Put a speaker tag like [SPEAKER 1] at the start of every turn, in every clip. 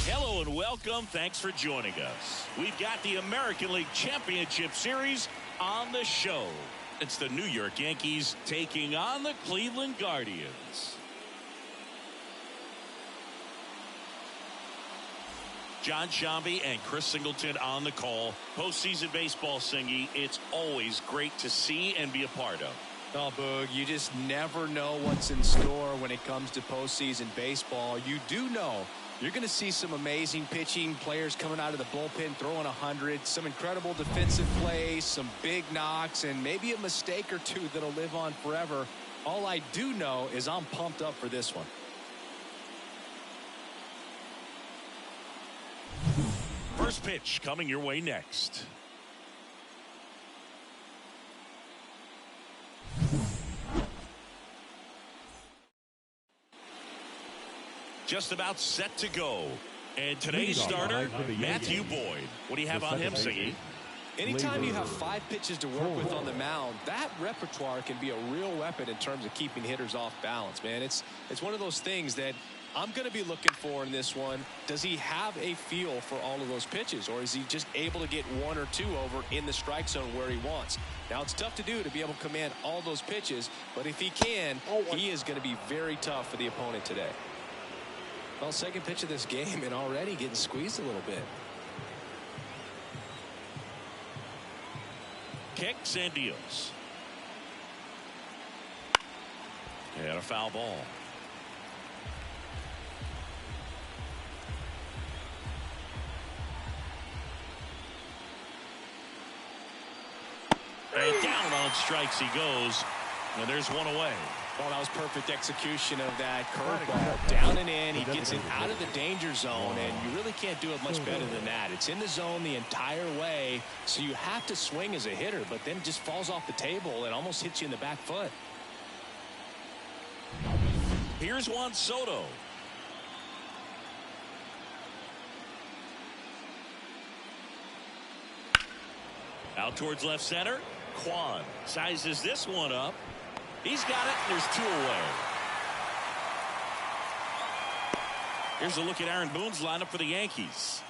[SPEAKER 1] Hello and welcome. Thanks for joining us. We've got the American League Championship Series on the show. It's the New York Yankees taking on the Cleveland Guardians. John Shambi and Chris Singleton on the call. Postseason baseball, Singy, it's always great to see and be a part of.
[SPEAKER 2] Oh, Boog, you just never know what's in store when it comes to postseason baseball. You do know you're going to see some amazing pitching, players coming out of the bullpen throwing 100, some incredible defensive plays, some big knocks, and maybe a mistake or two that'll live on forever. All I do know is I'm pumped up for this one.
[SPEAKER 1] First pitch coming your way next. Just about set to go. And today's starter, Matthew Boyd. What do you have on him, Siggy?
[SPEAKER 2] Anytime you have 5 pitches to work with on the mound, that repertoire can be a real weapon in terms of keeping hitters off balance, man. It's one of those things that I'm going to be looking for in this one. Does he have a feel for all of those pitches, or is he just able to get 1 or 2 over in the strike zone where he wants? Now, it's tough to do to be able to command all those pitches, but if he can, he is going to be very tough for the opponent today. Well, second pitch of this game and already getting squeezed a little bit.
[SPEAKER 1] Kicks and deals. And a foul ball. And down on strikes he goes. And there's one away.
[SPEAKER 2] Well, that was perfect execution of that curveball. Down and in. He gets it out of the danger zone, and you really can't do it much better than that. It's in the zone the entire way, so you have to swing as a hitter, but then it just falls off the table and almost hits you in the back foot.
[SPEAKER 1] Here's Juan Soto. Out towards left center. Kwan sizes this one up. He's got it, and there's 2 away. Here's a look at Aaron Boone's lineup for the Yankees.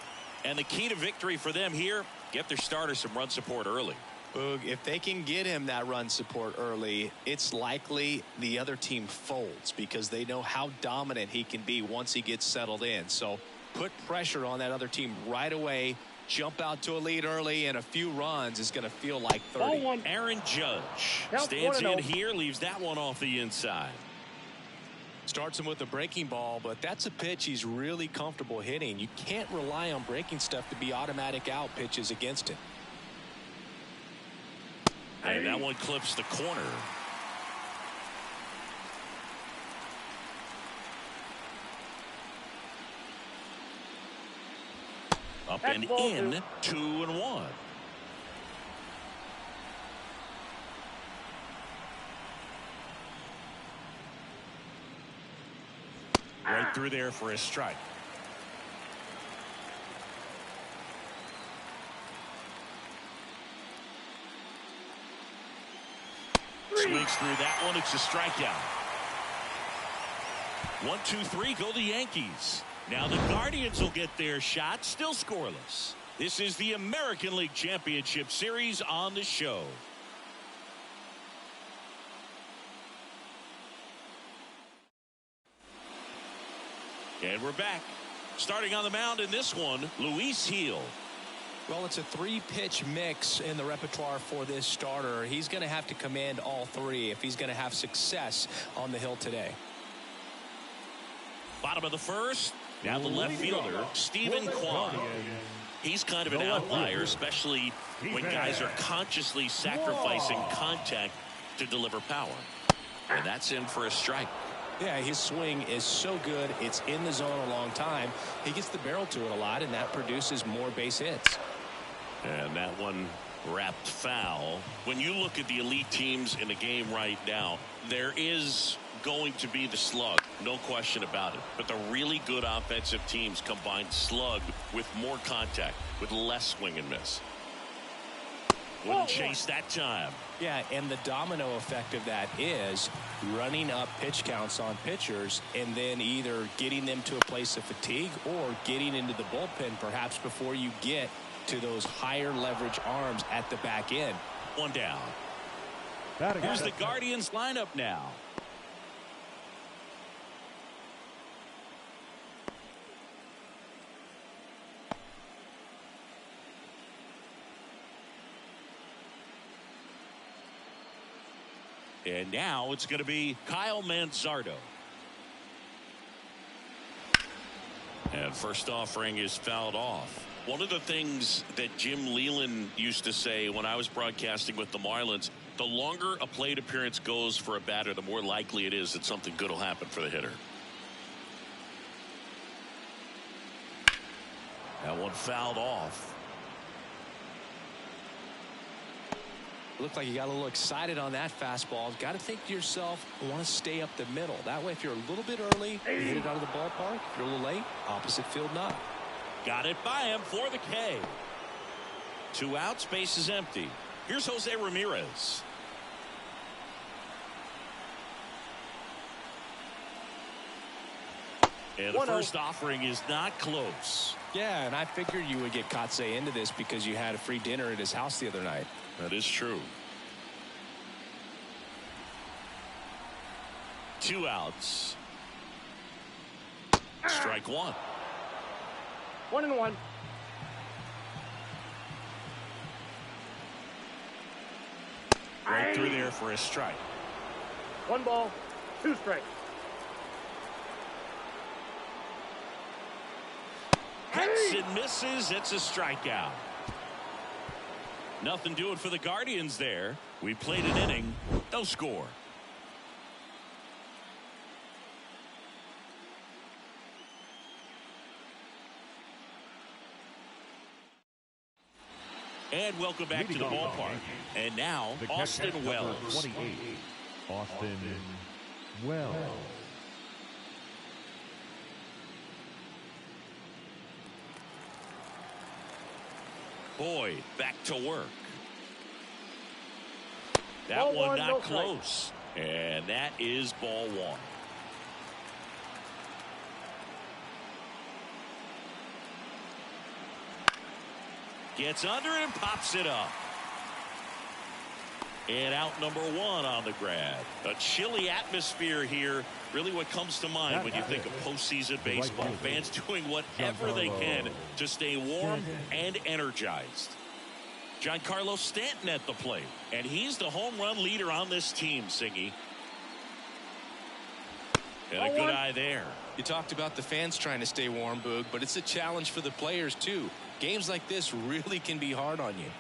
[SPEAKER 1] And the key to victory for them here, get their starter some run support early.
[SPEAKER 2] Boog, if they can get him that run support early, it's likely the other team folds because they know how dominant he can be once he gets settled in. So put pressure on that other team right away. Jump out to a lead early, and a few runs is going to feel like 30.
[SPEAKER 1] Aaron Judge stands in here, leaves that one off the inside.
[SPEAKER 2] Starts him with a breaking ball, but that's a pitch he's really comfortable hitting. You can't rely on breaking stuff to be automatic out pitches against him.
[SPEAKER 1] And that one clips the corner. Up and in, 2-1. Right through there for a strike. Swings through that one. It's a strikeout. 1-2-3 go the Yankees. Now the Guardians will get their shot, still scoreless. This is the American League Championship Series on the show. And we're back. Starting on the mound in this one, Luis Gil.
[SPEAKER 2] Well, it's a 3-pitch mix in the repertoire for this starter. He's going to have to command all 3 if he's going to have success on the hill today.
[SPEAKER 1] Bottom of the first. Now the left fielder, Stephen Kwan. He's kind of an outlier, especially when guys are consciously sacrificing contact to deliver power. And that's in for a strike.
[SPEAKER 2] Yeah, his swing is so good. It's in the zone a long time. He gets the barrel to it a lot, and that produces more base hits.
[SPEAKER 1] And that one wrapped foul. When you look at the elite teams in the game right now, there is going to be the slug, no question about it. But the really good offensive teams combine slug with more contact, with less swing and miss. Wouldn't chase that time.
[SPEAKER 2] Yeah, and the domino effect of that is running up pitch counts on pitchers and then either getting them to a place of fatigue or getting into the bullpen perhaps before you get to those higher leverage arms at the back end.
[SPEAKER 1] One down. Here's the Guardians lineup now. And now it's going to be Kyle Manzardo. And first offering is fouled off. One of the things that Jim Leland used to say when I was broadcasting with the Marlins, the longer a plate appearance goes for a batter, the more likely it is that something good will happen for the hitter. That one fouled off.
[SPEAKER 2] Looked like you got a little excited on that fastball. Got to think to yourself, I want to stay up the middle. That way, if you're a little bit early, you hit it out of the ballpark. If you're a little late, opposite field knock.
[SPEAKER 1] Got it by him for the K. 2 outs, base is empty. Here's Jose Ramirez. And the first offering is not close.
[SPEAKER 2] Yeah, and I figured you would get Kotsay into this because you had a free dinner at his house the other night.
[SPEAKER 1] That is true. 2 outs. Strike one.
[SPEAKER 3] 1-1.
[SPEAKER 1] Right through there for a strike.
[SPEAKER 3] 1 ball, 2 strikes.
[SPEAKER 1] Hits and misses. It's a strikeout. Nothing doing for the Guardians there. We played an inning. No score. And welcome back to the ballpark. And now, Austin Wells.
[SPEAKER 4] 28, Austin Wells.
[SPEAKER 1] Boyd back to work. That
[SPEAKER 3] Ball
[SPEAKER 1] one
[SPEAKER 3] one,
[SPEAKER 1] not
[SPEAKER 3] no
[SPEAKER 1] close. And that is ball one. Gets under it and pops it up. And out number one on the grab. A chilly atmosphere here. Really what comes to mind when you think of postseason baseball. Fans doing whatever they can to stay warm and energized. Giancarlo Stanton at the plate. And he's the home run leader on this team, Singy. And a good eye there.
[SPEAKER 2] You talked about the fans trying to stay warm, Boog, but it's a challenge for the players, too. Games like this really can be hard on you.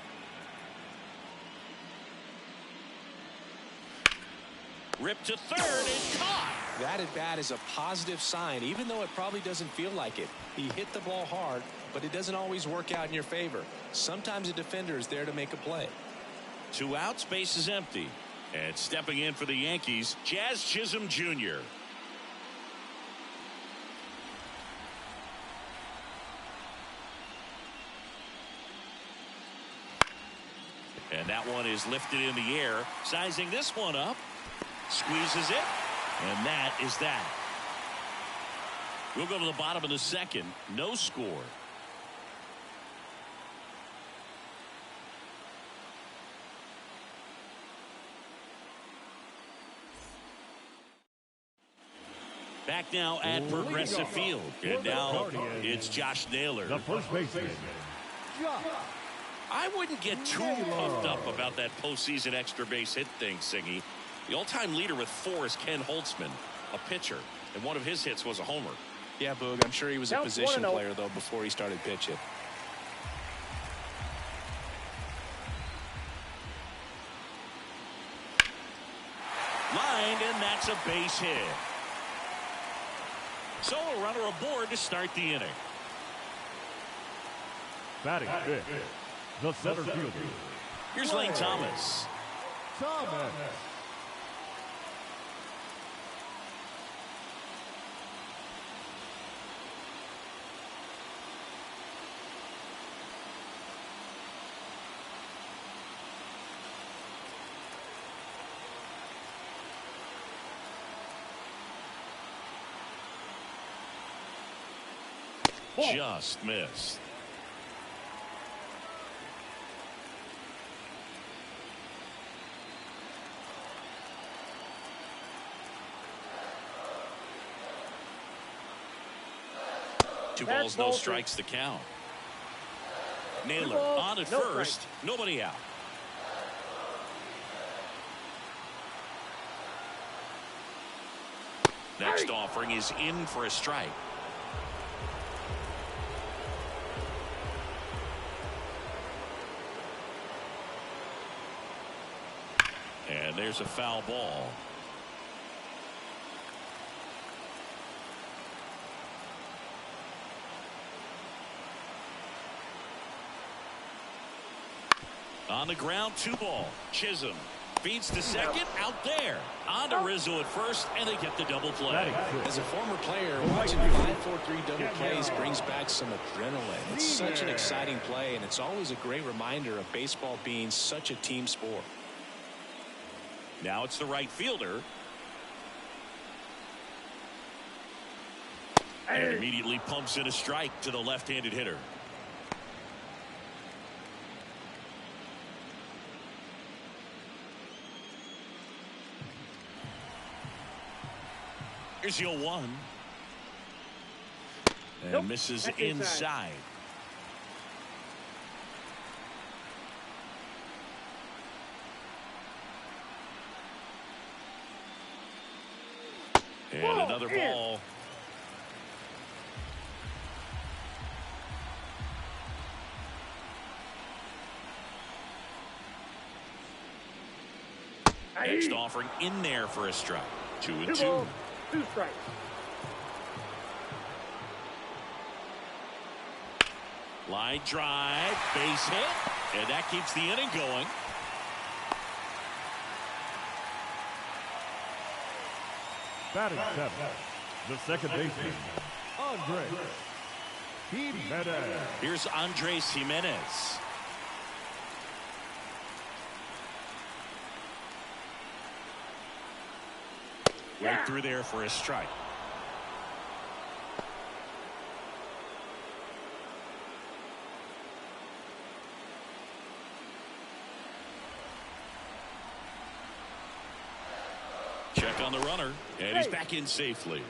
[SPEAKER 1] Ripped to third and caught.
[SPEAKER 2] That at bat is a positive sign, even though it probably doesn't feel like it. He hit the ball hard, but it doesn't always work out in your favor. Sometimes a defender is there to make a play.
[SPEAKER 1] 2 outs, base is empty. And stepping in for the Yankees, Jazz Chisholm Jr. And that one is lifted in the air. Sizing this one up. Squeezes it. And that is that. We'll go to the bottom of the second. No score. Back now at Progressive Field. And now it's Josh Naylor.
[SPEAKER 4] The first baseman, Josh.
[SPEAKER 1] I wouldn't get too puffed up about that postseason extra base hit thing, Singy. The all-time leader with 4 is Ken Holtzman, a pitcher, and one of his hits was a homer.
[SPEAKER 2] Yeah, Boog, I'm sure he was a position player, though, before he started pitching.
[SPEAKER 1] Lined, and that's a base hit. So a runner aboard to start the inning.
[SPEAKER 4] Batting fifth, the center fielder.
[SPEAKER 1] Here's Lane Thomas.
[SPEAKER 4] Thomas.
[SPEAKER 1] just missed. Two balls, no strikes to count. Naylor on at first, nobody out. Next offering is in for a strike. And there's a foul ball. On the ground, 2 ball. Chisholm feeds to second, out there. On to Rizzo at first, and they get the double play.
[SPEAKER 2] As a former player, watching 5-4-3 double plays brings back some adrenaline. It's such an exciting play, and it's always a great reminder of baseball being such a team sport.
[SPEAKER 1] Now it's the right fielder. And immediately pumps in a strike to the left-handed hitter. Here's your 1. And misses inside. And another ball. Next offering in there for a strike. 2-2.
[SPEAKER 3] 2 strikes.
[SPEAKER 1] Line drive, base hit, and that keeps the inning going.
[SPEAKER 4] Batting 7, the second baseman, Andres Jimenez.
[SPEAKER 1] Here's Andres Jimenez. Right through there for a strike. Check on the runner, and he's back in safely.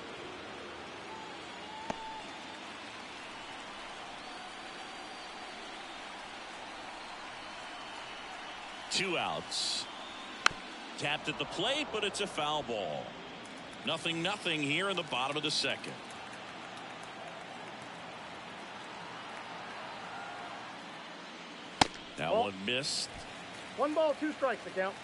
[SPEAKER 1] Two outs. Tapped at the plate, but it's a foul ball. 0-0 here in the bottom of the second. Now one missed.
[SPEAKER 3] 1 ball, 2 strikes to count.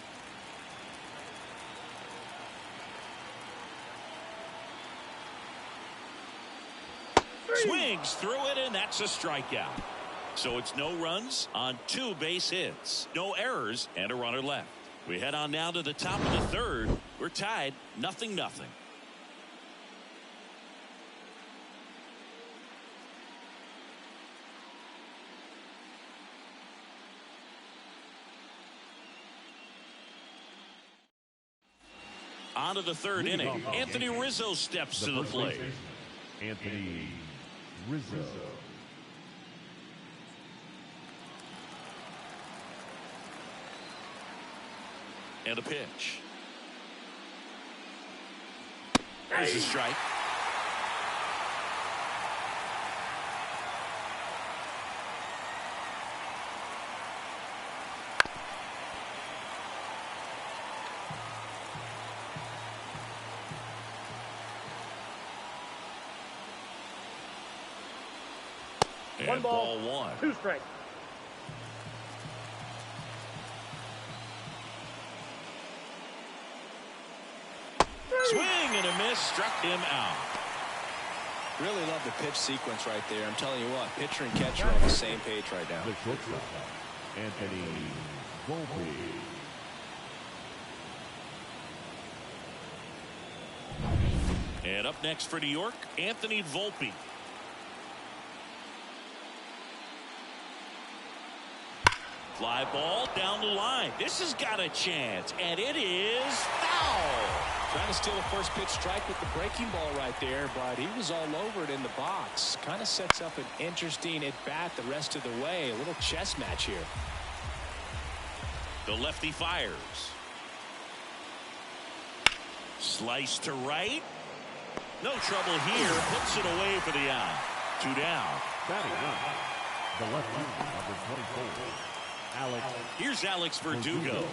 [SPEAKER 1] Swings through it, and that's a strikeout. So it's no runs on 2 base hits, no errors, and a runner left. We head on now to the top of the third. We're tied 0-0. On to the third inning. Anthony Rizzo steps to the plate.
[SPEAKER 4] Anthony Rizzo.
[SPEAKER 1] And a pitch. There's a strike. And
[SPEAKER 3] 1 ball,
[SPEAKER 1] 1.
[SPEAKER 3] 2 strikes.
[SPEAKER 2] Swing and a miss, struck him out. Really love the pitch sequence right there. I'm telling you what, pitcher and catcher are on the same page right now.
[SPEAKER 4] The shortstop, Anthony Volpe.
[SPEAKER 1] And up next for New York, Anthony Volpe. Fly ball down the line. This has got a chance, and it is foul.
[SPEAKER 2] Trying to steal a first pitch strike with the breaking ball right there, but he was all over it in the box. Kind of sets up an interesting at bat the rest of the way. A little chess match here.
[SPEAKER 1] The lefty fires. Slice to right. No trouble here. Puts it away for the out. 2 down.
[SPEAKER 4] Batting up, the left fielder, number 24, Alex.
[SPEAKER 1] Here's Alex Verdugo.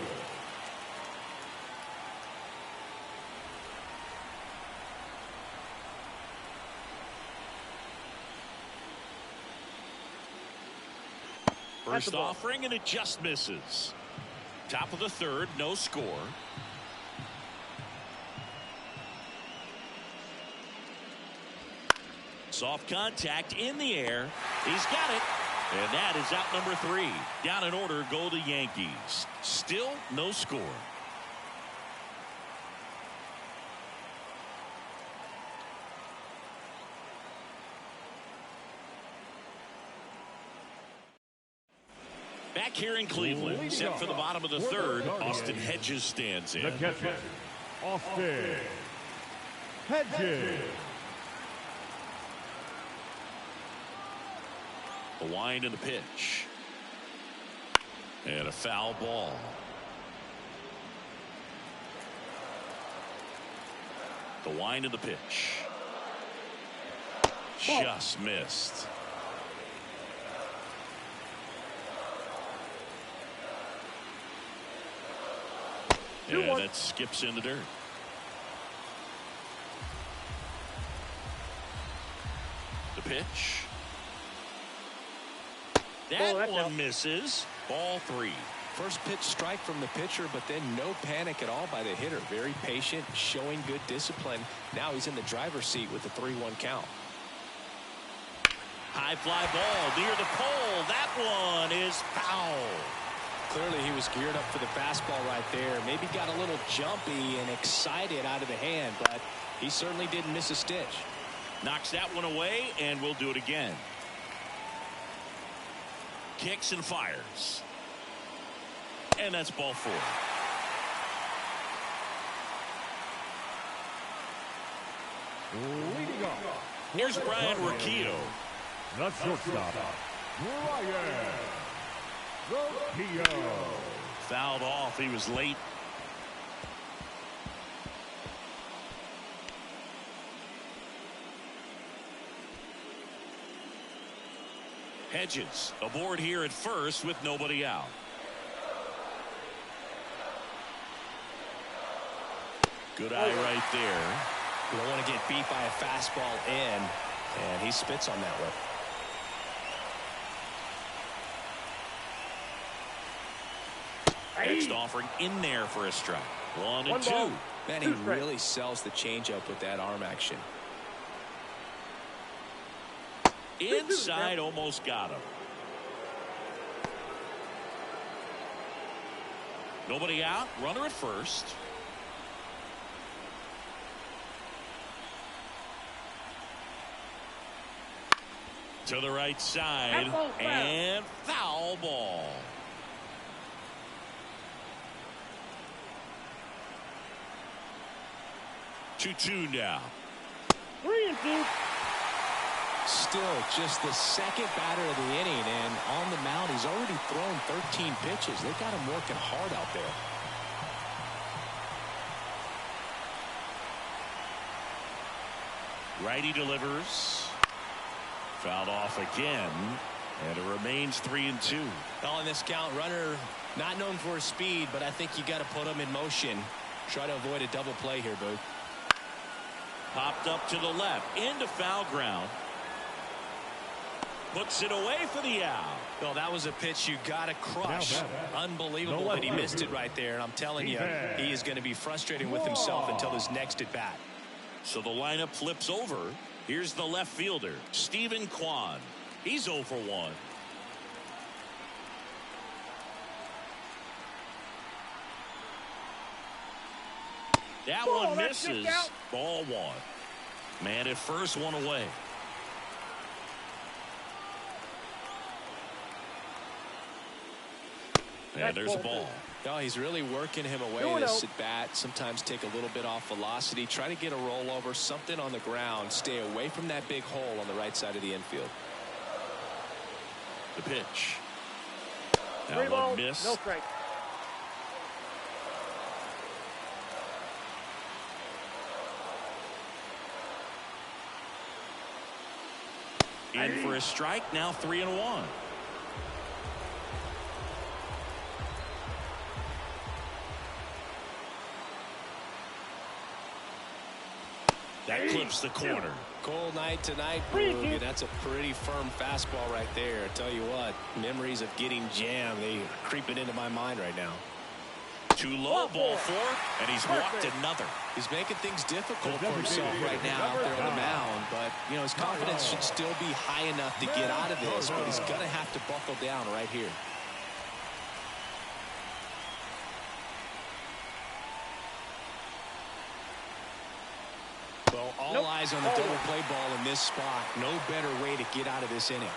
[SPEAKER 1] First offering, and it just misses. Top of the third, no score. Soft contact in the air. He's got it. And that is out number 3. Down in order go the Yankees. Still no score. Back here in Cleveland, set for the bottom of the third, Austin Hedges stands in.
[SPEAKER 4] The catcher, Austin Hedges.
[SPEAKER 1] The wind and the pitch. And a foul ball. The wind and the pitch. Just missed. And that skips in the dirt. The pitch. That one misses. Ball 3.
[SPEAKER 2] First pitch strike from the pitcher, but then no panic at all by the hitter. Very patient, showing good discipline. Now he's in the driver's seat with the 3-1 count.
[SPEAKER 1] High fly ball near the pole. That one is foul.
[SPEAKER 2] Clearly he was geared up for the fastball right there. Maybe got a little jumpy and excited out of the hand, but he certainly didn't miss a stitch.
[SPEAKER 1] Knocks that one away, and we'll do it again. Kicks and fires. And that's ball 4.
[SPEAKER 4] Leading off,
[SPEAKER 1] Here's Brian Riccio.
[SPEAKER 4] the shortstop, Brian Riccio.
[SPEAKER 1] Fouled off. He was late. Hedges aboard here at first with nobody out. Good eye right there.
[SPEAKER 2] You don't want to get beat by a fastball in, and he spits on that one.
[SPEAKER 1] Next offering in there for a strike. 1 and 2.
[SPEAKER 2] Man, he really sells the changeup with that arm action.
[SPEAKER 1] Inside, almost got him. Nobody out. Runner at first. To the right side. And foul ball. 2-2 now.
[SPEAKER 3] 3 and 2.
[SPEAKER 2] Still just the second batter of the inning, and on the mound he's already thrown 13 pitches. They got him working hard out there.
[SPEAKER 1] Righty delivers. Fouled off again, and it remains 3 and 2.
[SPEAKER 2] On this count, runner not known for his speed, but I think you got to put him in motion. Try to avoid a double play here, Booth.
[SPEAKER 1] Popped up to the left into foul ground. Puts it away for the out.
[SPEAKER 2] Well, that was a pitch you got to crush. Unbelievable that he missed it right there. And I'm telling you, he is going to be frustrated with himself until his next at bat.
[SPEAKER 1] So the lineup flips over. Here's the left fielder, Stephen Kwan. He's 0 for 1. That one misses. Ball 1. Man at first, 1 away. And there's a ball.
[SPEAKER 2] No, he's really working him away this at bat. Sometimes take a little bit off velocity. Try to get a rollover, something on the ground. Stay away from that big hole on the right side of the infield.
[SPEAKER 1] The pitch. Now
[SPEAKER 3] 3 balls,
[SPEAKER 1] one miss.
[SPEAKER 3] no strike.
[SPEAKER 1] In for a strike. Now 3-1. That clips the corner.
[SPEAKER 2] Cold night tonight, Boog, that's a pretty firm fastball right there. I tell you what, memories of getting jammed, they are creeping into my mind right now.
[SPEAKER 1] Too low, ball 4, and he's walked another.
[SPEAKER 2] He's making things difficult for himself right now out there on the mound, but you know his confidence should still be high enough to get out of this, but he's gonna have to buckle down right here. Well, all eyes on the double play ball in this spot. No better way to get out of this inning.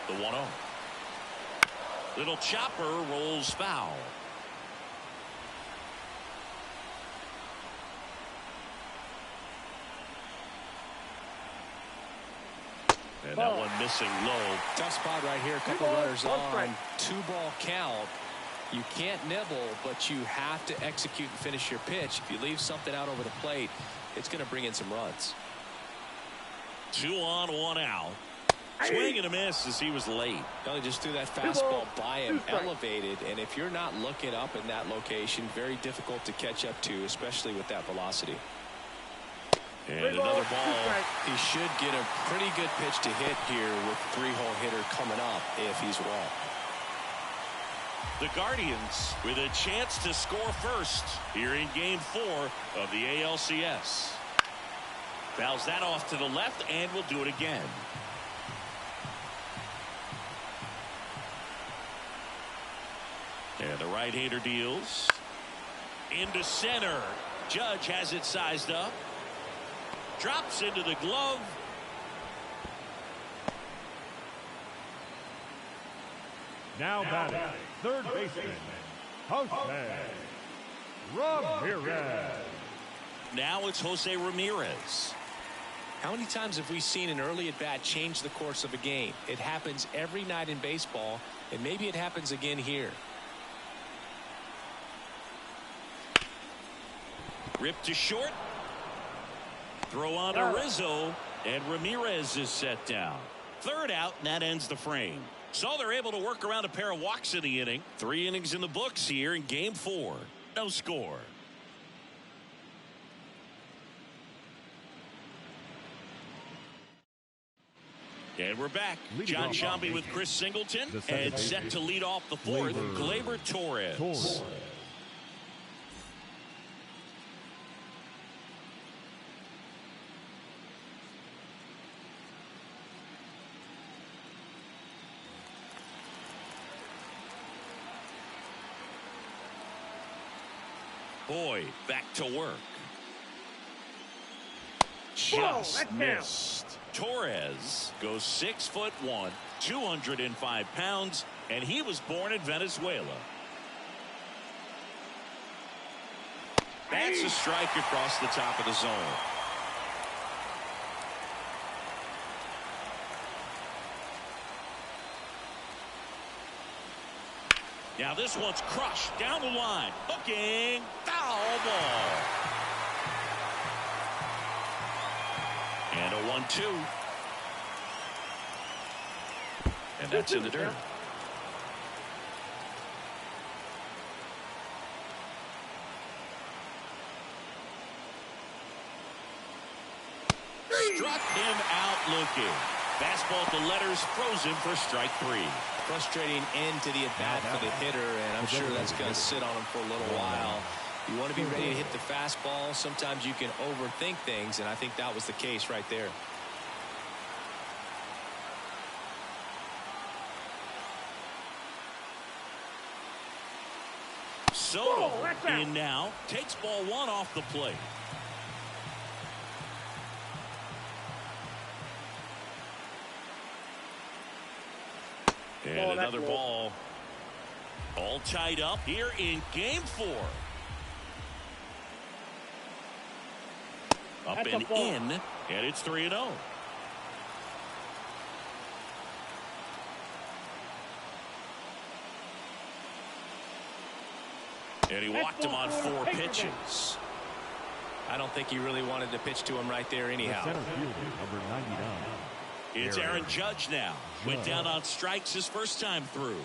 [SPEAKER 1] The 1-0. Little chopper rolls foul. And that one missing low.
[SPEAKER 2] Tough spot right here. A couple runners on. 2-ball count. You can't nibble, but you have to execute and finish your pitch. If you leave something out over the plate, it's going to bring in some runs.
[SPEAKER 1] 2 on, 1 out. Swing and a miss as he was late.
[SPEAKER 2] He just threw that fastball by him, elevated, and if you're not looking up in that location, very difficult to catch up to, especially with that velocity.
[SPEAKER 1] And another ball.
[SPEAKER 2] He should get a pretty good pitch to hit here with 3-hole hitter coming up if he's wrong.
[SPEAKER 1] The Guardians with a chance to score first here in Game 4 of the ALCS. Fouls that off to the left and will do it again. And the right-hander deals into center. Judge has it sized up. Drops into the glove.
[SPEAKER 4] Now batting, third baseman, Jose Ramirez.
[SPEAKER 1] Now it's Jose Ramirez.
[SPEAKER 2] How many times have we seen an early at-bat change the course of a game? It happens every night in baseball, and maybe it happens again here.
[SPEAKER 1] Ripped to short. Throw on to Rizzo, and Ramirez is set down. Third out, and that ends the frame. So they're able to work around a pair of walks in the inning. 3 innings in the books here in Game 4. No score. And we're back. John Sciambi with Chris Singleton, and set to lead off the 4th, Gleyber Torres. Boyd back to work. Just missed. Torres goes 6'1", 205 pounds, and he was born in Venezuela. That's a strike across the top of the zone. Now this one's crushed down the line. Hooking. Foul ball. And a 1-2. And that's in the dirt. Struck him out looking. Fastball at the letters, frozen for strike 3.
[SPEAKER 2] Frustrating end to the at-bat for the hitter, and I'm sure that's going to sit on him for a little while. You want to be ready to hit the fastball. Sometimes you can overthink things, and I think that was the case right there.
[SPEAKER 1] Soto in now, takes ball 1 off the plate. And another ball. All tied up here in game 4. Up and in, and it's 3-0. And he walked him on 4 pitches.
[SPEAKER 2] I don't think he really wanted to pitch to him right there anyhow.
[SPEAKER 4] Center fielder, number 99.
[SPEAKER 1] It's Aaron Judge now. Went down on strikes his first time through.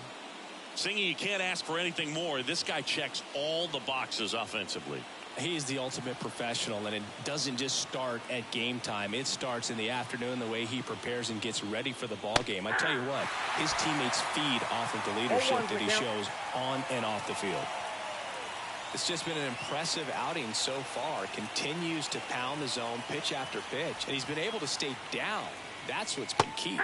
[SPEAKER 1] Singing, you can't ask for anything more. This guy checks all the boxes offensively.
[SPEAKER 2] He's the ultimate professional, and it doesn't just start at game time. It starts in the afternoon, the way he prepares and gets ready for the ball game. I tell you what, his teammates feed off of the leadership that he shows on and off the field. It's just been an impressive outing so far. Continues to pound the zone pitch after pitch, and he's been able to stay down. That's what's been key.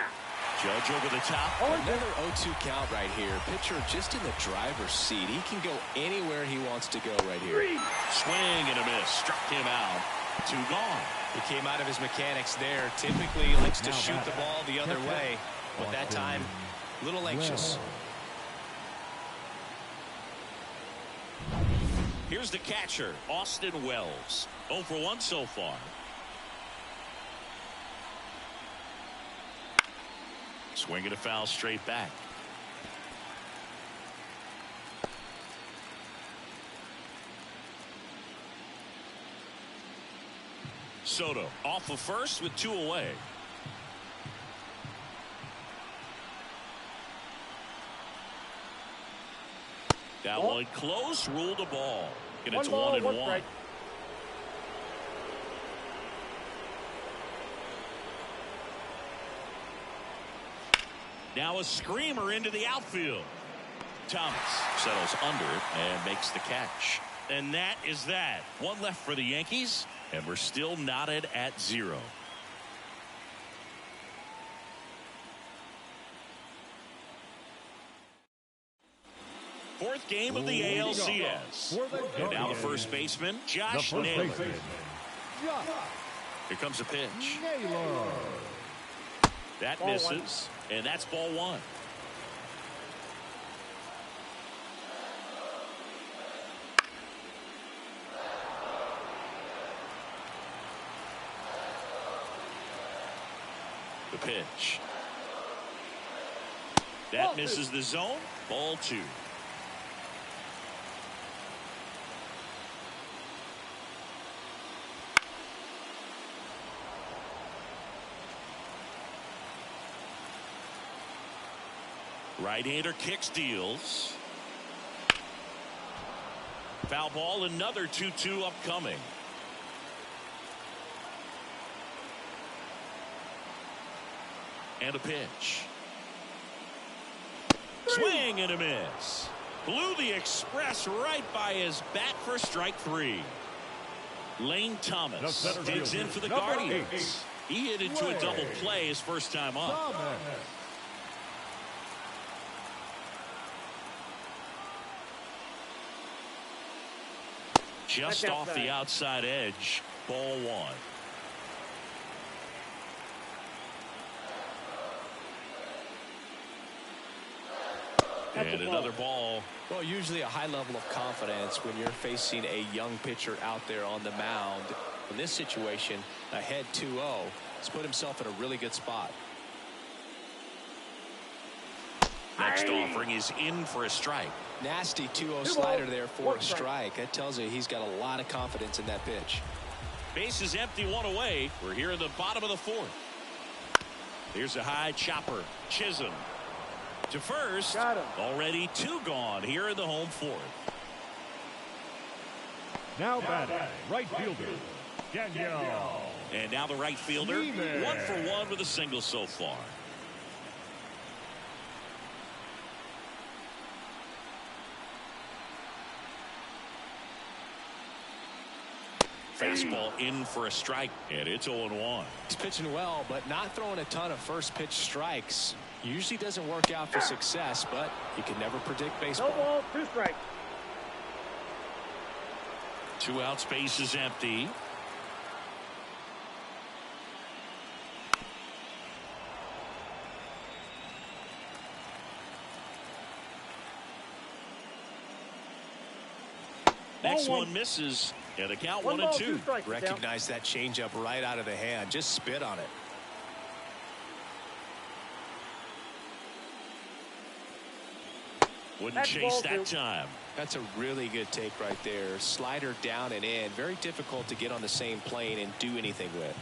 [SPEAKER 1] Judge over the top.
[SPEAKER 2] Another 0-2 count right here. Pitcher just in the driver's seat. He can go anywhere he wants to go right here.
[SPEAKER 1] Swing and a miss. Struck him out. 2 gone.
[SPEAKER 2] He came out of his mechanics there. Typically likes to shoot the ball the other way, but that time a little anxious.
[SPEAKER 1] Here's the catcher, Austin Wells. 0 for 1 so far. Swinging a foul straight back. Soto off of first with 2 away. That one close, ruled a ball. And it's 1-1. Now a screamer into the outfield. Thomas settles under it and makes the catch. And that is that. 1 left for the Yankees, and we're still knotted at 0. Fourth game of the ALCS. And now the first baseman, Josh Naylor. Here comes a pitch. That misses, and that's ball 1. The pitch. That misses the zone. Ball 2. Right-hander kicks, deals. Foul ball, another 2-2 upcoming. And a pitch. Swing and a miss. Blew the express right by his bat for strike 3. Lane Thomas digs in for the Guardians. He hit into a double play his first time up. Just off the outside edge. Ball 1. And another ball.
[SPEAKER 2] Well, usually a high level of confidence when you're facing a young pitcher out there on the mound. In this situation, ahead 2-0, he's put himself in a really good spot.
[SPEAKER 1] Next offering is in for a strike.
[SPEAKER 2] Nasty 2-0 slider there for a strike. That tells you he's got a lot of confidence in that pitch.
[SPEAKER 1] Base is empty, 1 away. We're here in the bottom of the 4th. Here's a high chopper. Chisholm to first. Already 2 gone here in the home 4th.
[SPEAKER 4] Now batting, right fielder, Daniel.
[SPEAKER 1] And now the right fielder, 1 for 1 with a single so far. Fastball in for a strike, and it's 0-1.
[SPEAKER 2] He's pitching well, but not throwing a ton of first pitch strikes. Usually doesn't work out for success, but you can never predict baseball.
[SPEAKER 3] 2 balls, 2 strikes.
[SPEAKER 1] 2 outs, base is empty. Next one misses. And the count 1-2.
[SPEAKER 2] Recognize that changeup right out of the hand. Just spit on it.
[SPEAKER 1] Wouldn't chase that time.
[SPEAKER 2] That's a really good take right there. Slider down and in. Very difficult to get on the same plane and do anything with.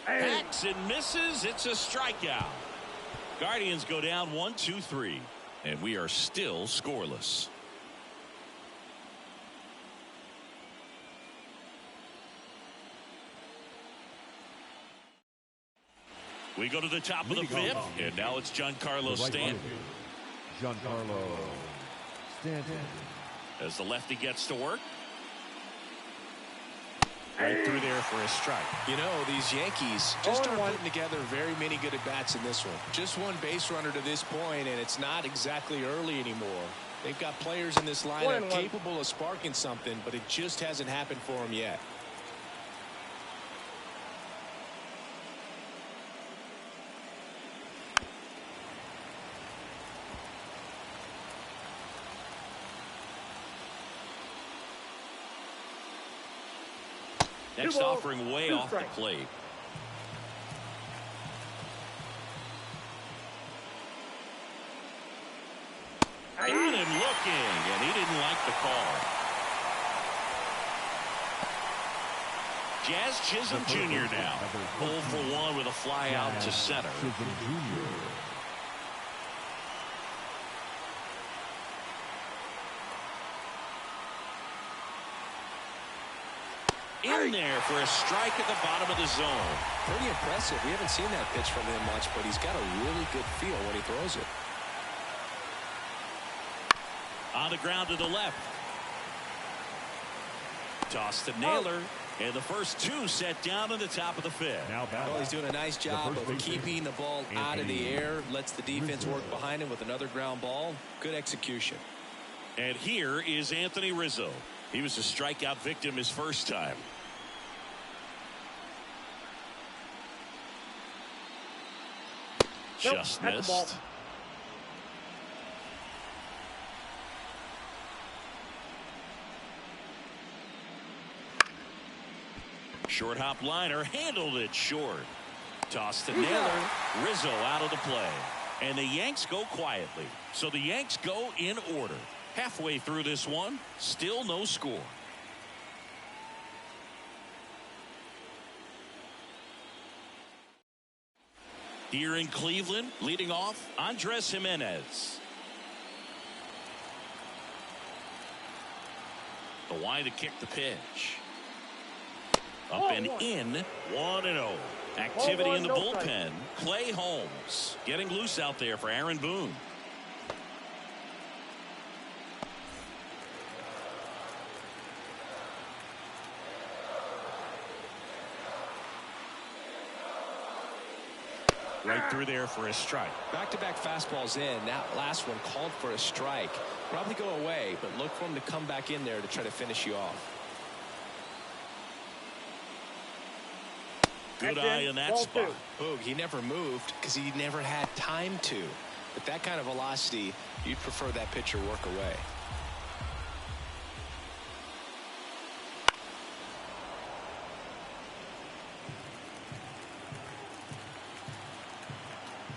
[SPEAKER 1] Hacks and misses. It's a strikeout. Guardians go down 1-2-3. And we are still scoreless. We go to the top of the fifth, and now it's Giancarlo Stanton.
[SPEAKER 4] Giancarlo Stanton.
[SPEAKER 1] As the lefty gets to work.
[SPEAKER 2] Right through there for a strike. You know, these Yankees just aren't putting together very many good at-bats in this one. Just one base runner to this point, and it's not exactly early anymore. They've got players in this lineup capable of sparking something, but it just hasn't happened for them yet.
[SPEAKER 1] Next offering way off the plate. Got him looking, and he didn't like the call. Jazz Chisholm Jr. now. 0 for 1 with a fly out to center. In there for a strike at the bottom of the zone.
[SPEAKER 2] Pretty impressive. We haven't seen that pitch from him much, but he's got a really good feel when he throws it.
[SPEAKER 1] On the ground to the left. Toss to Naylor. And the first two set down on the top of the fifth.
[SPEAKER 2] Well, he's doing a nice job of keeping the ball out of the air. Lets the defense work behind him with another ground ball. Good execution.
[SPEAKER 1] And here is Anthony Rizzo. He was a strikeout victim his first time. Just missed. Short hop liner, handled it short. Toss to Naylor. Rizzo out of the play. And the Yanks go quietly. So the Yanks go in order. Halfway through this one, still no score. Here in Cleveland, leading off, Andres Jimenez. The wide to kick the pitch. Up and in, 1-0. Activity in the bullpen. Clay Holmes getting loose out there for Aaron Boone. Right through there for a strike.
[SPEAKER 2] Back-to-back fastballs in. That last one called for a strike. Probably go away, but look for him to come back in there to try to finish you off.
[SPEAKER 1] Good eye in that spot.
[SPEAKER 2] Boog, he never moved because he never had time to. But that kind of velocity, you'd prefer that pitcher work away.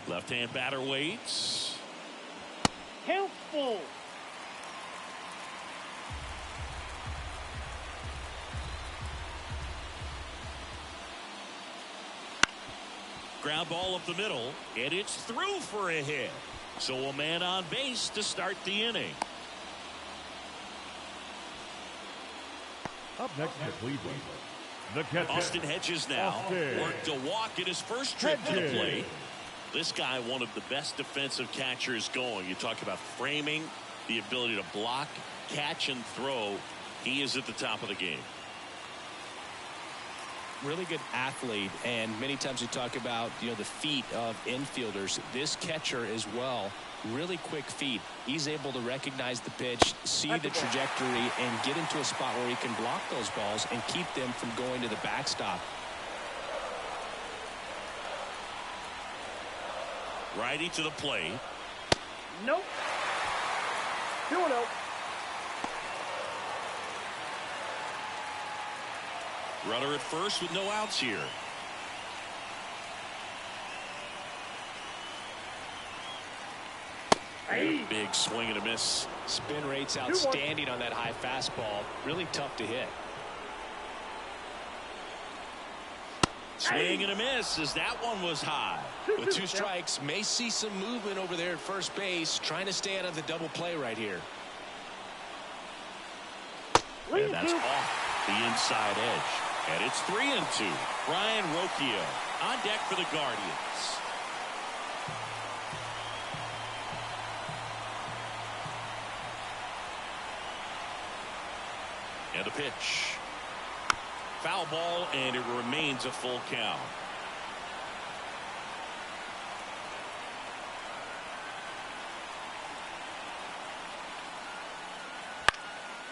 [SPEAKER 1] Left-hand batter waits.
[SPEAKER 3] Count full.
[SPEAKER 1] Ground ball up the middle, and it's through for a hit. So a man on base to start the inning.
[SPEAKER 4] Up next to Cleveland, the catcher,
[SPEAKER 1] Austin Hedges now worked a walk in his first trip to the plate. This guy, one of the best defensive catchers going. You talk about framing, the ability to block, catch, and throw. He is at the top of the game.
[SPEAKER 2] Really good athlete, and many times you talk about the feet of infielders. This catcher as well, really quick feet. He's able to recognize the pitch, see the trajectory, and get into a spot where he can block those balls and keep them from going to the backstop.
[SPEAKER 1] Righty to the plate.
[SPEAKER 3] Nope. 2-0.
[SPEAKER 1] Runner at first with no outs here. Big swing and a miss.
[SPEAKER 2] Spin rate's outstanding on that high fastball. Really tough to hit.
[SPEAKER 1] Swing and a miss as that one was high.
[SPEAKER 2] With 2 strikes, may see some movement over there at first base, trying to stay out of the double play right here.
[SPEAKER 1] And that's off the inside edge. And it's 3-2. Brian Rocchio on deck for the Guardians. And a pitch. Foul ball, and it remains a full count.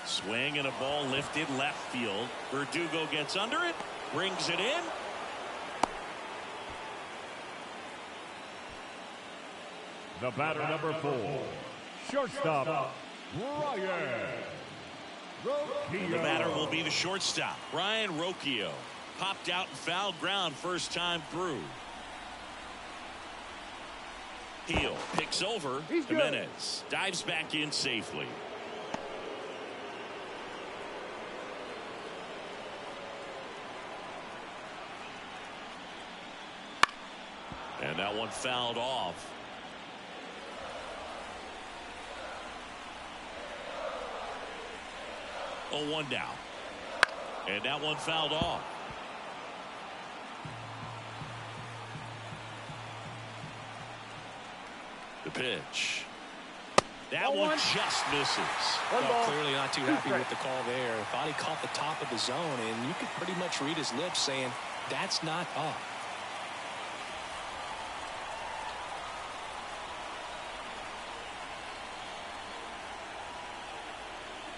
[SPEAKER 1] Swing and a ball lifted left field. Verdugo gets under it, brings it in.
[SPEAKER 4] The batter, number 4, shortstop, Brian Rocchio.
[SPEAKER 1] The batter will be the shortstop, Brian Rocchio. Popped out and fouled ground first time through. Heel picks over. Jimenez dives back in safely. And that one fouled off. Oh, 1 down. And that one fouled off. The pitch. That one just misses.
[SPEAKER 2] Well, clearly not too happy with the call there. Thought he caught the top of the zone, and you could pretty much read his lips saying, that's not up.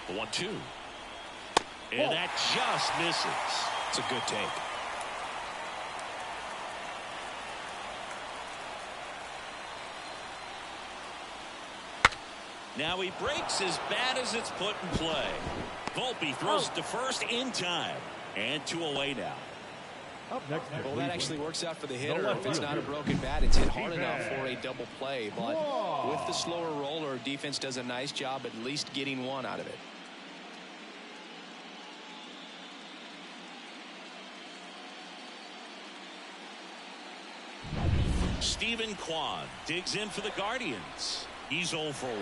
[SPEAKER 1] The 1-2. And that just misses.
[SPEAKER 2] It's a good take.
[SPEAKER 1] Now he breaks as bad as it's put in play. Volpe throws it to first in time. And 2 away now.
[SPEAKER 4] Up next,
[SPEAKER 2] well, that actually works out for the hitter. If it's not a broken bat, it's hit hard enough for a double play. But with the slower roller, defense does a nice job at least getting 1 out of it.
[SPEAKER 1] Stephen Kwan digs in for the Guardians. He's 0 for 1.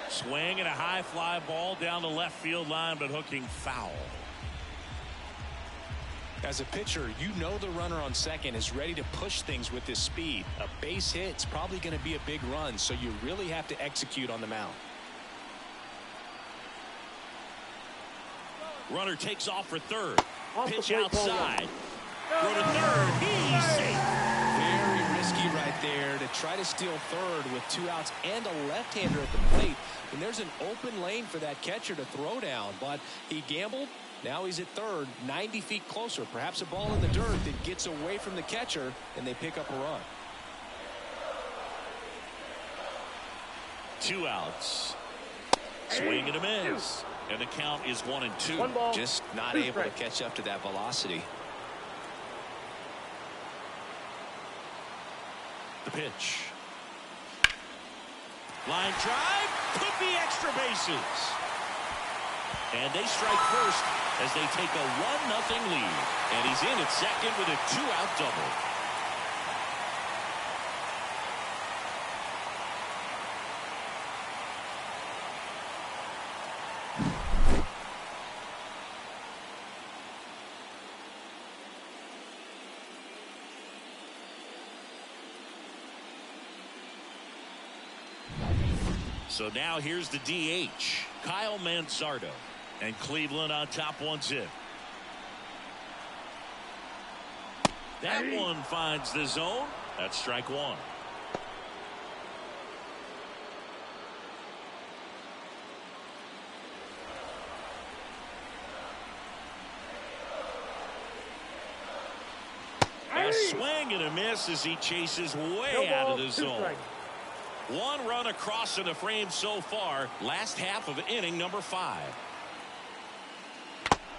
[SPEAKER 1] Swing and a high fly ball down the left field line, but hooking foul.
[SPEAKER 2] As a pitcher, you know the runner on second is ready to push things with his speed. A base hit's probably going to be a big run, so you really have to execute on the mound.
[SPEAKER 1] Runner takes off for third. Pitch outside. Go to third. He's safe.
[SPEAKER 2] Very risky right there to try to steal third with 2 outs and a left-hander at the plate. And there's an open lane for that catcher to throw down, but he gambled. Now he's at third, 90 feet closer. Perhaps a ball in the dirt that gets away from the catcher, and they pick up a run.
[SPEAKER 1] 2 outs. Swing and a miss. And the count is 1-2.
[SPEAKER 2] Just not able to catch up to that velocity.
[SPEAKER 1] The pitch. Line drive. Could be extra bases. And they strike first as they take a 1-0 lead. And he's in at second with a 2-out double. So now here's the DH, Kyle Manzardo, and Cleveland on top 1-0. That one finds the zone. That's strike 1. A swing and a miss as he chases way out of the zone. One run across in the frame so far. Last half of inning number 5.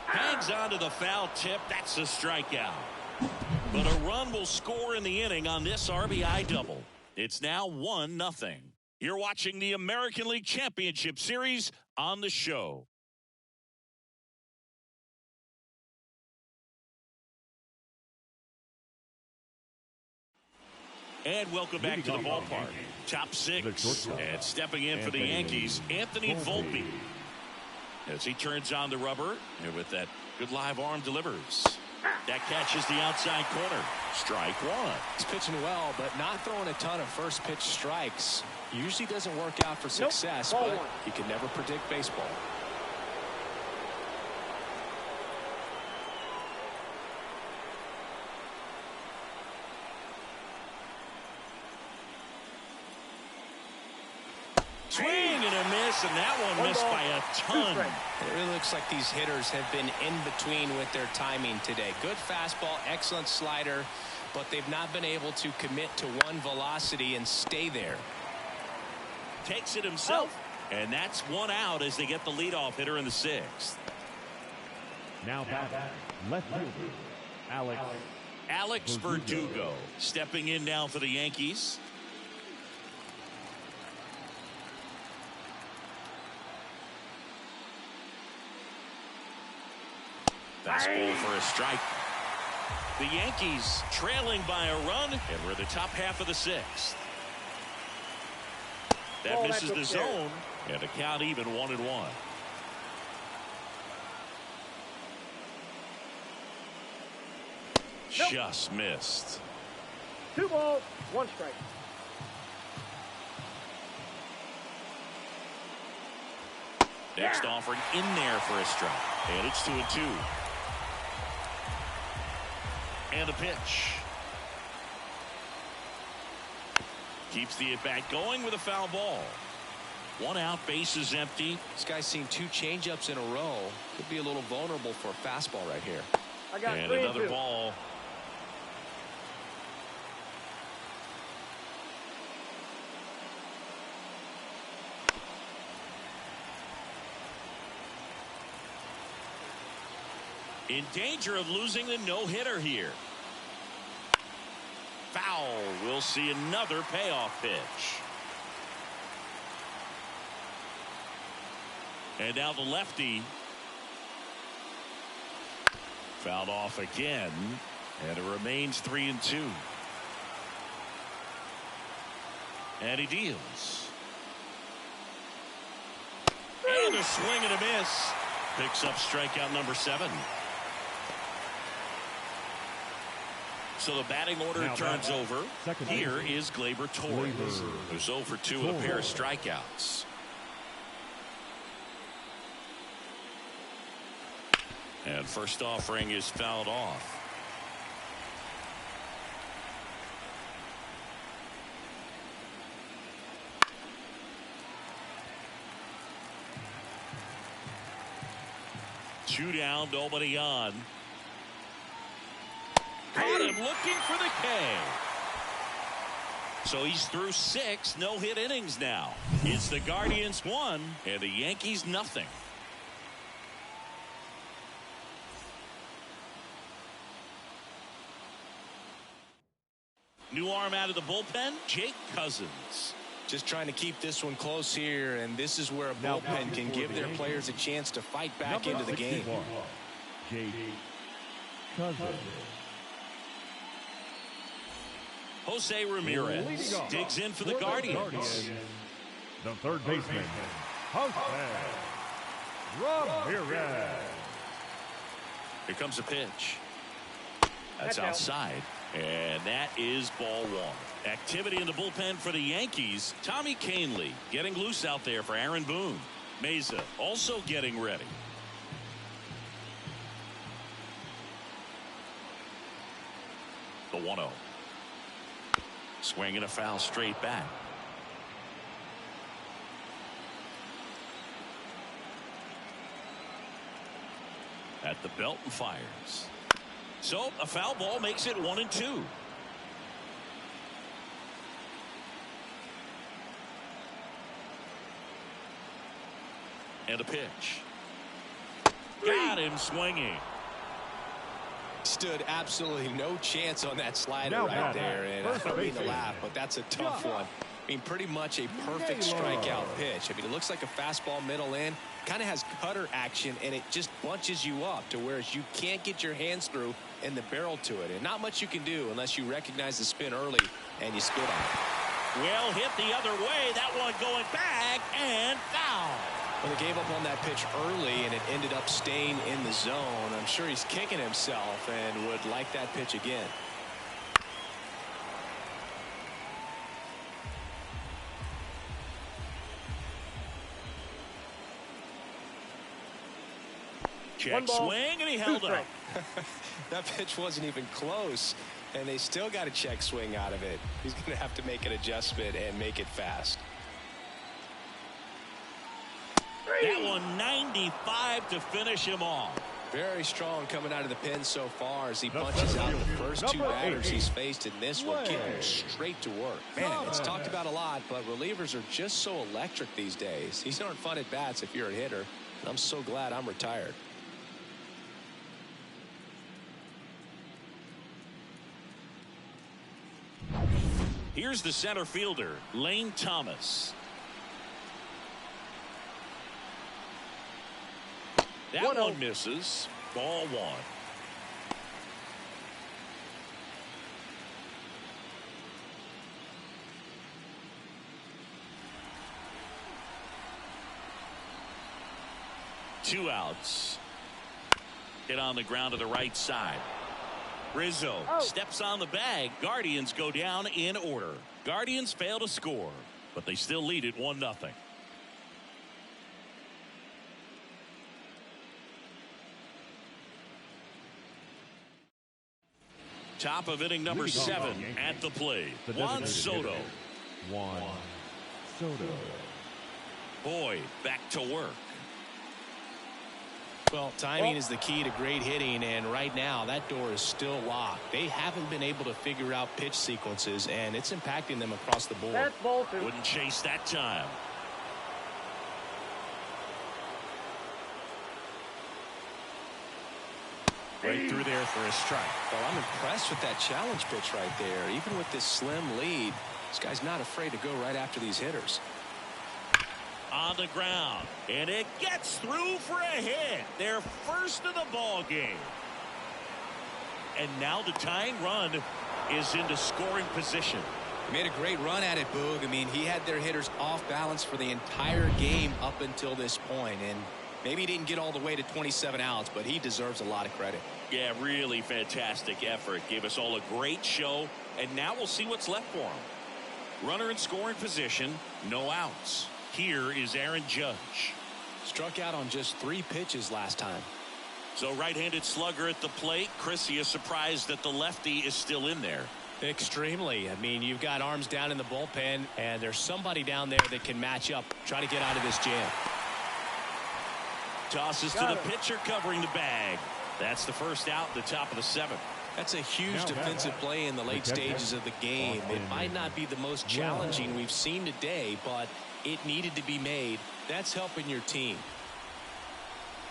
[SPEAKER 1] Hangs on to the foul tip. That's a strikeout. But a run will score in the inning on this RBI double. It's now 1-0. You're watching the American League Championship Series on The Show. And welcome back to the ballpark. Top 6. And stepping in for the Yankees, Anthony Volpe. As he turns on the rubber, and with that good live arm delivers. That catches the outside corner. Strike 1.
[SPEAKER 2] He's pitching well, but not throwing a ton of first pitch strikes. Usually doesn't work out for success, but you can never predict baseball.
[SPEAKER 1] Swing and a miss, and that one missed by a ton.
[SPEAKER 2] It really looks like these hitters have been in between with their timing today. Good fastball, excellent slider, but they've not been able to commit to one velocity and stay there.
[SPEAKER 1] Takes it himself, and that's 1 out as they get the leadoff hitter in the 6th.
[SPEAKER 4] Now back, left fielder,
[SPEAKER 1] Alex Verdugo stepping in now for the Yankees. Fastball for a strike. The Yankees trailing by a run, and we're in the top half of the 6th. That misses the zone, and the count even 1-1. Just missed.
[SPEAKER 3] 2 balls, 1 strike.
[SPEAKER 1] Next offering in there for a strike, and it's 2-2. And a pitch. Keeps the at-bat going with a foul ball. 1 out, base is empty.
[SPEAKER 2] This guy's seen 2 changeups in a row. Could be a little vulnerable for a fastball right here.
[SPEAKER 1] And another ball. In danger of losing the no-hitter here. Foul. We'll see another payoff pitch. And now the lefty. Fouled off again. And it remains 3-2. And he deals. And a swing and a miss. Picks up strikeout number 7. So the batting order turns over. Here is Gleyber Torres, who's 0 for 2 with a pair of strikeouts. And first offering is fouled off. Two down, nobody on. Caught him looking for the K. So he's through 6 no-hit innings now. It's the Guardians 1 and the Yankees nothing. New arm out of the bullpen, Jake Cousins.
[SPEAKER 2] Just trying to keep this one close here, and this is where a bullpen can give their players a chance to fight back into the game.
[SPEAKER 4] Jake Cousins.
[SPEAKER 1] Jose Ramirez digs in for the Guardians.
[SPEAKER 4] The third baseman, Jose Ramirez.
[SPEAKER 1] Here comes a pitch. That's outside. And that is ball 1. Activity in the bullpen for the Yankees. Tommy Kahnle getting loose out there for Aaron Boone. Meza also getting ready. The 1-0. Swing and a foul straight back. At the belt and fires. So a foul ball makes it 1-2. And the pitch. Got him swinging.
[SPEAKER 2] Stood absolutely no chance on that slider right there. And I don't mean to laugh, but that's a tough one. I mean, pretty much a perfect strikeout pitch. I mean, it looks like a fastball middle in. Kind of has cutter action, and it just bunches you up to where you can't get your hands through and the barrel to it. And not much you can do unless you recognize the spin early and you spit on it.
[SPEAKER 1] Well hit the other way. That one going back and foul.
[SPEAKER 2] Well, they gave up on that pitch early, and it ended up staying in the zone. I'm sure he's kicking himself and would like that pitch again.
[SPEAKER 1] Check swing, and he held up.
[SPEAKER 2] That pitch wasn't even close, and they still got a check swing out of it. He's going to have to make an adjustment and make it fast.
[SPEAKER 1] That one 95 to finish him off.
[SPEAKER 2] Very strong coming out of the pen so far as he punches out the first two batters he's faced in this one, getting straight to work. Man, it's talked about a lot, but relievers are just so electric these days. These aren't fun at bats if you're a hitter. I'm so glad I'm retired.
[SPEAKER 1] Here's the center fielder, Lane Thomas. That one misses. Ball one. Two outs. Hit on the ground to the right side. Rizzo steps on the bag. Guardians go down in order. Guardians fail to score, but they still lead it 1-0. Top of inning number 7 at the plate. Juan Soto.
[SPEAKER 4] Juan Soto.
[SPEAKER 1] Boyd back to work.
[SPEAKER 2] Well, timing is the key to great hitting, and right now that door is still locked. They haven't been able to figure out pitch sequences, and it's impacting them across the board.
[SPEAKER 3] That's ball two.
[SPEAKER 1] Wouldn't chase that time. Right through there for a strike.
[SPEAKER 2] Well, I'm impressed with that challenge pitch right there. Even with this slim lead, this guy's not afraid to go right after these hitters.
[SPEAKER 1] On the ground, and it gets through for a hit. Their first of the ball game. And now the tying run is into scoring position.
[SPEAKER 2] He made a great run at it, Boog. I mean, he had their hitters off balance for the entire game up until this point, and maybe he didn't get all the way to 27 outs, but he deserves a lot of credit.
[SPEAKER 1] Yeah, really fantastic effort. Gave us all a great show, and now we'll see what's left for him. Runner in scoring position, no outs. Here is Aaron Judge.
[SPEAKER 2] Struck out on just 3 pitches last time.
[SPEAKER 1] So right-handed slugger at the plate. Chris, you surprised that the lefty is still in there?
[SPEAKER 2] Extremely. I mean, you've got arms down in the bullpen, and there's somebody down there that can match up, try to get out of this jam.
[SPEAKER 1] Tosses to the pitcher covering the bag. That's the first out at the top of the 7th.
[SPEAKER 2] That's a huge defensive play in the late stages of the game. It might not be the most challenging we've seen today, but it needed to be made. That's helping your team.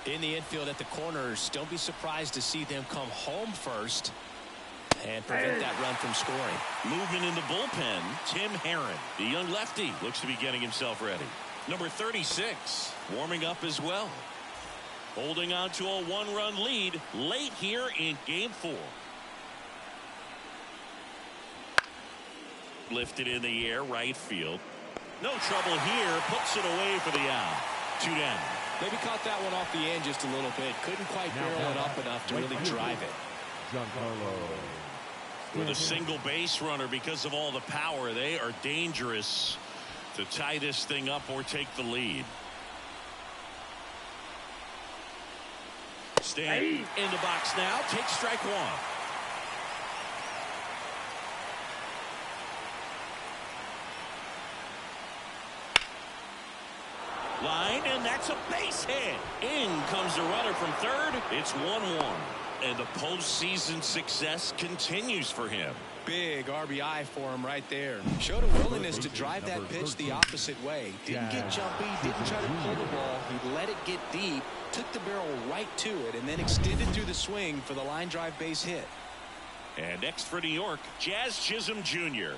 [SPEAKER 2] In the infield at the corners, don't be surprised to see them come home first and prevent that run from scoring.
[SPEAKER 1] Movement in the bullpen. Tim Herron, the young lefty, looks to be getting himself ready. Number 36 warming up as well. Holding on to a 1-run lead late here in game 4. Lifted in the air, right field. No trouble here. Puts it away for the out. 2 down.
[SPEAKER 2] Maybe caught that one off the end just a little bit. Couldn't quite barrel it up enough to really drive it.
[SPEAKER 1] With a single base runner, because of all the power, they are dangerous to tie this thing up or take the lead. Staying in the box now. Takes strike 1. Line, and that's a base hit. In comes the runner from third. It's 1-1. And the postseason success continues for him.
[SPEAKER 2] big RBI for him right there. Showed a willingness to drive that pitch the opposite way. Didn't get jumpy, didn't try to pull the ball. He let it get deep, took the barrel right to it, and then extended through the swing for the line drive base hit.
[SPEAKER 1] And next for New York, Jazz Chisholm Jr.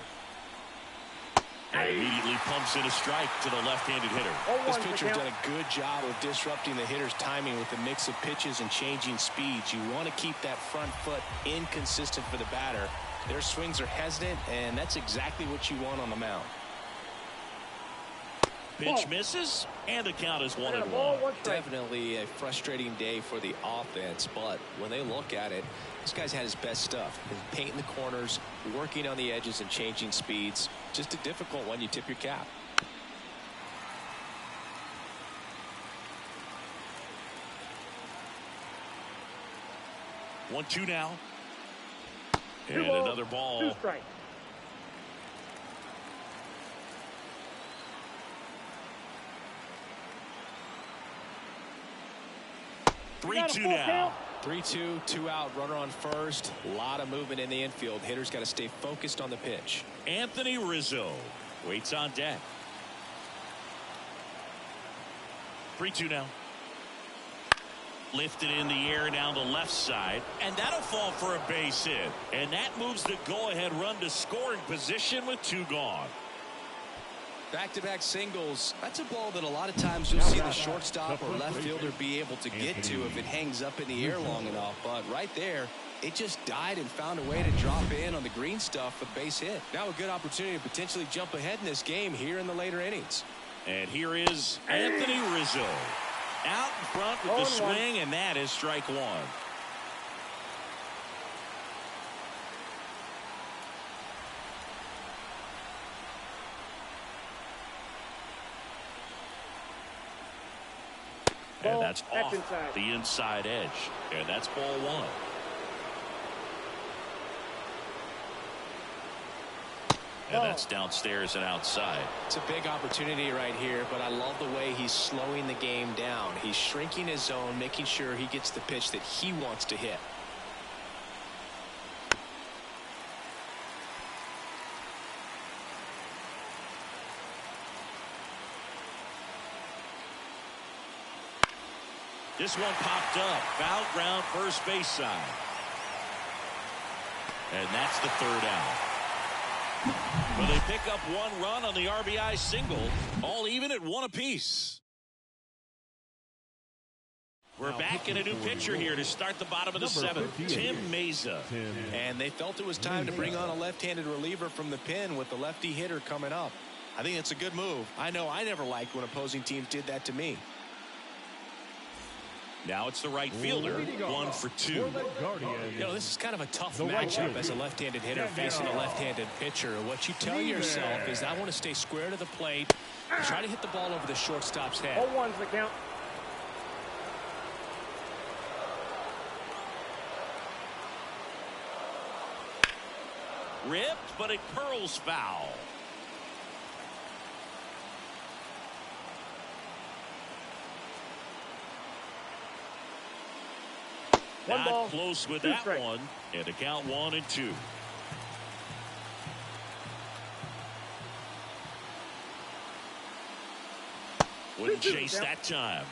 [SPEAKER 1] And immediately pumps in a strike to the left-handed hitter.
[SPEAKER 2] This pitcher's done a good job of disrupting the hitter's timing with a mix of pitches and changing speeds. You want to keep that front foot inconsistent for the batter. Their swings are hesitant, and that's exactly what you want on the mound.
[SPEAKER 1] Pitch misses, and the count is 1-1.
[SPEAKER 2] Definitely a frustrating day for the offense, but when they look at it, this guy's had his best stuff. He's painting the corners, working on the edges, and changing speeds. Just a difficult one. You tip your cap.
[SPEAKER 1] One, two now. And another ball.
[SPEAKER 3] 2 strikes.
[SPEAKER 1] Three-two now.
[SPEAKER 2] 3-2, 2 out, runner on first. A lot of movement in the infield. Hitters got to stay focused on the pitch.
[SPEAKER 1] Anthony Rizzo waits on deck. 3-2 now. Lifted in the air down the left side, and that'll fall for a base hit. And that moves the go-ahead run to scoring position with 2 gone.
[SPEAKER 2] Back-to-back singles. That's a ball that a lot of times you'll see the shortstop or left fielder be able to get to if it hangs up in the air long enough. But right there, it just died and found a way to drop in on the green stuff for the base hit. Now a good opportunity to potentially jump ahead in this game here in the later innings.
[SPEAKER 1] And here is Anthony Rizzo. Out in front with the swing, and that is strike 1. And that's off the inside edge. And that's ball 1. And that's downstairs and outside.
[SPEAKER 2] It's a big opportunity right here, but I love the way he's slowing the game down. He's shrinking his zone, making sure he gets the pitch that he wants to hit.
[SPEAKER 1] This one popped up. Foul ground, first base side. And that's the 3rd out. Well, they pick up 1 run on the RBI single, all even at 1 apiece. We're back in a new pitcher here to start the bottom of the 7th, Tim Meza.
[SPEAKER 2] And they felt it was time to bring on a left-handed reliever from the pen with the lefty hitter coming up. I think it's a good move. I know I never liked when opposing teams did that to me.
[SPEAKER 1] Now it's the right fielder, 1 for 2.
[SPEAKER 2] You know, this is kind of a tough matchup as a left-handed hitter facing a left-handed pitcher. What you tell yourself is, I want to stay square to the plate, try to hit the ball over the shortstop's head.
[SPEAKER 3] 0-1's the count.
[SPEAKER 1] Ripped, but it curls foul. Not close with that one, and a count 1-2. Wouldn't chase that time.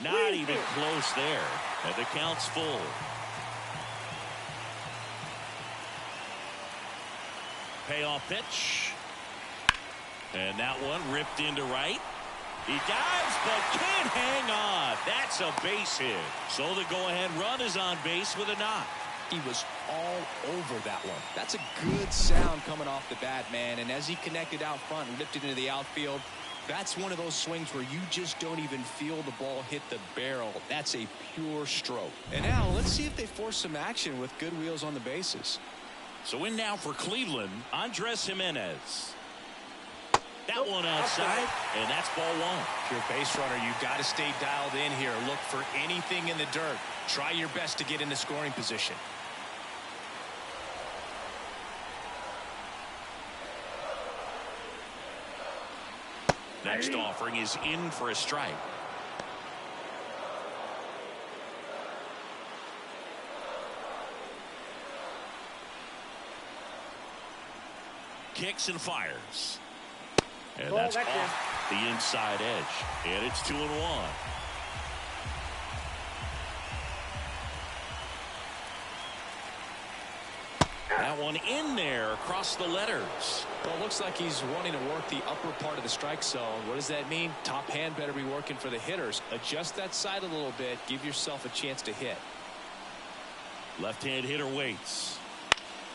[SPEAKER 1] Not even close there, and the count's full. Payoff pitch. And that one ripped into right. He dives, but can't hang on. That's a base hit. So the go-ahead run is on base with a knock.
[SPEAKER 2] He was all over that one. That's a good sound coming off the bat, man. And as he connected out front and lifted into the outfield, that's one of those swings where you just don't even feel the ball hit the barrel. That's a pure stroke. And now let's see if they force some action with good wheels on the bases.
[SPEAKER 1] So in now for Cleveland, Andres Jimenez. That one outside, and that's ball 1.
[SPEAKER 2] If you're a base runner, you've got to stay dialed in here. Look for anything in the dirt. Try your best to get into scoring position.
[SPEAKER 1] Next offering is in for a strike. Kicks and fires. And that's off the inside edge. And it's 2-1. That one in there across the letters.
[SPEAKER 2] Well, it looks like he's wanting to work the upper part of the strike zone. What does that mean? Top hand better be working for the hitters. Adjust that side a little bit. Give yourself a chance to hit.
[SPEAKER 1] Left-hand hitter waits.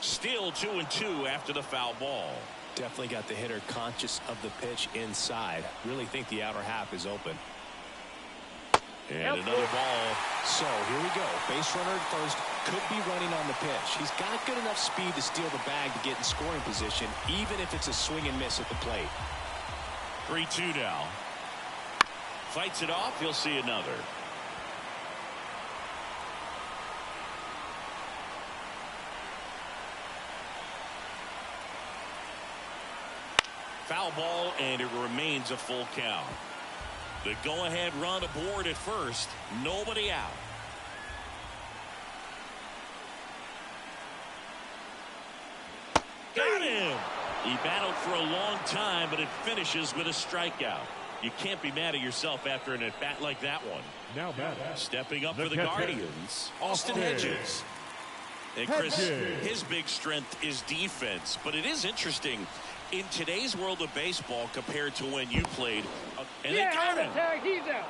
[SPEAKER 1] Still 2-2 after the foul ball.
[SPEAKER 2] Definitely got the hitter conscious of the pitch inside. Really think the outer half is open.
[SPEAKER 1] And another ball.
[SPEAKER 2] So here we go. Base runner at first. Could be running on the pitch. He's got good enough speed to steal the bag to get in scoring position, even if it's a swing and miss at the plate.
[SPEAKER 1] 3-2 now. Fights it off. He'll see another. Foul ball, and it remains a full count. The go-ahead run aboard at first. Nobody out. Got him! He battled for a long time, but it finishes with a strikeout. You can't be mad at yourself after an at-bat like that one.
[SPEAKER 4] Now batting.
[SPEAKER 1] Stepping up for the Guardians, Austin Hedges. And Chris, his big strength is defense, but it is interesting in today's world of baseball compared to when you played. And they got him.
[SPEAKER 3] He's out.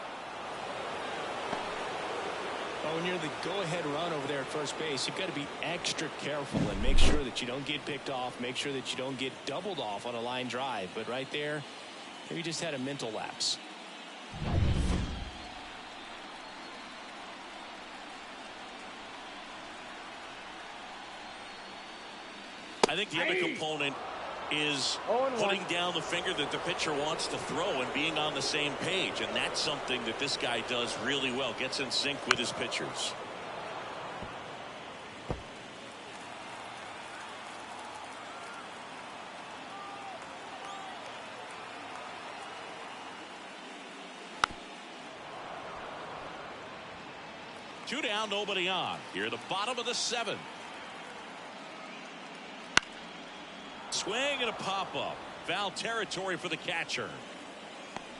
[SPEAKER 2] Well, when you're the go-ahead run over there at first base, you've got to be extra careful and make sure that you don't get picked off, make sure that you don't get doubled off on a line drive. But right there, maybe just had a mental lapse.
[SPEAKER 1] I think the other component is putting down the finger that the pitcher wants to throw and being on the same page. And that's something that this guy does really well. Gets in sync with his pitchers. Two down, nobody on. Here at the bottom of the seventh. Swing and a pop-up. Foul territory for the catcher.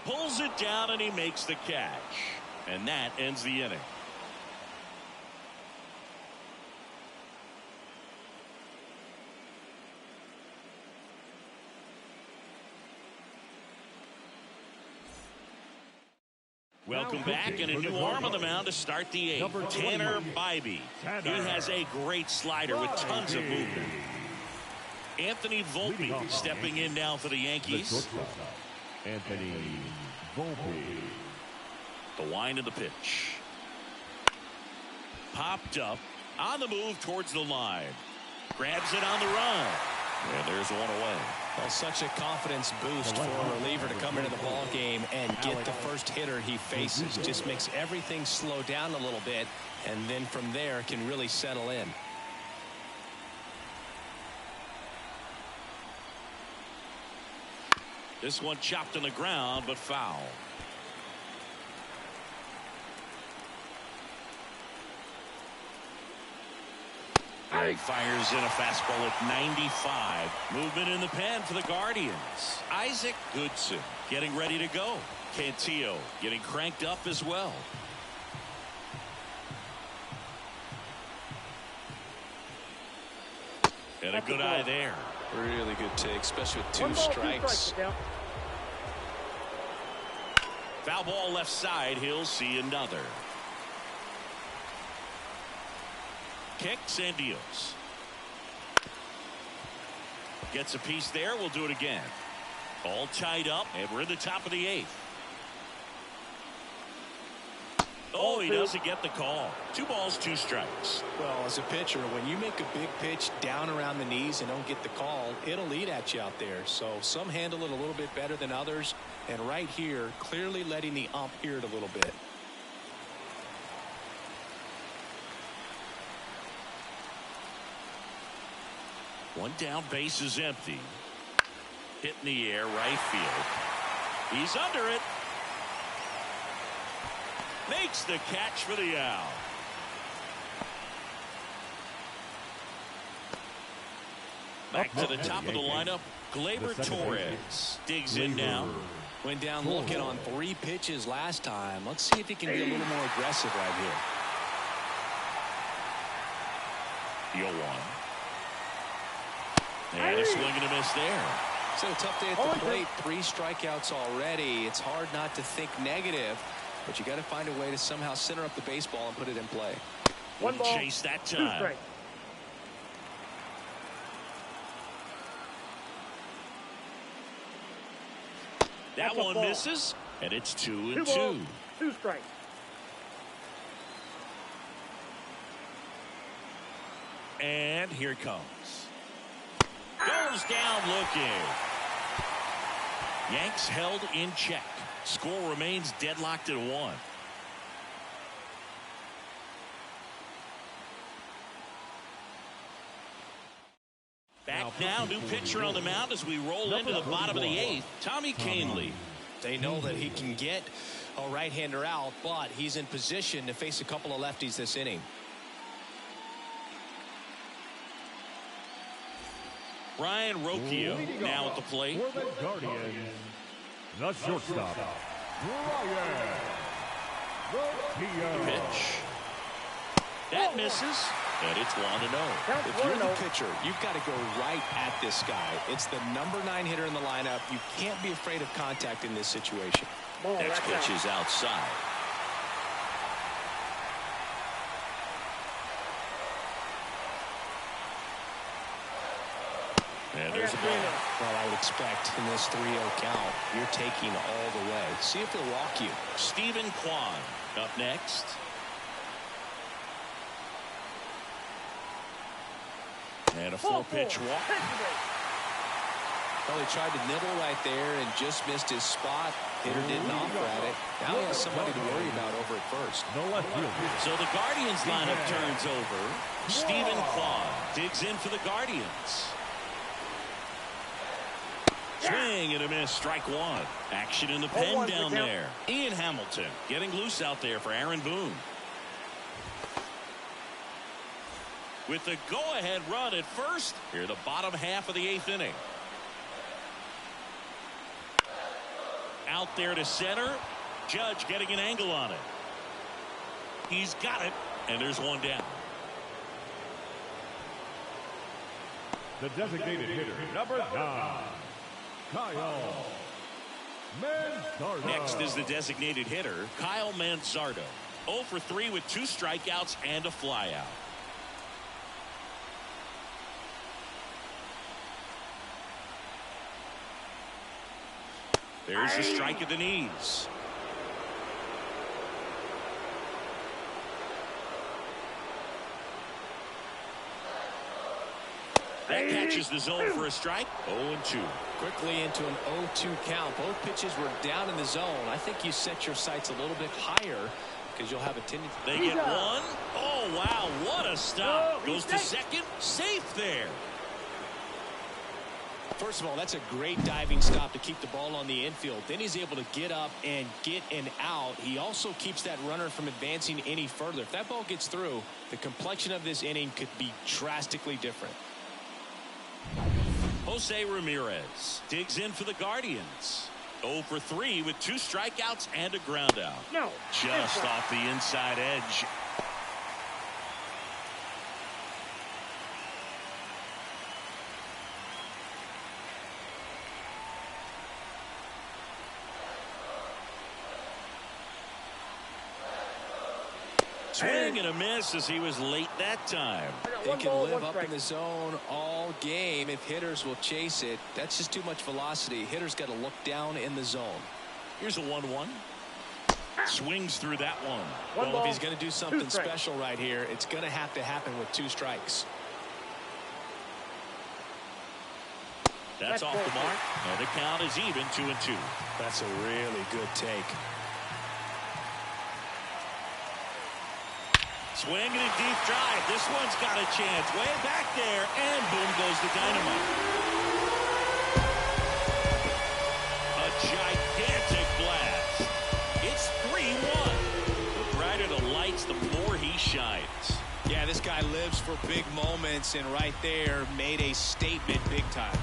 [SPEAKER 1] Pulls it down and he makes the catch. And that ends the inning. Welcome back, and a new arm on the mound to start the eighth. Tanner Bybee. He has a great slider with tons of movement. Anthony Volpe stepping in now for the Yankees.
[SPEAKER 4] Anthony Volpe.
[SPEAKER 1] The wind of the pitch. Popped up. On the move towards the line. Grabs it on the run. And there's one away.
[SPEAKER 2] Well, such a confidence boost for a reliever to come into the ball game and get the first hitter he faces. Just makes everything slow down a little bit, and then from there can really settle in.
[SPEAKER 1] This one chopped on the ground, but foul. And fires in a fastball at 95. Movement in the pen for the Guardians. Isaac Goodson getting ready to go. Cantillo getting cranked up as well. And a good eye there.
[SPEAKER 2] Really good take, especially with two strikes.
[SPEAKER 1] Foul ball left side. He'll see another. Kicks and deals. Gets a piece there. We'll do it again. All tied up, and we're in the top of the eighth. Oh, he doesn't get the call. 2 balls, 2 strikes.
[SPEAKER 2] Well, as a pitcher, when you make a big pitch down around the knees and don't get the call, it'll eat at you out there. So some handle it a little bit better than others. And right here, clearly letting the ump hear it a little bit.
[SPEAKER 1] One down, base is empty. Hit in the air, right field. He's under it. Makes the catch for the out. Back to the top of the lineup, Gleyber Torres digs in now.
[SPEAKER 2] Went down looking on 3 pitches last time. Let's see if he can be a little more aggressive right here.
[SPEAKER 1] 0-1. And a swing and a miss there.
[SPEAKER 2] It's a tough day at the plate. 3 strikeouts already. It's hard not to think negative, but you got to find a way to somehow center up the baseball and put it in play.
[SPEAKER 3] One ball,
[SPEAKER 1] chase that
[SPEAKER 3] 2
[SPEAKER 1] time.
[SPEAKER 3] strikes.
[SPEAKER 1] That one misses, and it's 2-2.
[SPEAKER 3] 2 balls, 2 strikes.
[SPEAKER 1] And here it comes. Goes down looking. Yanks held in check. Score remains deadlocked at 1. Back now, new pitcher on the mound as we roll into the bottom of the 8th, Tommy Kahnle.
[SPEAKER 2] They know that he can get a right-hander out, but he's in position to face a couple of lefties this inning.
[SPEAKER 1] Ryan Rocchio now at the plate.
[SPEAKER 4] For the Guardians, the shortstop, Ryan Rocchio.
[SPEAKER 1] Pitch. That misses, and it's 1-0.
[SPEAKER 2] If you're the pitcher, you've got to go right at this guy. It's the number 9 hitter in the lineup. You can't be afraid of contact in this situation.
[SPEAKER 1] Next pitch is outside. And there's a ball.
[SPEAKER 2] Well, I would expect in this 3-0 count, you're taking all the way. See if he'll walk you.
[SPEAKER 1] Stephen Kwan up next. And a full pitch walk.
[SPEAKER 2] Well, he tried to nibble right there and just missed his spot. Hitter didn't offer at it. Now he has somebody to worry about over at first.
[SPEAKER 4] The left fielder.
[SPEAKER 1] So the Guardians lineup turns over. Stephen Kwan digs in for the Guardians. Swing and a miss, strike 1. Action in the pen down there. Ian Hamilton getting loose out there for Aaron Boone. With the go-ahead run at first, here the bottom half of the 8th inning. Out there to center. Judge getting an angle on it. He's got it, and there's one down.
[SPEAKER 4] The designated hitter, number 9, Kyle Manzardo.
[SPEAKER 1] Next is the designated hitter, Kyle Manzardo. 0 for 3 with 2 strikeouts and a flyout. There's a strike at the knees. That catches the zone for a strike. 0-2.
[SPEAKER 2] Quickly into an 0-2 count. Both pitches were down in the zone. I think you set your sights a little bit higher because you'll have a tendency.
[SPEAKER 1] They get one. Oh, wow. What a stop. Goes to second. Safe there.
[SPEAKER 2] First of all, that's a great diving stop to keep the ball on the infield. Then he's able to get up and get an out. He also keeps that runner from advancing any further. If that ball gets through, the complexion of this inning could be drastically different.
[SPEAKER 1] Jose Ramirez digs in for the Guardians. 0 for 3 with 2 strikeouts and a ground out.
[SPEAKER 3] No.
[SPEAKER 1] Just off the inside edge. Swing and a miss as he was late that time.
[SPEAKER 2] He can live up in the zone all game if hitters will chase it. That's just too much velocity. Hitters got to look down in the zone.
[SPEAKER 1] Here's a 1-1. Swings through that one.
[SPEAKER 2] Well, if he's going to do something special right here, it's going to have to happen with 2 strikes.
[SPEAKER 1] That's off the mark. And the count is even 2-2.
[SPEAKER 2] That's a really good take.
[SPEAKER 1] Swing and a deep drive. This one's got a chance. Way back there. And boom goes the dynamite. A gigantic blast. It's 3-1. The brighter the lights, the more he shines.
[SPEAKER 2] Yeah, Yeah, this guy lives for big moments, and right there made a statement big time.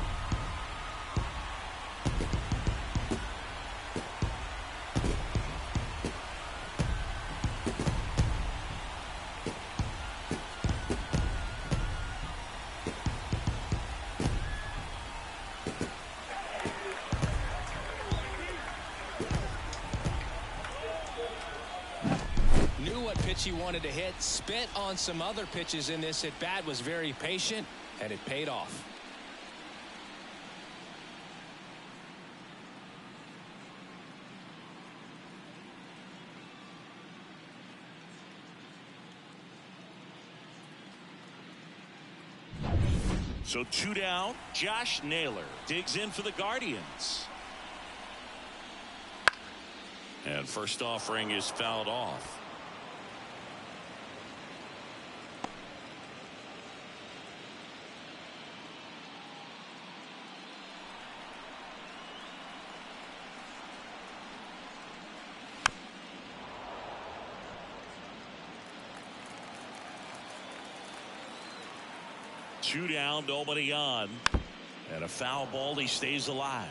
[SPEAKER 2] He wanted to hit, spent on some other pitches in this at bat, was very patient, and it paid off.
[SPEAKER 1] So 2 down. Josh Naylor digs in for the Guardians. And first offering is fouled off. Two down, nobody on, and a foul ball. He stays alive.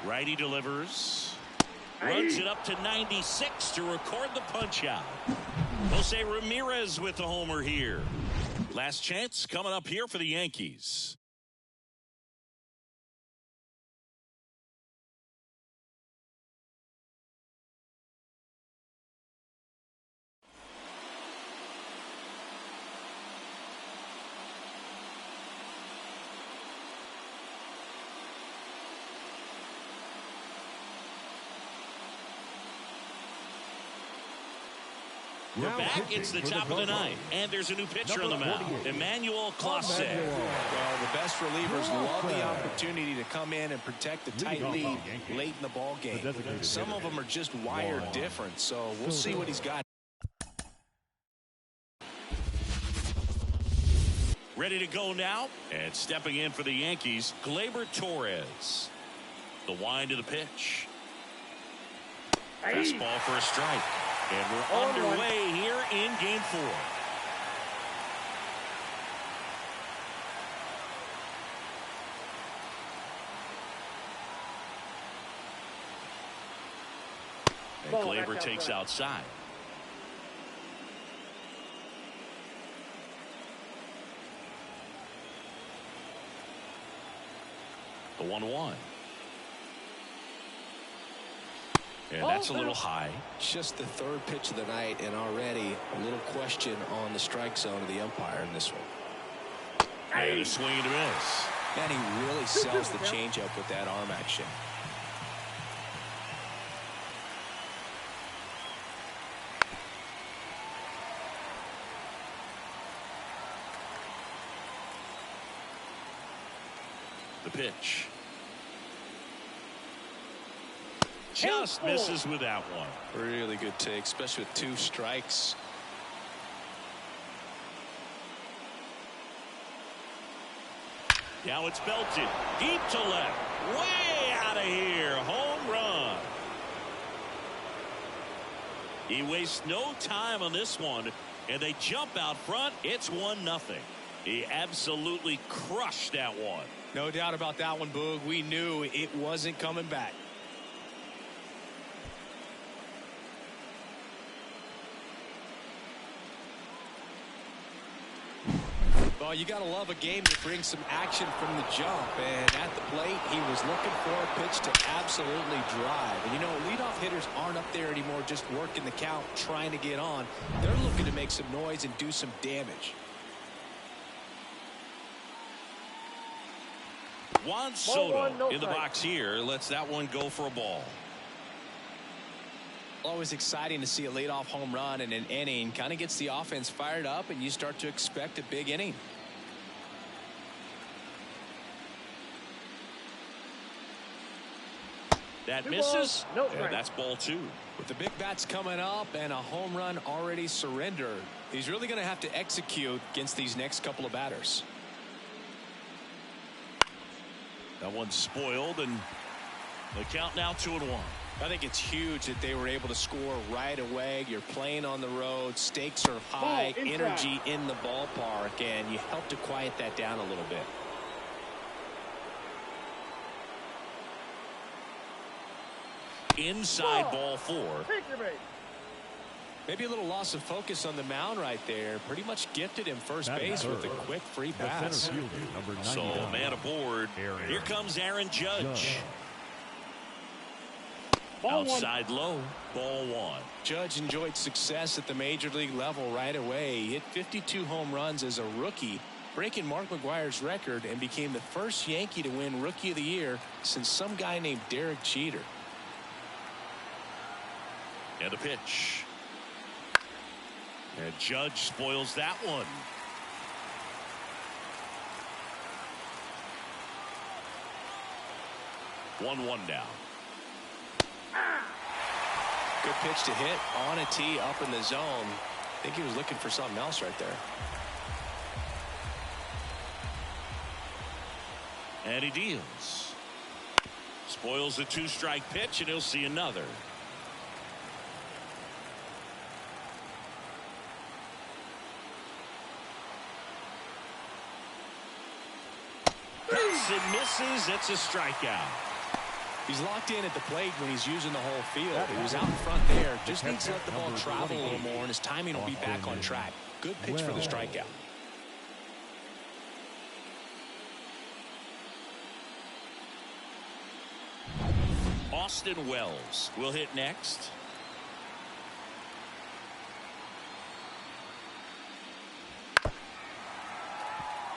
[SPEAKER 1] Righty delivers, runs it up to 96 to record the punch out. Jose Ramirez with the homer here. Last chance coming up here for the Yankees. We're back. It's the top of the ninth, and there's a new pitcher on the mound, Emmanuel Clase.
[SPEAKER 2] Well, the best relievers love the opportunity to come in and protect a tight lead late in the ball game. Some of them are just wired different, so we'll see what he's got.
[SPEAKER 1] Ready to go now, and stepping in for the Yankees, Gleyber Torres. The wind of the pitch. Fastball for a strike. And we're underway here in Game 4. And Gleyber takes outside. The 1-1. And that's a little high.
[SPEAKER 2] Just the third pitch of the night, and already a little question on the strike zone of the umpire in this one.
[SPEAKER 1] And a swing and a miss.
[SPEAKER 2] And he really sells the changeup with that arm action.
[SPEAKER 1] The pitch. Just misses with that one.
[SPEAKER 2] Really good take, especially with 2 strikes.
[SPEAKER 1] Now it's belted deep to left, way out of here. Home run. He wastes no time on this one, and they jump out front. It's 1-0. He absolutely crushed that one.
[SPEAKER 2] No doubt about that one, Boog. We knew it wasn't coming back. Well, you got to love a game that brings some action from the jump. And at the plate, he was looking for a pitch to absolutely drive. And, you know, leadoff hitters aren't up there anymore just working the count, trying to get on. They're looking to make some noise and do some damage.
[SPEAKER 1] Juan Soto in the box here lets that one go for a ball.
[SPEAKER 2] Always exciting to see a leadoff home run in an inning. Kind of gets the offense fired up, and you start to expect a big inning.
[SPEAKER 1] That misses, and that's ball 2.
[SPEAKER 2] With the big bats coming up and a home run already surrendered, he's really going to have to execute against these next couple of batters.
[SPEAKER 1] That one's spoiled, and The count now 2-1.
[SPEAKER 2] I think it's huge that they were able to score right away. You're playing on the road. Stakes are high. Energy in the ballpark. And you help to quiet that down a little bit.
[SPEAKER 1] Inside ball 4.
[SPEAKER 2] Maybe a little loss of focus on the mound right there. Pretty much gifted him first base with a quick free pass.
[SPEAKER 1] So man aboard. Here comes Aaron Judge. Outside low, ball 1.
[SPEAKER 2] Judge enjoyed success at the major league level right away. He hit 52 home runs as a rookie, breaking Mark McGwire's record, and became the first Yankee to win Rookie of the Year since some guy named Derek Jeter.
[SPEAKER 1] And a pitch. And Judge spoils that one. One down.
[SPEAKER 2] Good pitch to hit on a tee up in the zone. I think he was looking for something else right there.
[SPEAKER 1] And he deals. Spoils the 2-strike pitch, and he'll see another. It misses. It's a strikeout.
[SPEAKER 2] He's locked in at the plate when he's using the whole field. He was out in front there. Just needs to let the ball travel a little more, and his timing will be back on track. Good pitch for the strikeout.
[SPEAKER 1] Austin Wells will hit next.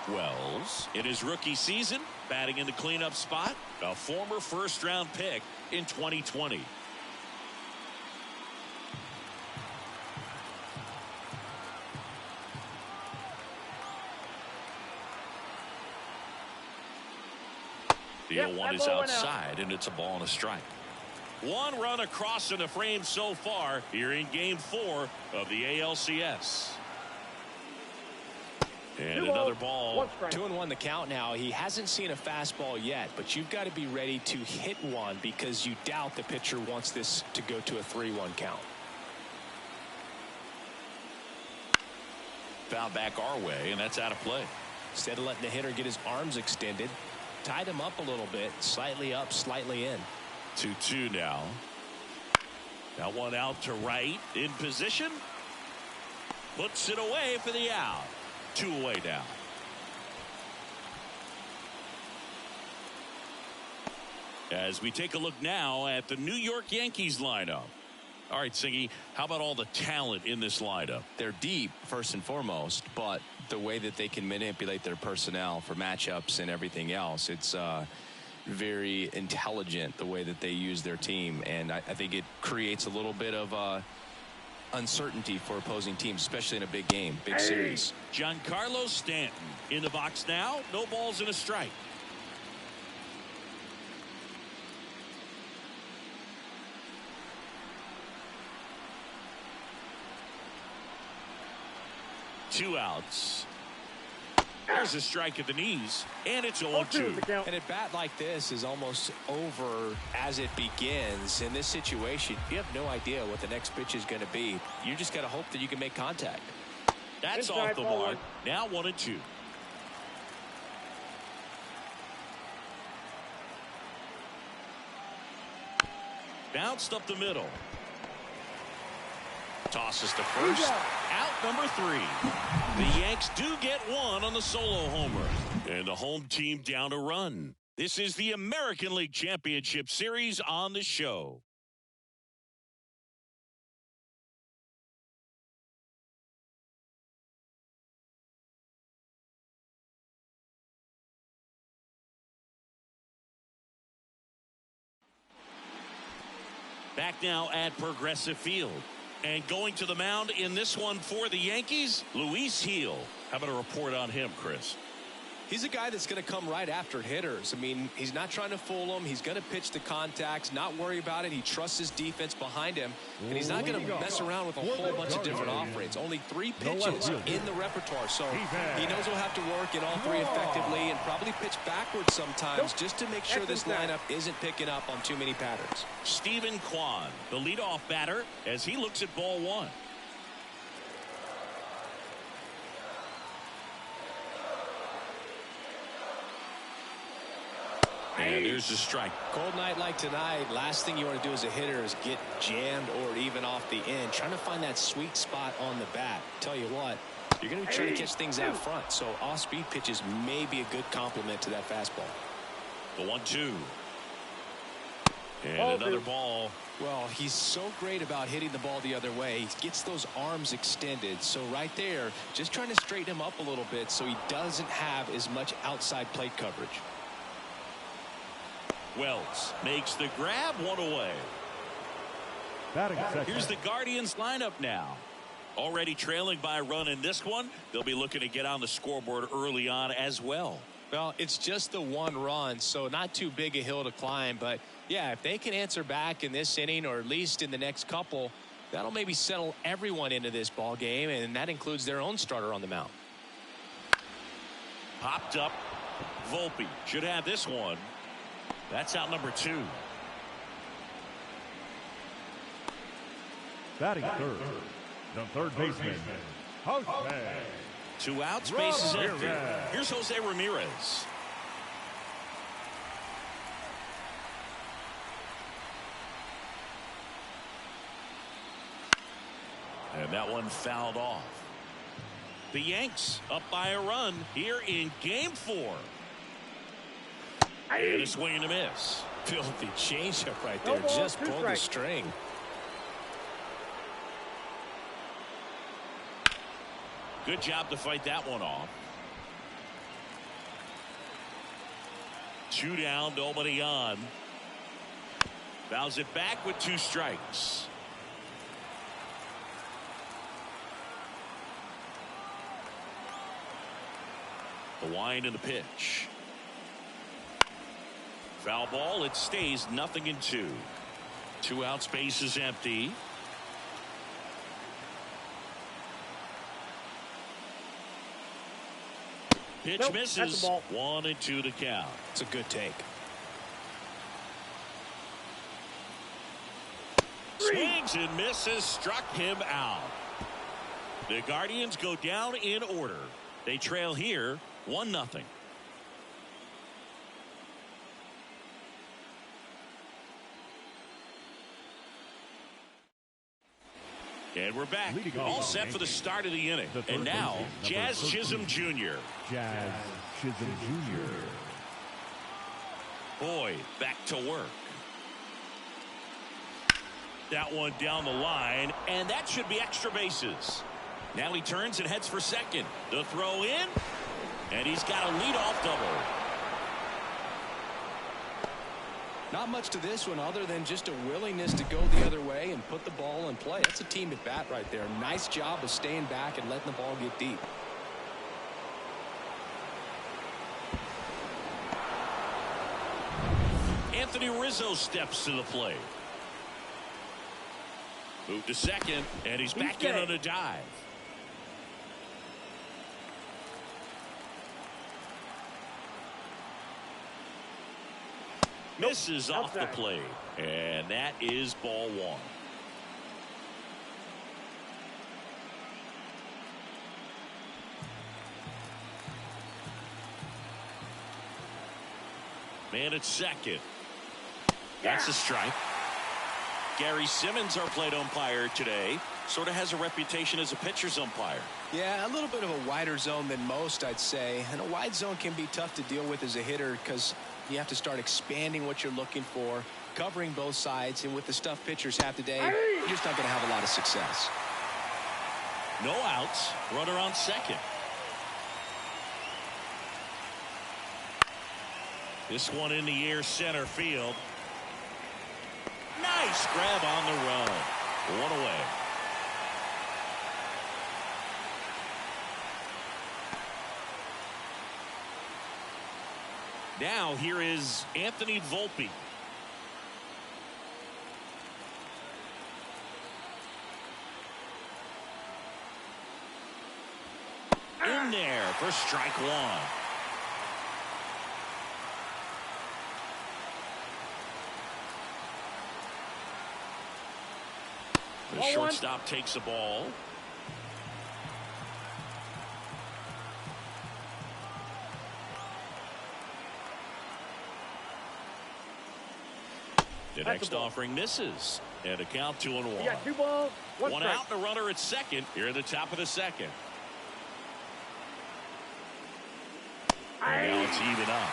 [SPEAKER 1] Wells, in his rookie season, batting in the cleanup spot, a former first-round pick in 2020. The 0-1 is outside, and it's a ball and a strike. One run across in the frame so far here in Game 4 of the ALCS. And another ball.
[SPEAKER 2] 2-1 the count now. He hasn't seen a fastball yet, but you've got to be ready to hit one because you doubt the pitcher wants this to go to a 3-1 count.
[SPEAKER 1] Foul back our way, and that's out of play.
[SPEAKER 2] Instead of letting the hitter get his arms extended, tied him up a little bit, slightly up, slightly in.
[SPEAKER 1] 2-2 now. That one out to right, in position. Puts it away for the out. 2 away now. As we take a look now at the New York Yankees lineup. All right, Singy, how about all the talent in this lineup?
[SPEAKER 5] They're deep, first and foremost, but the way that they can manipulate their personnel for matchups and everything else, it's very intelligent the way that they use their team, and I think it creates a little bit of uncertainty for opposing teams, especially in a big game, big series.
[SPEAKER 1] Giancarlo Stanton in the box now. No balls and a strike. Two outs. There's a strike at the knees, and it's 0-2.
[SPEAKER 2] And a bat like this is almost over as it begins. In this situation, you have no idea what the next pitch is going to be. You just got to hope that you can make contact.
[SPEAKER 1] That's off the mark. Now 1-2. Bounced up the middle. Tosses to first. Out number 3. The Yanks do get one on the solo homer. And the home team down a run. This is the American League Championship Series on the show. Back now at Progressive Field. And going to the mound in this one for the Yankees, Luis Gil. How about a report on him, Chris?
[SPEAKER 2] He's a guy that's going to come right after hitters. I mean, he's not trying to fool them. He's going to pitch the contacts, not worry about it. He trusts his defense behind him, and he's not going to mess around with a whole bunch of different offerings. Only 3 pitches in the repertoire, so he knows he'll have to work in all 3 effectively and probably pitch backwards sometimes just to make sure this lineup isn't picking up on too many patterns.
[SPEAKER 1] Stephen Kwan, the leadoff batter, as he looks at ball 1. And there's the strike.
[SPEAKER 2] Cold night like tonight, last thing you want to do as a hitter is get jammed or even off the end. Trying to find that sweet spot on the bat. Tell you what, you're going to be trying to catch things out front, so off-speed pitches may be a good complement to that fastball.
[SPEAKER 1] The 1-2. And another ball.
[SPEAKER 2] Well, he's so great about hitting the ball the other way. He gets those arms extended. So right there, just trying to straighten him up a little bit so he doesn't have as much outside plate coverage.
[SPEAKER 1] Wells makes the grab, 1 away. Here's the Guardians lineup now. Already trailing by a run in this one. They'll be looking to get on the scoreboard early on as well.
[SPEAKER 2] Well, it's just the 1 run, so not too big a hill to climb. But, yeah, if they can answer back in this inning or at least in the next couple, that'll maybe settle everyone into this ball game, and that includes their own starter on the mound.
[SPEAKER 1] Popped up. Volpe should have this one. That's out number 2.
[SPEAKER 4] Batting third, the third baseman, Jose.
[SPEAKER 1] 2 outs, bases empty. Here's Jose Ramirez. And that one fouled off. The Yanks up by a run here in game 4. And a swing and a miss.
[SPEAKER 2] Filthy changeup right there. Just pulled the string.
[SPEAKER 1] Good job to fight that one off. 2 down, nobody on. Fouls it back with 2 strikes. The wind and the pitch. Foul ball. It stays 0-2. 2 outs, base is empty. Pitch misses. 1-2 to count.
[SPEAKER 2] It's a good take.
[SPEAKER 1] Swings and misses. Struck him out. The Guardians go down in order. They trail here 1-0. And we're back. All set for the start of the inning. And now, Jazz Chisholm Jr.
[SPEAKER 4] Jazz Chisholm Jr.
[SPEAKER 1] Boyd back to work. That one down the line, and that should be extra bases. Now he turns and heads for second. The throw in, and he's got a leadoff double.
[SPEAKER 2] Not much to this one other than just a willingness to go the other way and put the ball in play. That's a team at bat right there. Nice job of staying back and letting the ball get deep.
[SPEAKER 1] Anthony Rizzo steps to the plate. Move to second, and he's back in on a dive. Misses off the plate, and that is ball 1. Man at second. That's a strike. Gary Simmons, our plate umpire today, sort of has a reputation as a pitcher's umpire.
[SPEAKER 2] Yeah, a little bit of a wider zone than most, I'd say. And a wide zone can be tough to deal with as a hitter because you have to start expanding what you're looking for, covering both sides, and with the stuff pitchers have today, you're just not going to have a lot of success.
[SPEAKER 1] No outs, runner on second. This one in the air, center field. Nice grab on the run. 1 away. Now here is Anthony Volpe. In there for strike one. The shortstop takes the ball. The next offering misses. And a count 2-1.
[SPEAKER 3] You got 2 balls, 1 strike.
[SPEAKER 1] Out and a runner at second here at the top of the second. And now it's even up.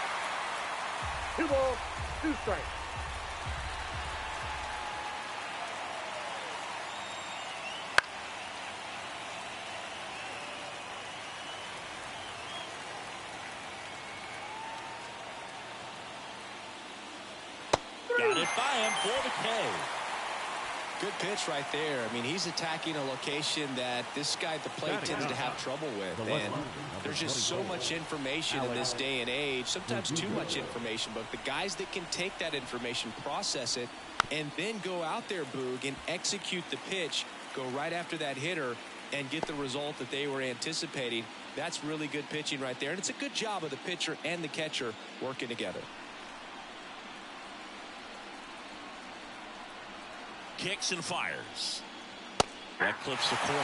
[SPEAKER 3] 2 balls, 2 strikes.
[SPEAKER 1] Got it by him for the K.
[SPEAKER 2] Good pitch right there. I mean, he's attacking a location that this guy at the plate tends to have trouble with. And there's just so much information in this day and age, sometimes too much information. But the guys that can take that information, process it, and then go out there, Boog, and execute the pitch, go right after that hitter, and get the result that they were anticipating, that's really good pitching right there. And it's a good job of the pitcher and the catcher working together.
[SPEAKER 1] Kicks and fires. That clips the corner.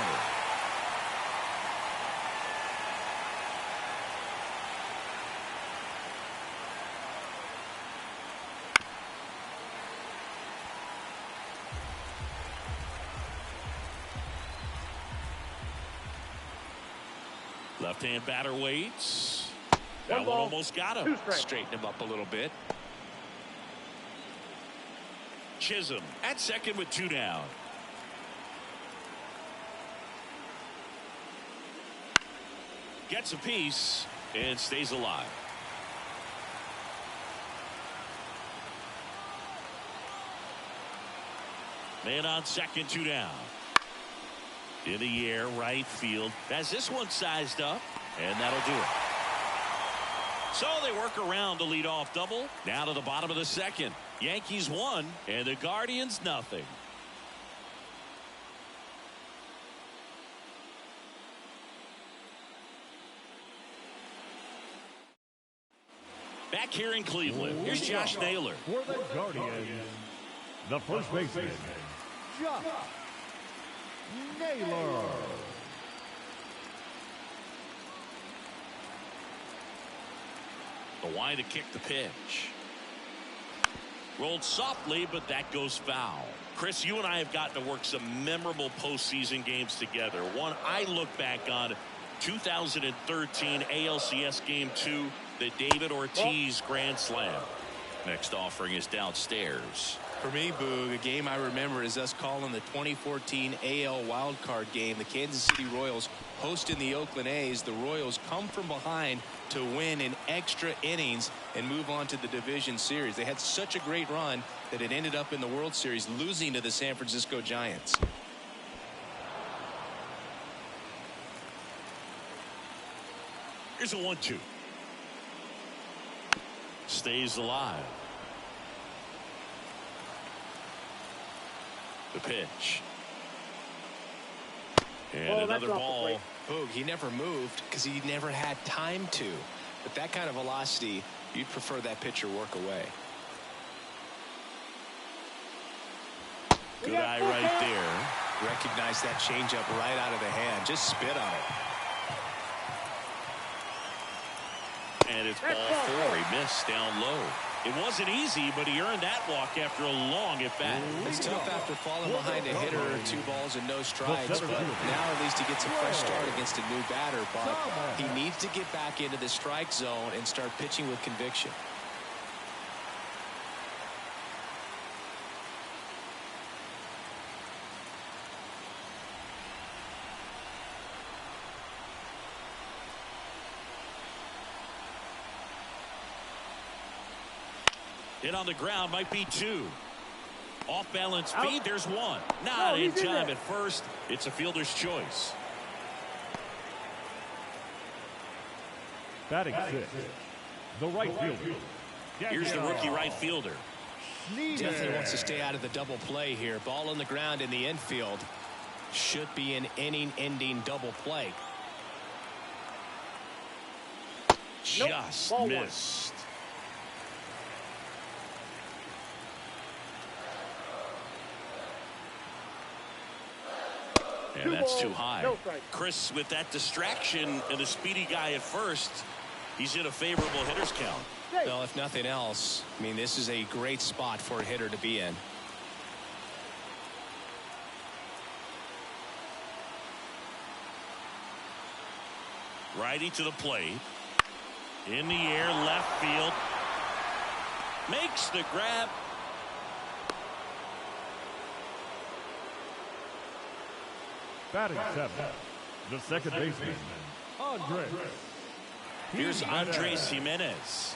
[SPEAKER 1] Left-hand batter waits. That one almost got him.
[SPEAKER 2] Straighten him up a little bit.
[SPEAKER 1] Chisholm at second with 2 down. Gets a piece and stays alive. Man on second, 2 down. In the air, right field. Has this one sized up, and that'll do it. So they work around the leadoff double. Now to the bottom of the second. Yankees 1 and the Guardians nothing. Back here in Cleveland, here's Josh Naylor.
[SPEAKER 4] For the Guardians, the first baseman, Josh Naylor.
[SPEAKER 1] The wide to kick the pitch. Rolled softly, but that goes foul. Chris, you and I have gotten to work some memorable postseason games together. One I look back on, 2013 ALCS Game 2, the David Ortiz Grand Slam. Next offering is downstairs.
[SPEAKER 2] For me, Boog, a game I remember is us calling the 2014 AL wildcard game. The Kansas City Royals hosting the Oakland A's. The Royals come from behind to win in extra innings and move on to the division series. They had such a great run that it ended up in the World Series, losing to the San Francisco Giants.
[SPEAKER 1] Here's a 1-2. Stays alive. The pitch. And another ball.
[SPEAKER 2] Boog, he never moved because he never had time to. But that kind of velocity, you'd prefer that pitcher work away.
[SPEAKER 1] Good eye right there.
[SPEAKER 2] Recognize that changeup right out of the hand. Just spit on it.
[SPEAKER 1] And it's ball 4. He missed down low. It wasn't easy, but he earned that walk after a long at-bat.
[SPEAKER 2] It's tough after falling behind a hitter, 2 balls and no strikes, but now at least he gets a fresh start against a new batter. But he needs to get back into the strike zone and start pitching with conviction.
[SPEAKER 1] Hit on the ground, might be 2. Off balance feed, there's 1. Not in time at first. It's a fielder's choice.
[SPEAKER 4] Batting 6, The right fielder.
[SPEAKER 1] Here's the rookie right fielder.
[SPEAKER 2] Definitely wants to stay out of the double play here. Ball on the ground in the infield. Should be an inning-ending double play.
[SPEAKER 1] Just
[SPEAKER 3] Ball
[SPEAKER 1] missed. And that's too high.
[SPEAKER 3] No strike.
[SPEAKER 1] Chris, with that distraction and a speedy guy at first, he's in a favorable hitter's count.
[SPEAKER 2] Well, if nothing else, I mean, this is a great spot for a hitter to be in.
[SPEAKER 1] Righty to the plate. In the air, left field. Makes the grab.
[SPEAKER 4] Batting seven. The second baseman. Andres.
[SPEAKER 1] Here's Andres Jimenez.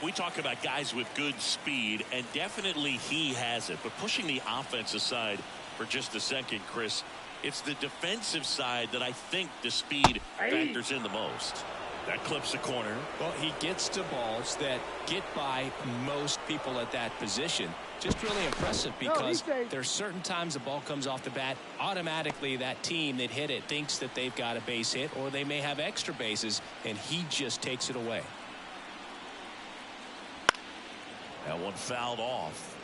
[SPEAKER 1] We talk about guys with good speed, and definitely he has it. But pushing the offense aside for just a second, Chris, it's the defensive side that I think the speed factors in the most. That clips the corner.
[SPEAKER 2] Well, he gets to balls that get by most people at that position. Just really impressive because there's certain times the ball comes off the bat, automatically that team that hit it thinks that they've got a base hit, or they may have extra bases, and he just takes it away.
[SPEAKER 1] That one fouled off.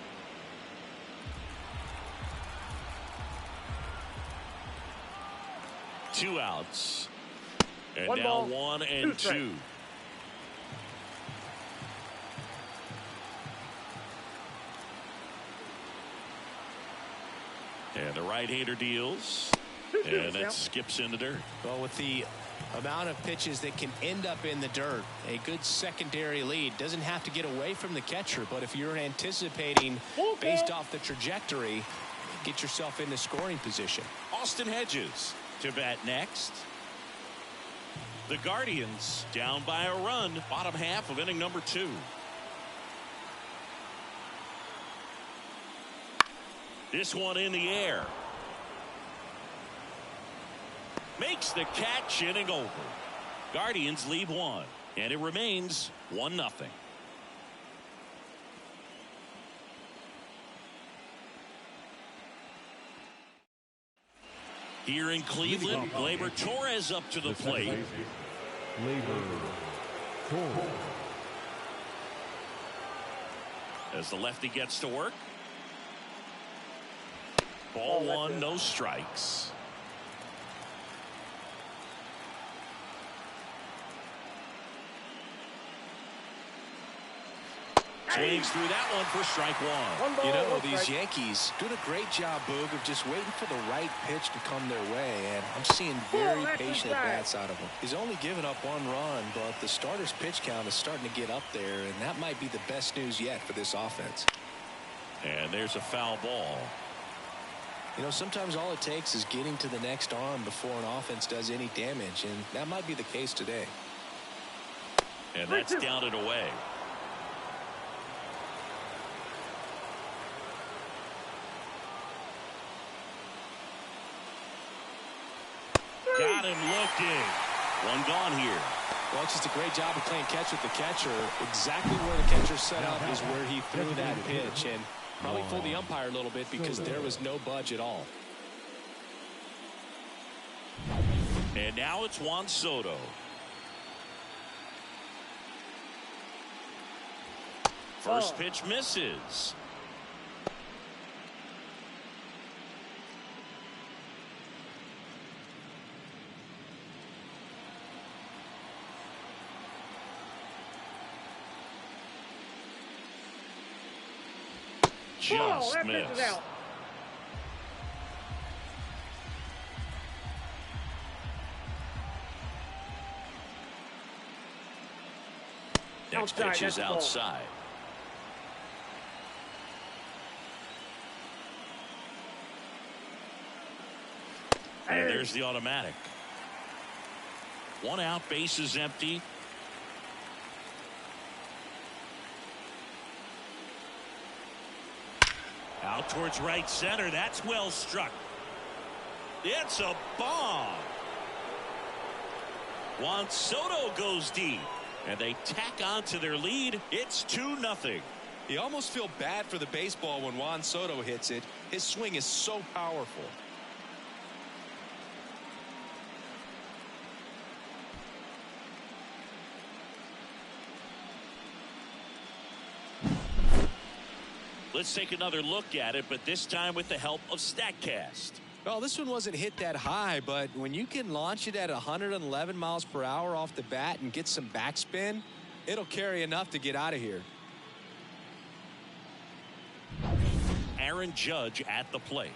[SPEAKER 1] Two outs. And
[SPEAKER 3] One
[SPEAKER 1] now
[SPEAKER 3] ball,
[SPEAKER 1] 1 and 2. And the right-hander deals. And it skips in the dirt.
[SPEAKER 2] Well, with the amount of pitches that can end up in the dirt, a good secondary lead doesn't have to get away from the catcher, but if you're anticipating based off the trajectory, get yourself into scoring position.
[SPEAKER 1] Austin Hedges to bat next. The Guardians down by a run, bottom half of inning number 2. This one in the air. Makes the catch, inning over. Guardians lead 1, and it remains 1-0. Here in Cleveland, Gleyber Torres up to the plate.
[SPEAKER 4] Gleyber Torres.
[SPEAKER 1] As the lefty gets to work. Ball 1, no strikes. Swings through that one for strike 1.
[SPEAKER 2] You know, these Yankees doing a great job, Boog, of just waiting for the right pitch to come their way, and I'm seeing very patient at-bats out of him. He's only given up 1 run, but the starter's pitch count is starting to get up there, and that might be the best news yet for this offense.
[SPEAKER 1] And there's a foul ball.
[SPEAKER 2] You know, sometimes all it takes is getting to the next arm before an offense does any damage, and that might be the case today.
[SPEAKER 1] And that's down and away. Got him looking. One gone here.
[SPEAKER 2] Well, it's just a great job of playing catch with the catcher. Exactly where the catcher set up is where he threw that pitch, and probably fooled the umpire a little bit because there was no budge at all.
[SPEAKER 1] And now it's Juan Soto. First pitch misses. Just missed. Next pitch is outside. And there's the automatic. 1 out, bases empty. Out towards right center. That's well struck. It's a bomb. Juan Soto goes deep. And they tack on to their lead. It's 2-0.
[SPEAKER 2] You almost feel bad for the baseball when Juan Soto hits it. His swing is so powerful.
[SPEAKER 1] Let's take another look at it, but this time with the help of StatCast.
[SPEAKER 2] Well, this one wasn't hit that high, but when you can launch it at 111 miles per hour off the bat and get some backspin, it'll carry enough to get out of here.
[SPEAKER 1] Aaron Judge at the plate.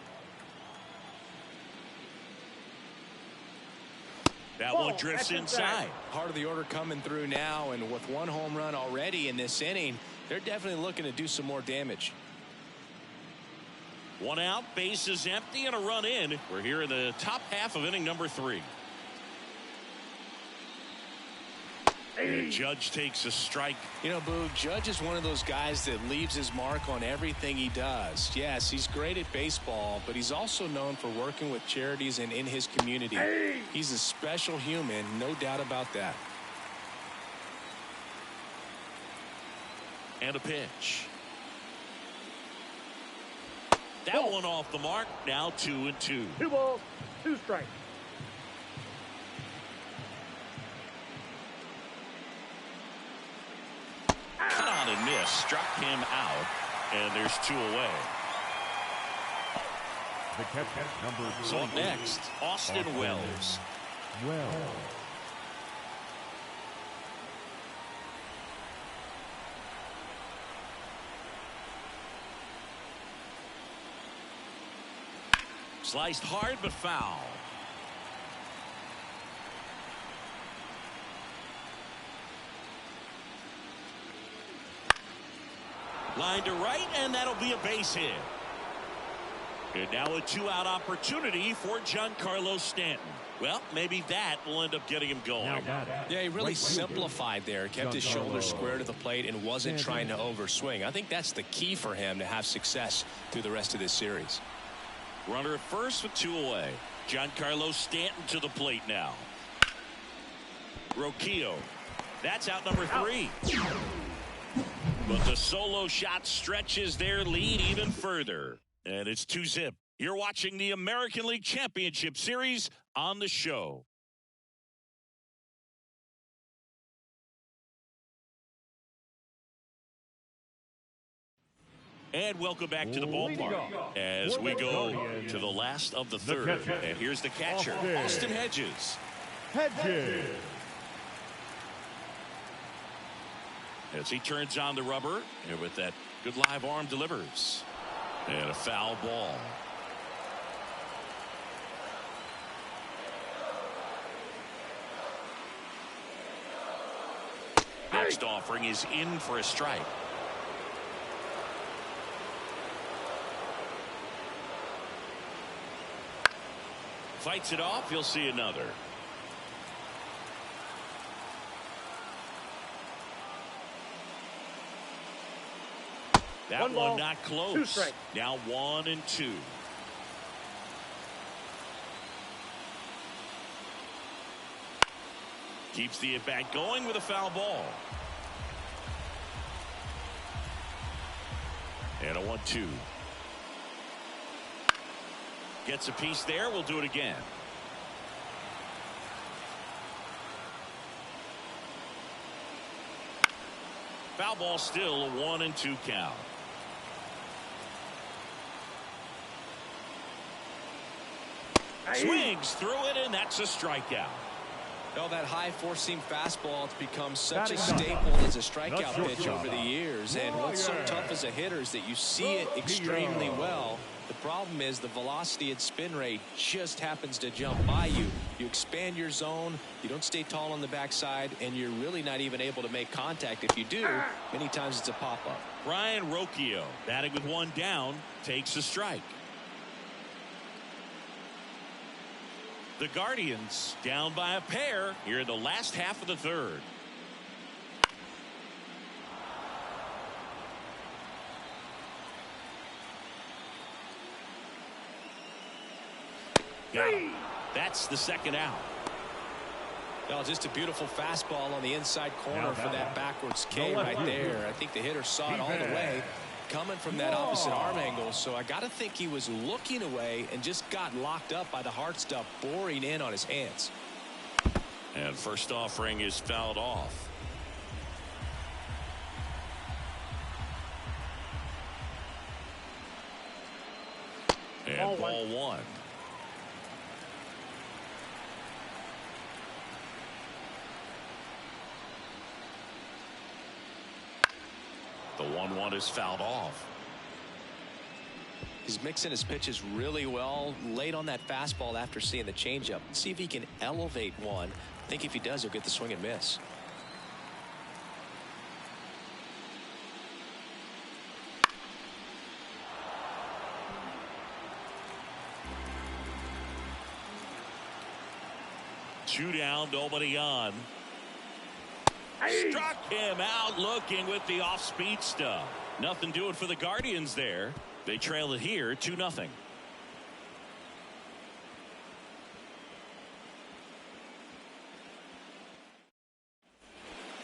[SPEAKER 1] That one drifts inside.
[SPEAKER 2] Part of the order coming through now, and with one home run already in this inning, they're definitely looking to do some more damage.
[SPEAKER 1] One out, bases empty, and a run in. We're here in the top half of inning number 3. And Judge takes a strike.
[SPEAKER 2] You know, Boo, Judge is one of those guys that leaves his mark on everything he does. Yes, he's great at baseball, but he's also known for working with charities and in his community. He's a special human, no doubt about that.
[SPEAKER 1] And a pitch. That one off the mark. Now 2-2.
[SPEAKER 3] 2 balls, 2 strikes.
[SPEAKER 1] Cut on and miss. Struck him out. And there's 2 away.
[SPEAKER 4] The catcher, number 3.
[SPEAKER 1] So next, Austin Wells. Sliced hard but foul. Line to right, and that'll be a base hit. And now a 2-out opportunity for Giancarlo Stanton. Well, maybe that will end up getting him going.
[SPEAKER 2] Yeah, he really simplified there. Kept his shoulders square to the plate and wasn't trying to overswing. I think that's the key for him to have success through the rest of this series.
[SPEAKER 1] Runner at first with 2 away. Giancarlo Stanton to the plate now. Roquillo. That's out number 3. But the solo shot stretches their lead even further. And it's 2-zip. You're watching the American League Championship Series on the show. And welcome back to the ballpark as we go to the last of the third. And here's the catcher, Austin Hedges. As he turns on the rubber, and with that good live arm delivers. And a foul ball. Next offering is in for a strike. Fights it off. You'll see another. That one not close.
[SPEAKER 3] 2 strikes.
[SPEAKER 1] Now 1-2. Keeps the at-bat going with a foul ball. And a 1-2. Gets a piece there. We'll do it again. Foul ball, still a 1-2 count. Swings through it, and that's a strikeout.
[SPEAKER 2] Well, that high four-seam fastball has become such a staple as a strikeout pitch over the years. And what's so tough as a hitter is that you see it extremely well. The problem is the velocity and spin rate just happens to jump by you. You expand your zone, you don't stay tall on the backside, and you're really not even able to make contact. If you do, many times it's a pop-up.
[SPEAKER 1] Ryan Roquillo, batting with 1 down, takes a strike. The Guardians down by a pair here in the last half of the third. Got him. That's the second out.
[SPEAKER 2] Well, just a beautiful fastball on the inside corner for that backwards K right there. I think the hitter saw it all the way coming from that opposite arm angle. So I got to think he was looking away and just got locked up by the hard stuff boring in on his hands.
[SPEAKER 1] And first offering is fouled off. And ball one. The 1-1 is fouled off.
[SPEAKER 2] He's mixing his pitches really well late on that fastball after seeing the changeup. See if he can elevate one. I think if he does, he'll get the swing and miss.
[SPEAKER 1] Two down, nobody on. Struck him out looking with the off-speed stuff. Nothing doing for the Guardians there. They trail it here 2-0.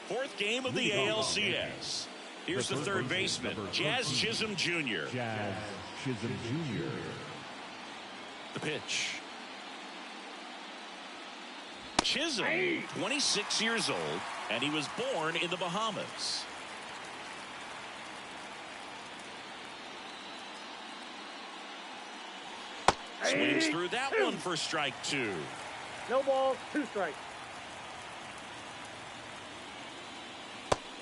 [SPEAKER 1] Fourth game of the ALCS. Here's the third baseman, Jazz Chisholm Jr.
[SPEAKER 4] Jazz Chisholm Jr.
[SPEAKER 1] The pitch. Chisholm, 26 years old, and he was born in the Bahamas. Swings through that one for strike two.
[SPEAKER 3] No balls, 2 strikes.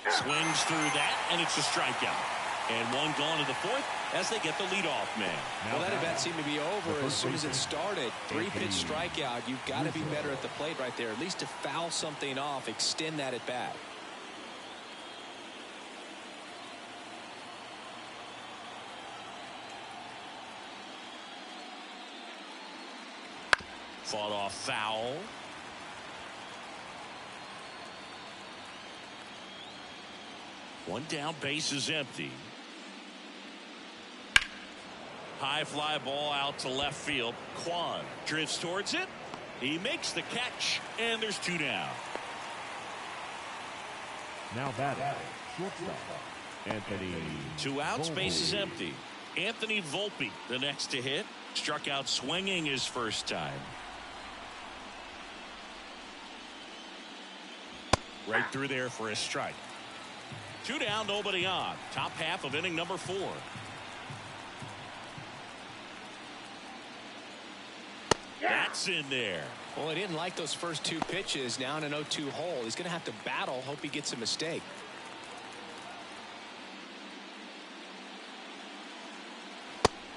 [SPEAKER 1] Swings through that, and it's a strikeout. And one gone to the fourth as they get the leadoff man.
[SPEAKER 2] Well, that event seemed to be over as soon as it started. 3-pitch strikeout. You've got to be better at the plate right there, at least to foul something off, extend that at bat.
[SPEAKER 1] Fought off foul. One down, base is empty. High fly ball out to left field. Kwan drifts towards it. He makes the catch, and there's 2 down.
[SPEAKER 4] Now batting, shortstop, Anthony.
[SPEAKER 1] 2 outs, base is empty. Anthony Volpe, the next to hit. Struck out swinging his first time. Right through there for a strike. 2 down, nobody on. Top half of inning number 4. That's in there.
[SPEAKER 2] Well, he didn't like those first 2 pitches. Now in an 0-2 hole. He's going to have to battle. Hope he gets a mistake.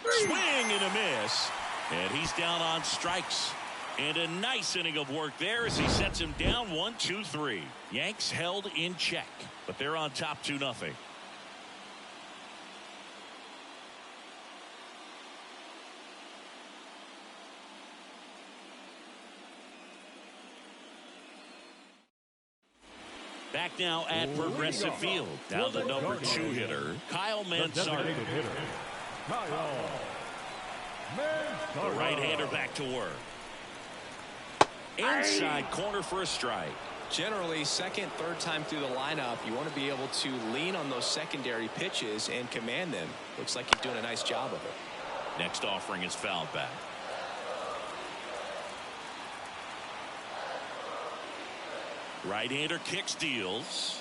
[SPEAKER 1] Swing and a miss. And he's down on strikes. And a nice inning of work there as he sets him down 1-2-3. Yanks held in check, but they're on top 2-0. Back now at Progressive Field. Now the number 2 hitter, Kyle Manzardo. The right-hander back to work. Inside corner for a strike.
[SPEAKER 2] Generally, second, third time through the lineup, you want to be able to lean on those secondary pitches and command them. Looks like he's doing a nice job of it.
[SPEAKER 1] Next offering is fouled back. Right-hander kicks, deals.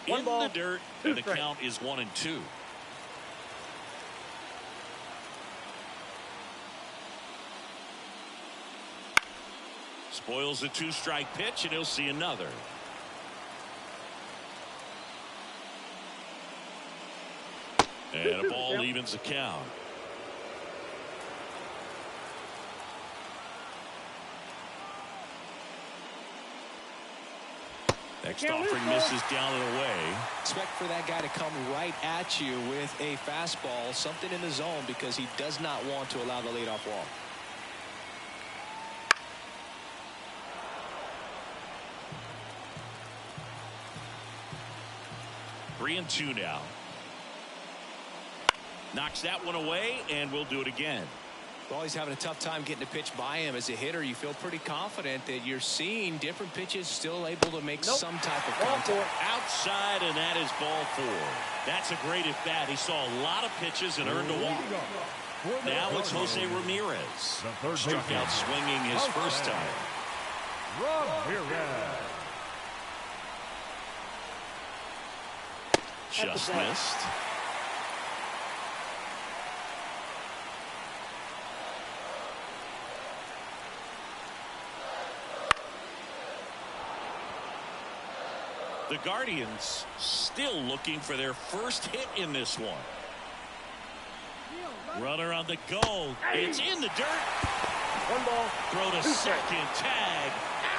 [SPEAKER 1] In the dirt, and the count is 1-2. Spoils a 2-strike pitch, and he'll see another. And a ball evens the count. Next offering misses down and away.
[SPEAKER 2] Expect for that guy to come right at you with a fastball, something in the zone, because he does not want to allow the leadoff walk.
[SPEAKER 1] Three and 2 now. Knocks that one away, and we'll do it again.
[SPEAKER 2] Well, he's having a tough time getting a pitch by him. As a hitter, you feel pretty confident that you're seeing different pitches still able to make some type of contact.
[SPEAKER 1] Outside, and that is ball 4. That's a great at bat. He saw a lot of pitches and earned a walk. Now it's Jose Ramirez. Struck out swinging his first time.
[SPEAKER 4] Ramirez.
[SPEAKER 1] Just missed. The Guardians still looking for their first hit in this one. Runner on the goal. It's in the dirt.
[SPEAKER 3] 1 ball.
[SPEAKER 1] Throw to second. Tag.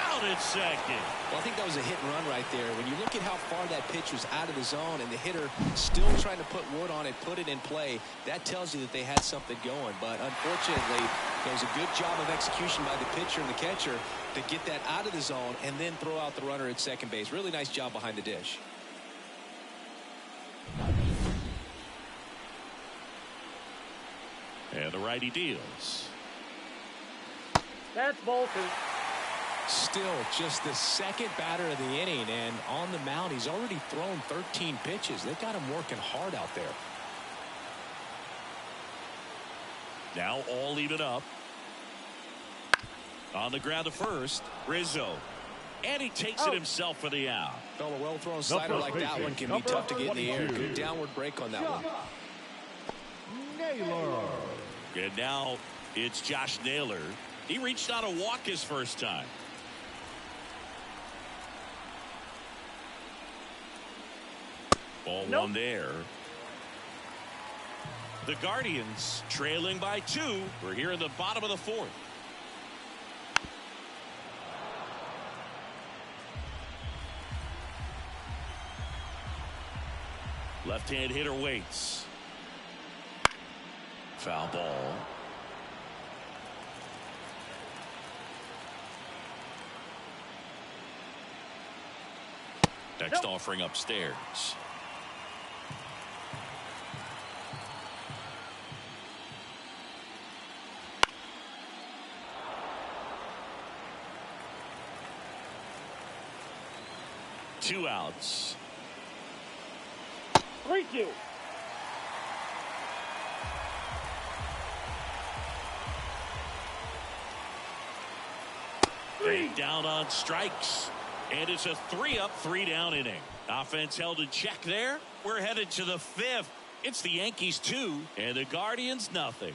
[SPEAKER 1] Out at second.
[SPEAKER 2] Well, I think that was a hit and run right there. When you look at how far that pitch was out of the zone and the hitter still trying to put wood on it, put it in play, that tells you that they had something going. But unfortunately, there was a good job of execution by the pitcher and the catcher to get that out of the zone and then throw out the runner at second base. Really nice job behind the dish.
[SPEAKER 1] And the righty deals.
[SPEAKER 3] That's ball 2.
[SPEAKER 2] Still just the second batter of the inning, and on the mound, he's already thrown 13 pitches. They've got him working hard out there.
[SPEAKER 1] Now all even up. On the ground to first, Rizzo. And he takes it himself for the out.
[SPEAKER 2] Well, a well-thrown slider like that one can be tough to get in the air. Good downward break on that one.
[SPEAKER 4] Naylor.
[SPEAKER 1] And now it's Josh Naylor. He reached out a walk his first time. Ball 1 there. The Guardians trailing by 2. We're here in the bottom of the 4th. Left-hand hitter waits. Foul ball. Next offering upstairs. Two outs.
[SPEAKER 3] 3-2.
[SPEAKER 1] Down on strikes. And it's a 3-up, 3-down inning. Offense held in check there. We're headed to the 5th. It's the Yankees 2 and the Guardians nothing.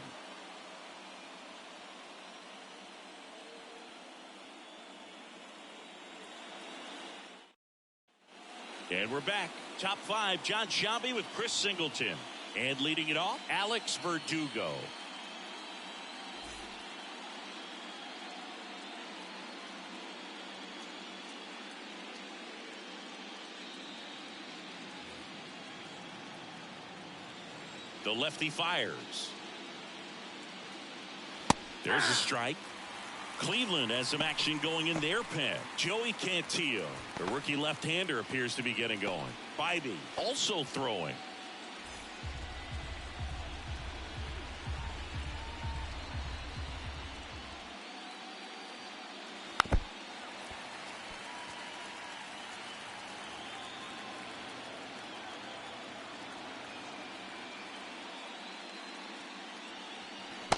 [SPEAKER 1] And we're back. Top 5, John Sciambi with Chris Singleton. And leading it off, Alex Verdugo. The lefty fires. There's a strike. Cleveland has some action going in their pen. Joey Cantillo, the rookie left-hander, appears to be getting going. Bybee also throwing.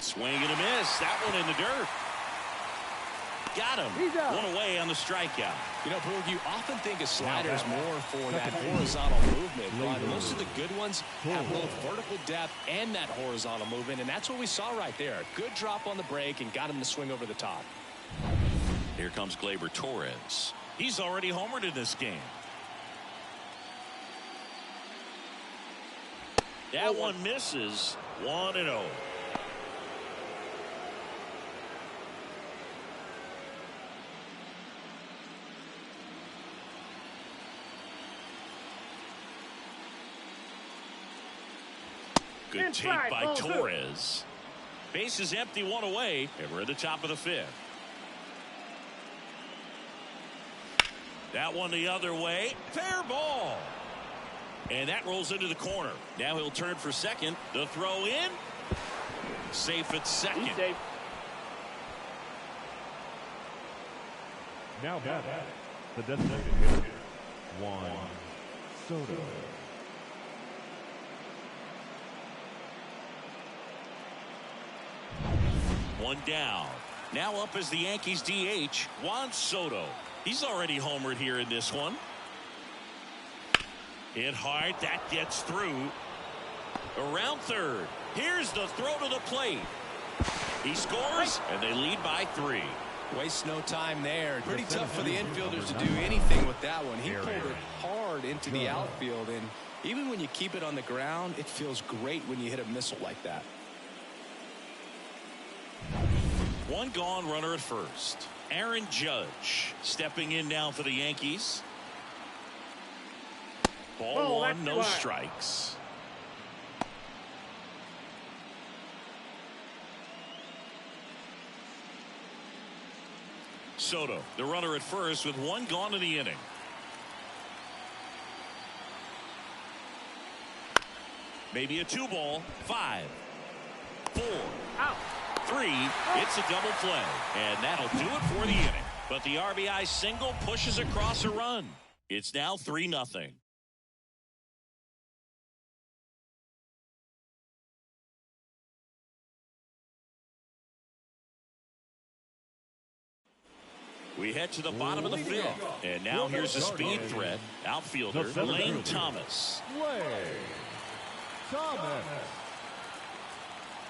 [SPEAKER 1] Swing and a miss. That one in the dirt. Got him. One away on the strikeout.
[SPEAKER 2] You know, Boog, you often think a slider is more for that horizontal movement, but most of the good ones have both vertical depth and that horizontal movement, and that's what we saw right there. Good drop on the break and got him to swing over the top.
[SPEAKER 1] Here comes Gleyber Torres. He's already homered in this game. That one misses. 1-0. Good take by Torres. Base is empty, 1 away, and we're at the top of the 5th. That one the other way. Fair ball. And that rolls into the corner. Now he'll turn for second. The throw in. safe at second.
[SPEAKER 3] He's safe.
[SPEAKER 4] Now batting, the designated hitter, Juan Soto.
[SPEAKER 1] One down. Now up as the Yankees DH, Juan Soto. He's already homered here in this one. Hit hard. That gets through. Around third. Here's the throw to the plate. He scores, and they lead by 3.
[SPEAKER 2] Waste no time there. Pretty tough for the infielders to do anything with that one. He pulled it hard into the outfield, and even when you keep it on the ground, it feels great when you hit a missile like that.
[SPEAKER 1] One gone, runner at first. Aaron Judge stepping in now for the Yankees. Ball 1, no strikes. Soto, the runner at first with 1 gone in the inning. Maybe a 2-ball. 5, 4,
[SPEAKER 3] Out.
[SPEAKER 1] 3. It's a double play, and that'll do it for the inning. But the RBI single pushes across a run. It's now 3-0. We head to the bottom of the 5th, and now here's a speed threat. Outfielder Lane Thomas.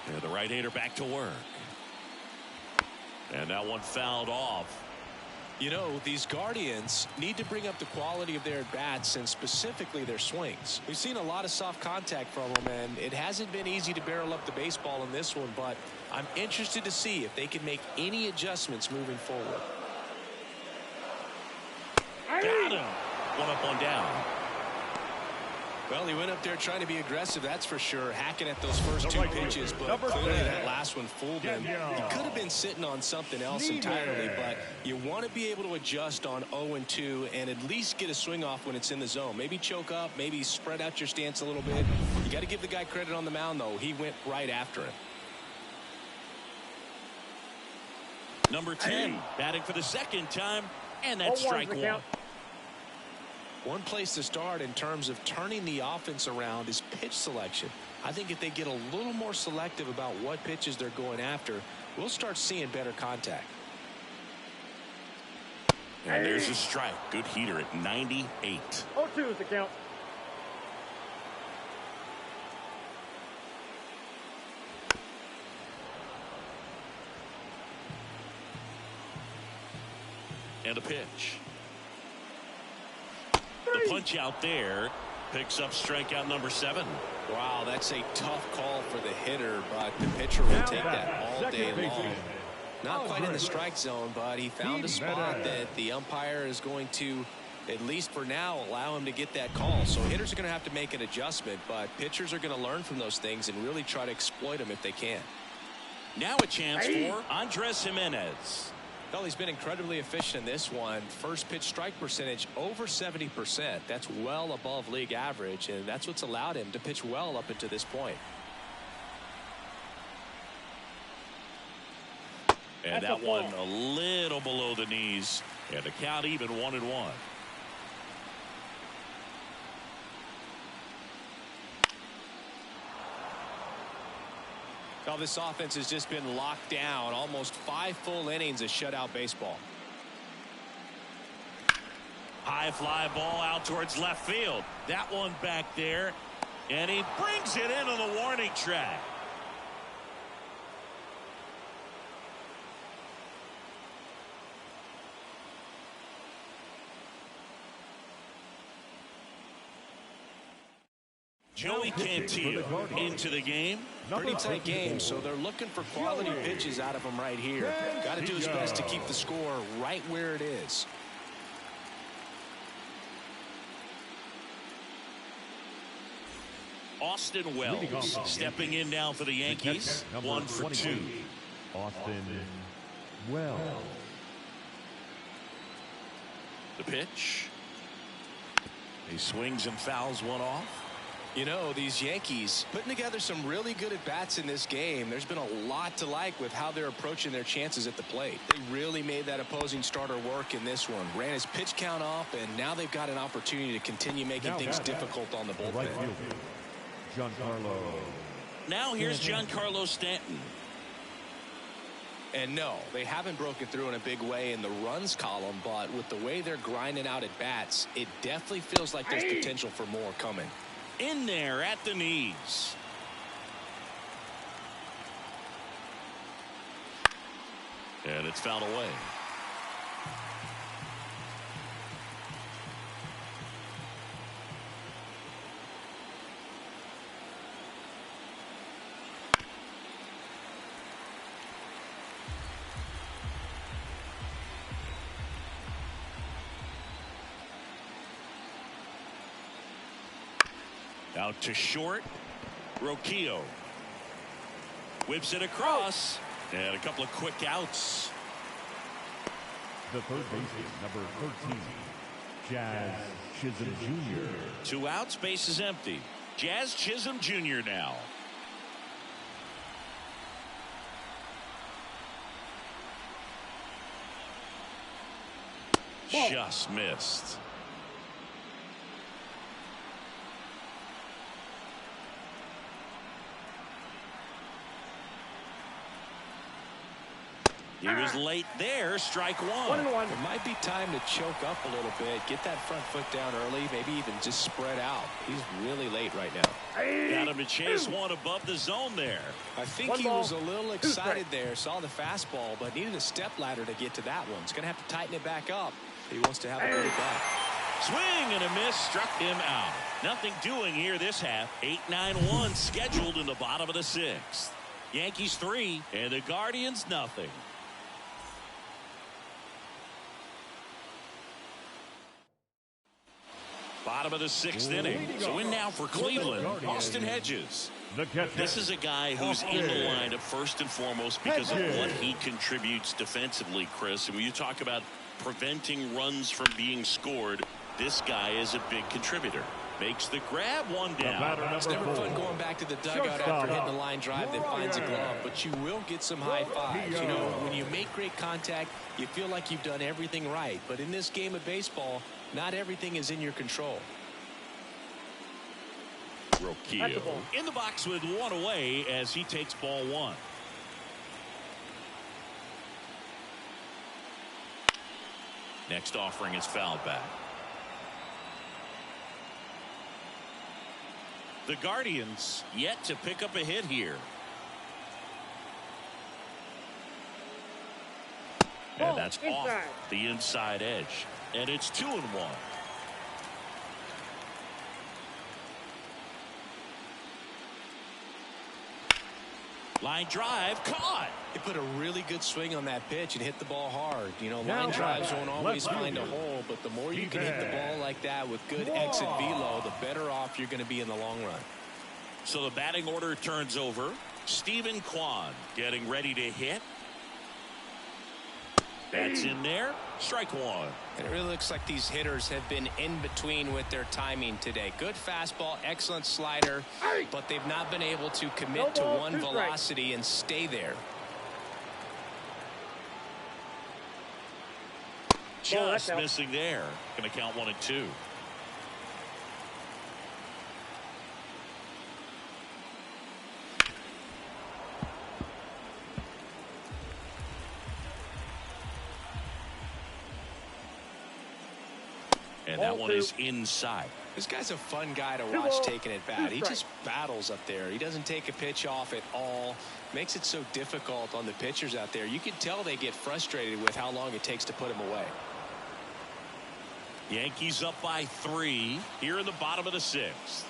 [SPEAKER 1] And the right-hander back to work. And that one fouled off.
[SPEAKER 2] You know, these Guardians need to bring up the quality of their at-bats and specifically their swings. We've seen a lot of soft contact from them, and it hasn't been easy to barrel up the baseball in this one, but I'm interested to see if they can make any adjustments moving forward.
[SPEAKER 1] Got him. 1 up, 1 down.
[SPEAKER 2] Well, he went up there trying to be aggressive, that's for sure, hacking at those first 2 pitches, but clearly that last one fooled him. He could have been sitting on something else entirely, but you want to be able to adjust on 0-2 and at least get a swing off when it's in the zone. Maybe choke up, maybe spread out your stance a little bit. You got to give the guy credit on the mound, though. He went right after him.
[SPEAKER 1] Number 10, batting for the 2nd time, and that's strike 1.
[SPEAKER 2] One place to start in terms of turning the offense around is pitch selection. I think if they get a little more selective about what pitches they're going after, we'll start seeing better contact.
[SPEAKER 1] And there's a strike. Good heater at 98.
[SPEAKER 3] 0-2 is the count.
[SPEAKER 1] And a pitch. The punch out there picks up strikeout number 7.
[SPEAKER 2] Wow, that's a tough call for the hitter, but the pitcher will take that all day long. Not quite in the strike zone, but he found a spot that the umpire is going to, at least for now, allow him to get that call. So hitters are going to have to make an adjustment, but pitchers are going to learn from those things and really try to exploit them if they can.
[SPEAKER 1] Now a chance for Andres Jimenez.
[SPEAKER 2] Well, he's been incredibly efficient in this one. First pitch strike percentage over 70%. That's well above league average, and that's what's allowed him to pitch well up until this point.
[SPEAKER 1] And that one a little below the knees, and the count even 1-1.
[SPEAKER 2] Well, this offense has just been locked down. Almost 5 full innings of shutout baseball.
[SPEAKER 1] High fly ball out towards left field. That one back there, and he brings it into the warning track. Joey Cantillo into the game.
[SPEAKER 2] Pretty tight game, so they're looking for quality pitches out of him right here. Got to do his best to keep the score right where it is.
[SPEAKER 1] Austin Wells stepping in now for the Yankees. 1 for 2.
[SPEAKER 4] Austin Wells.
[SPEAKER 1] The pitch. He swings and fouls one off.
[SPEAKER 2] You know, these Yankees putting together some really good at-bats in this game. There's been a lot to like with how they're approaching their chances at the plate. They really made that opposing starter work in this one. Ran his pitch count up, and now they've got an opportunity to continue making things difficult on the bullpen.
[SPEAKER 4] Right fielder, Giancarlo.
[SPEAKER 1] Now here's Giancarlo Stanton.
[SPEAKER 2] And no, they haven't broken through in a big way in the runs column, but with the way they're grinding out at-bats, it definitely feels like there's potential for more coming.
[SPEAKER 1] In there at the knees. And it's fouled away. Out to short. Roquillo whips it across, and a couple of quick outs.
[SPEAKER 4] The third baseman, number 13, Jazz Chisholm Jr.
[SPEAKER 1] 2 outs, base is empty. Jazz Chisholm Jr. now. Just missed. He was late there. Strike one.
[SPEAKER 3] 1-1.
[SPEAKER 2] It might be time to choke up a little bit, get that front foot down early, maybe even just spread out. He's really late right now.
[SPEAKER 1] Got him to chase one above the zone there.
[SPEAKER 2] I think he was a little excited there, saw the fastball, but needed a step ladder to get to that one. He's going to have to tighten it back up. He wants to have a good back.
[SPEAKER 1] Swing and a miss, struck him out. Nothing doing here this half. 8-9-1 scheduled in the bottom of the 6th. Yankees 3 and the Guardians nothing. Bottom of the 6th inning. So in now for Cleveland, Austin Hedges. This is a guy who's in the lineup first and foremost because of what he contributes defensively, Chris. And when you talk about preventing runs from being scored, this guy is a big contributor. Makes the grab, one down.
[SPEAKER 2] It's never fun going back to the dugout after hitting a line drive that finds a glove, but you will get some high fives. You know, when you make great contact, you feel like you've done everything right. But in this game of baseball, not everything is in your control.
[SPEAKER 1] Roquillo in the box with one away as he takes ball 1. Next offering is fouled back. The Guardians yet to pick up a hit here. And that's off the inside edge. And it's 2-1. Line drive caught.
[SPEAKER 2] He put a really good swing on that pitch and hit the ball hard. You know, line drives won't always find a hole, but the more you can hit the ball like that with good exit velo, the better off you're going to be in the long run.
[SPEAKER 1] So the batting order turns over. Stephen Kwan getting ready to hit. That's in there. Strike one.
[SPEAKER 2] And it really looks like these hitters have been in between with their timing today. Good fastball, excellent slider, but they've not been able to commit to one velocity and stay there.
[SPEAKER 1] Just missing there. Going to count 1 and 2. And that one is inside.
[SPEAKER 2] This guy's a fun guy to watch taking it bat. He just battles up there. He doesn't take a pitch off at all. Makes it so difficult on the pitchers out there. You can tell they get frustrated with how long it takes to put him away.
[SPEAKER 1] Yankees up by 3 here in the bottom of the 6th.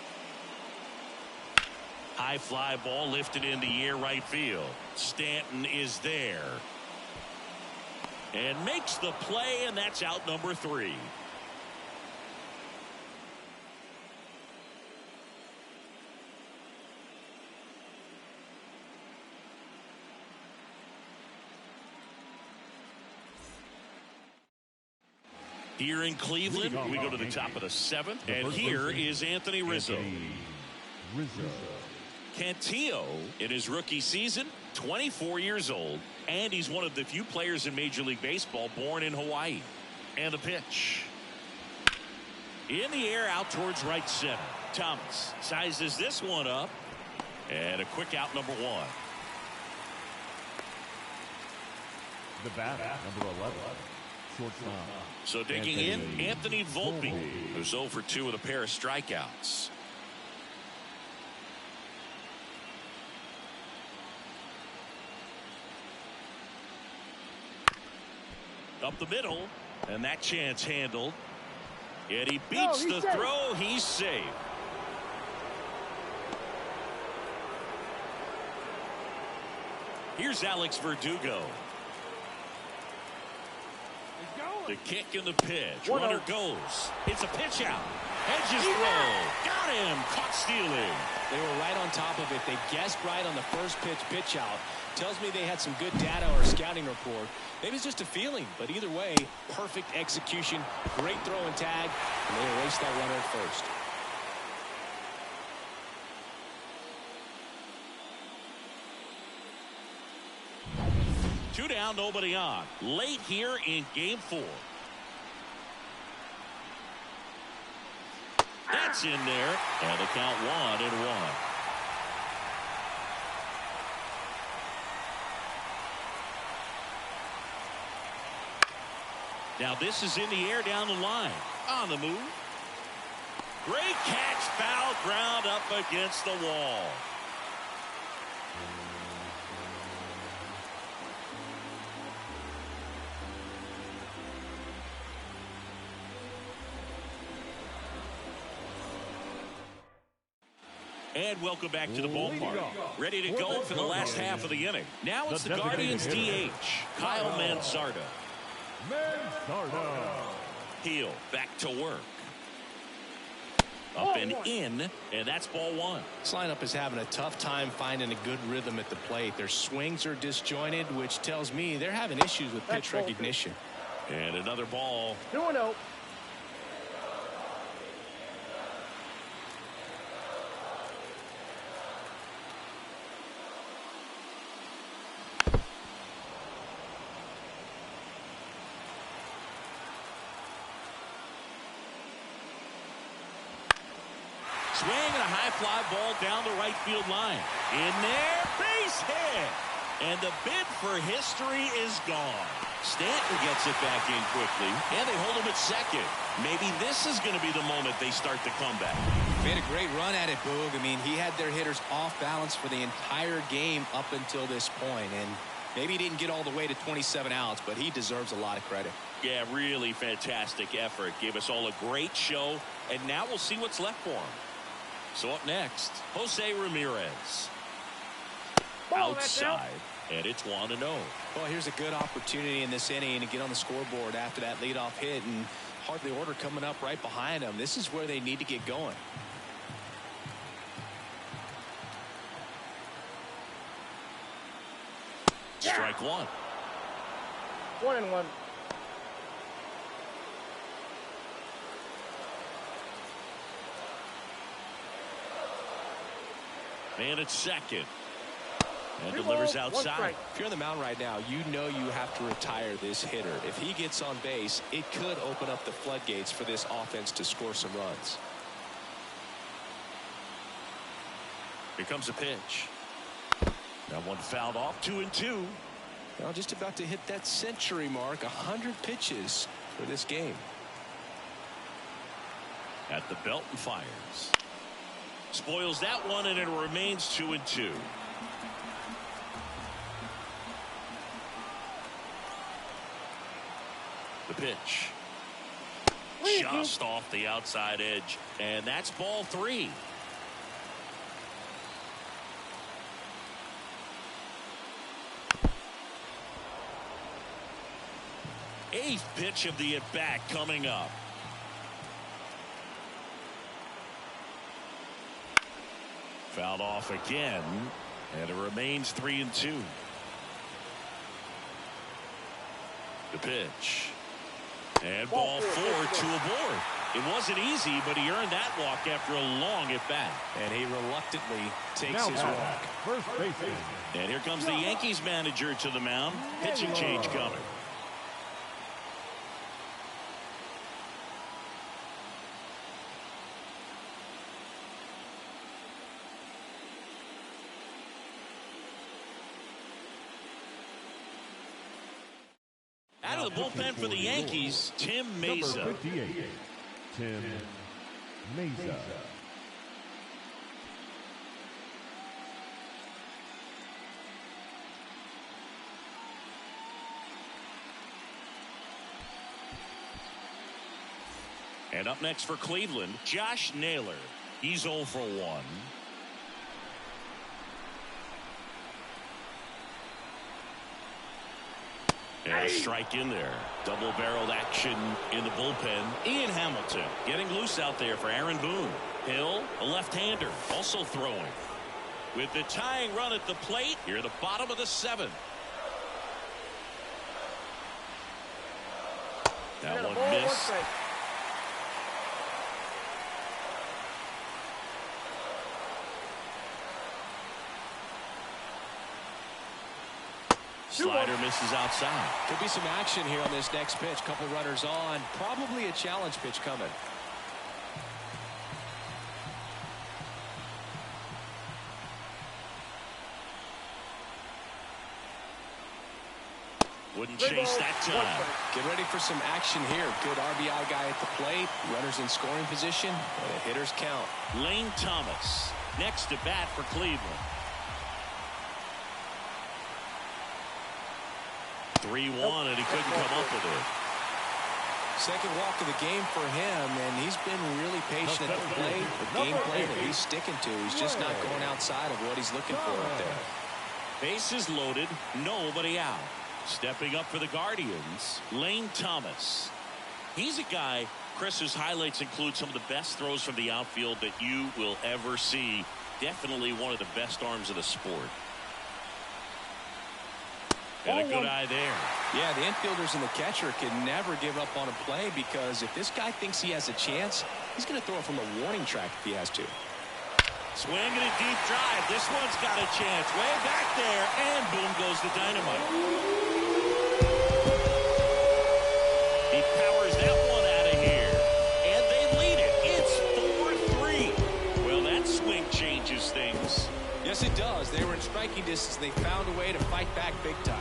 [SPEAKER 1] High fly ball lifted in the air right field. Stanton is there. And makes the play, and that's out number 3. Here in Cleveland, we go to the top of the 7th, and here is Anthony Rizzo.
[SPEAKER 4] Rizzo.
[SPEAKER 1] Cantillo, in his rookie season, 24 years old, and he's one of the few players in Major League Baseball born in Hawaii. And the pitch. In the air out towards right center. Thomas sizes this one up. And a quick out, number 1.
[SPEAKER 4] The batter, number 11. Shortstop.
[SPEAKER 1] So digging in, Anthony Volpe, who's 0 for 2 with a pair of strikeouts. Up the middle, and that chance handled. And he beats the throw. He's safe. Here's Alex Verdugo. The kick and the pitch. Runner goes. It's a pitch out. Hedges throw. Got him. Caught stealing.
[SPEAKER 2] They were right on top of it. They guessed right on the first pitch out. Tells me they had some good data or scouting report. Maybe it's just a feeling, but either way, perfect execution, great throw and tag, and they erased that runner at first.
[SPEAKER 1] Two down, nobody on. Late here in game 4. That's in there, and the count 1-1. Now this is in the air down the line. On the move. Great catch, foul ground up against the wall. And welcome back to the ballpark. Ready to go for the last half of the inning. Now it's the Guardians DH, Kyle Mansardo. Heel back to work. Up and in, and that's ball 1.
[SPEAKER 2] This lineup is having a tough time finding a good rhythm at the plate. Their swings are disjointed, which tells me they're having issues with pitch recognition.
[SPEAKER 1] And another ball.
[SPEAKER 3] 2-0.
[SPEAKER 1] Swing and a high fly ball down the right field line. In there, base hit. And the bid for history is gone. Stanton gets it back in quickly, and they hold him at second. Maybe this is going to be the moment they start the comeback.
[SPEAKER 2] Made a great run at it, Boog. I mean, he had their hitters off balance for the entire game up until this point, and maybe he didn't get all the way to 27 outs, but he deserves a lot of credit.
[SPEAKER 1] Yeah, really fantastic effort. Gave us all a great show, and now we'll see what's left for him. So up next, Jose Ramirez. Outside, and it's 1-0.
[SPEAKER 2] Well, here's a good opportunity in this inning to get on the scoreboard after that leadoff hit, and hardly order coming up right behind them. This is where they need to get going.
[SPEAKER 1] Strike 1.
[SPEAKER 3] 1-1.
[SPEAKER 1] Man at second. And delivers outside.
[SPEAKER 2] If you're on the mound right now, you know you have to retire this hitter. If he gets on base, it could open up the floodgates for this offense to score some runs.
[SPEAKER 1] Here comes a pitch. That one fouled off. 2-2.
[SPEAKER 2] Well, just about to hit that century mark. 100 pitches for this game.
[SPEAKER 1] At the belt and fires. Spoils that one, and it remains 2-2. The pitch. Just off the outside edge, and that's ball 3. Eighth pitch of the at-bat coming up. Fouled off again, and it remains 3-2. The pitch. And ball 4, 2 aboard. It wasn't easy, but he earned that walk after a long at-bat.
[SPEAKER 2] And he reluctantly takes
[SPEAKER 4] Now
[SPEAKER 2] his walk.
[SPEAKER 4] first baseman.
[SPEAKER 1] And here comes the Yankees manager to the mound. Pitching change coming. Out of the bullpen for the Yankees, Tim Mesa.
[SPEAKER 4] Number 58, Tim Mesa.
[SPEAKER 1] And up next for Cleveland, Josh Naylor. He's 0 for 1. And a strike in there. Double-barreled action in the bullpen. Ian Hamilton getting loose out there for Aaron Boone. Hill, a left-hander, also throwing. With the tying run at the plate, here at the bottom of the 7th. That one missed. Slider misses outside.
[SPEAKER 2] Could be some action here on this next pitch. Couple runners on. Probably a challenge pitch coming.
[SPEAKER 1] Wouldn't chase that time.
[SPEAKER 2] Get ready for some action here. Good RBI guy at the plate. Runners in scoring position. And a hitter's count.
[SPEAKER 1] Lane Thomas next to bat for Cleveland. 3-1, and he couldn't come up with it.
[SPEAKER 2] Second walk of the game for him, and he's been really patient at the plate. The game plan that he's sticking to. He's just not going outside of what he's looking for up there.
[SPEAKER 1] Bases loaded, nobody out. Stepping up for the Guardians, Lane Thomas. He's a guy, Chris, whose highlights include some of the best throws from the outfield that you will ever see. Definitely one of the best arms of the sport. And a good eye there.
[SPEAKER 2] Yeah, the infielders and the catcher can never give up on a play, because if this guy thinks he has a chance, he's going to throw it from the warning track if he has to.
[SPEAKER 1] Swinging a deep drive. This one's got a chance. Way back there, and boom goes the dynamite. He powers that one out of here, and they lead it. It's 4-3. Well, that swing changes things.
[SPEAKER 2] Yes, it does. They were in striking distance. They found a way to fight back big time.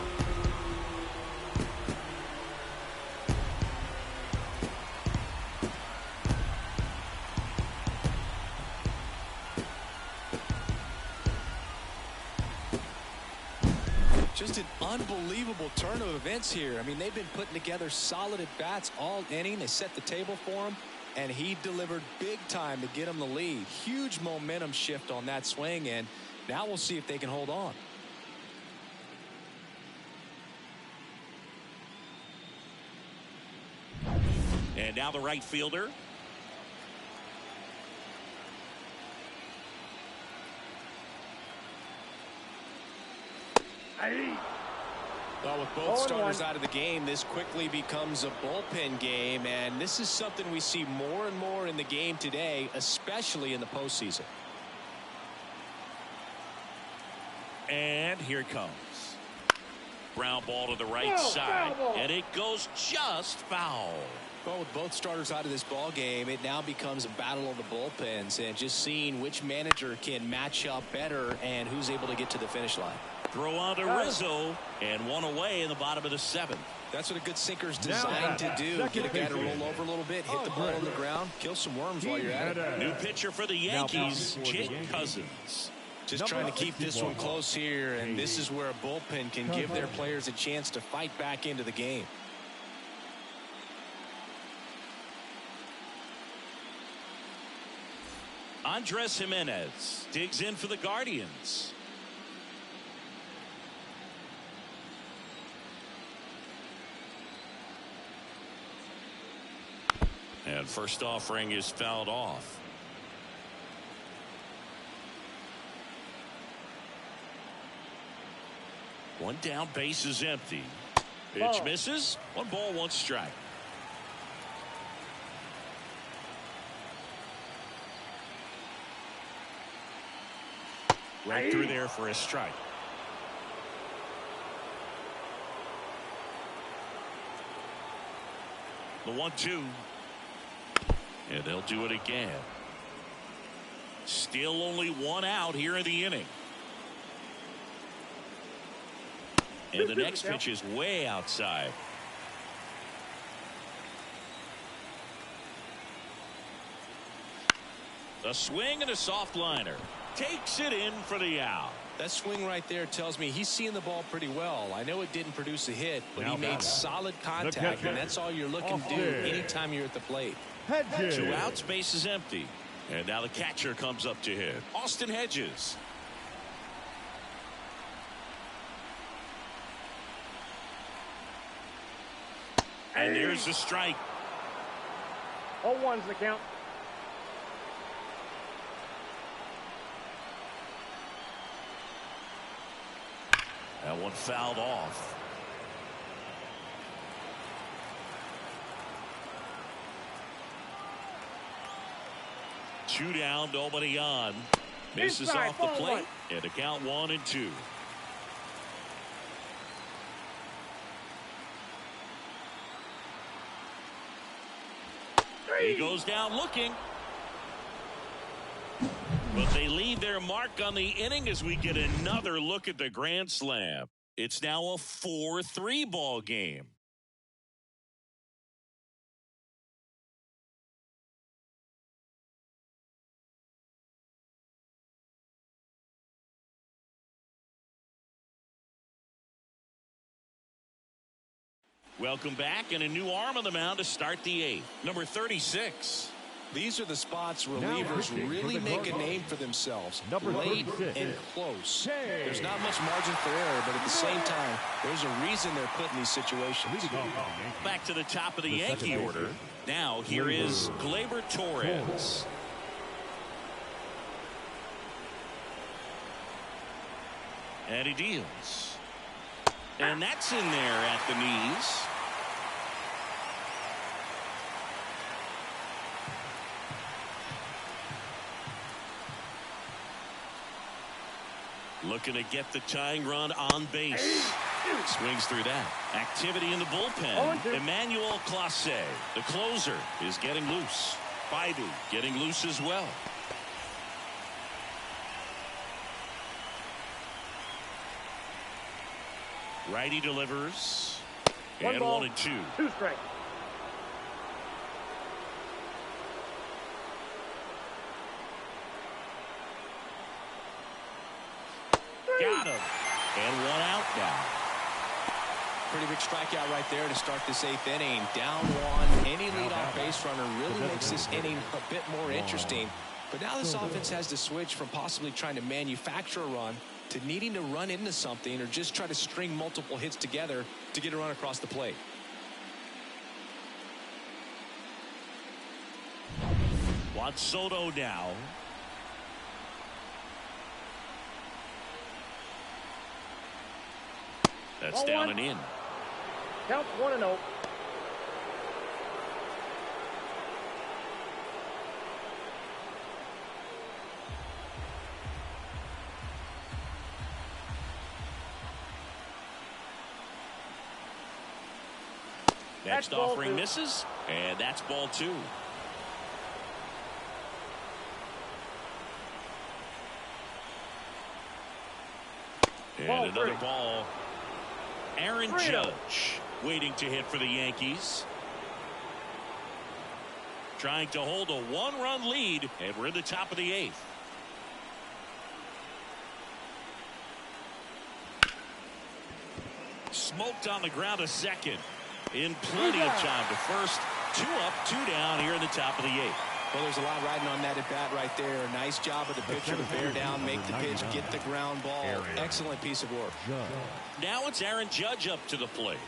[SPEAKER 2] Just an unbelievable turn of events here. I mean, they've been putting together solid at-bats all inning. They set the table for him, and he delivered big time to get him the lead. Huge momentum shift on that swing, and now we'll see if they can hold on.
[SPEAKER 1] And now the right fielder.
[SPEAKER 2] Well, with both starters out of the game, this quickly becomes a bullpen game, and this is something we see more and more in the game today, especially in the postseason.
[SPEAKER 1] And here it comes. Ground ball to the right side, and it goes just foul.
[SPEAKER 2] Well, with both starters out of this ball game, it now becomes a battle of the bullpens, and just seeing which manager can match up better and who's able to get to the finish line.
[SPEAKER 1] Throw on to Rizzo, and one away in the bottom of the 7th.
[SPEAKER 2] That's what a good sinker's designed to do. Get a guy to roll over a little bit, hit the ball on the ground, kill some worms while you're at it.
[SPEAKER 1] New pitcher for the Yankees, Jake Cousins.
[SPEAKER 2] Just trying to keep this one close here, and this is where a bullpen can give their players a chance to fight back into the game.
[SPEAKER 1] Andres Jimenez digs in for the Guardians. And first offering is fouled off. One down, base is empty. Pitch misses. 1 ball, 1 strike. Right through there for a strike. The 1-2. And they'll do it again. Still only one out here in the inning. And the next pitch is way outside. A swing and a soft liner. Takes it in for the out.
[SPEAKER 2] That swing right there tells me he's seeing the ball pretty well. I know it didn't produce a hit, but he made solid contact, and that's all you're looking to do anytime you're at the plate.
[SPEAKER 1] 2 outs, base is empty. And now the catcher comes up to hit. Austin Hedges. And there's the strike.
[SPEAKER 3] 0-1's the count.
[SPEAKER 1] That one fouled off. Two down, nobody on. Misses off the plate. And a count 1-2. He goes down looking. But they leave their mark on the inning as we get another look at the grand slam. It's now a 4-3 ball game. Welcome back, and a new arm on the mound to start the 8th. Number 36.
[SPEAKER 2] These are the spots relievers really make a name for themselves. Late and close. There's not much margin for error, but at the same time, there's a reason they're put in these situations.
[SPEAKER 1] Back to the top of the Yankee order. Now here is Gleyber Torres. And he deals. And that's in there at the knees. Looking to get the tying run on base. Swings through that. Activity in the bullpen. Emmanuel Clase, the closer, is getting loose. Baidu getting loose as well. Righty delivers. And 1-2.
[SPEAKER 3] 2 strikes.
[SPEAKER 1] Got him. And 1 out now.
[SPEAKER 2] Pretty big strikeout right there to start this 8th inning. Down 1. Any leadoff base runner really makes this inning a bit more interesting. But now this offense has to switch from possibly trying to manufacture a run to needing to run into something or just try to string multiple hits together to get a run across the plate.
[SPEAKER 1] Juan Soto now. That's down and in.
[SPEAKER 3] Count 1-0.
[SPEAKER 1] Next offering misses, and that's ball 2. And another ball. Aaron Judge waiting to hit for the Yankees. Trying to hold a 1-run lead, and we're in the top of the 8th. Smoked on the ground a second. In plenty of time to first. 2 up, 2 down here in the top of the 8th.
[SPEAKER 2] Well, there's a lot riding on that at bat right there. Nice job of the pitcher to bear down, make the pitch, get the ground ball. Excellent piece of work.
[SPEAKER 1] Now it's Aaron Judge up to the plate.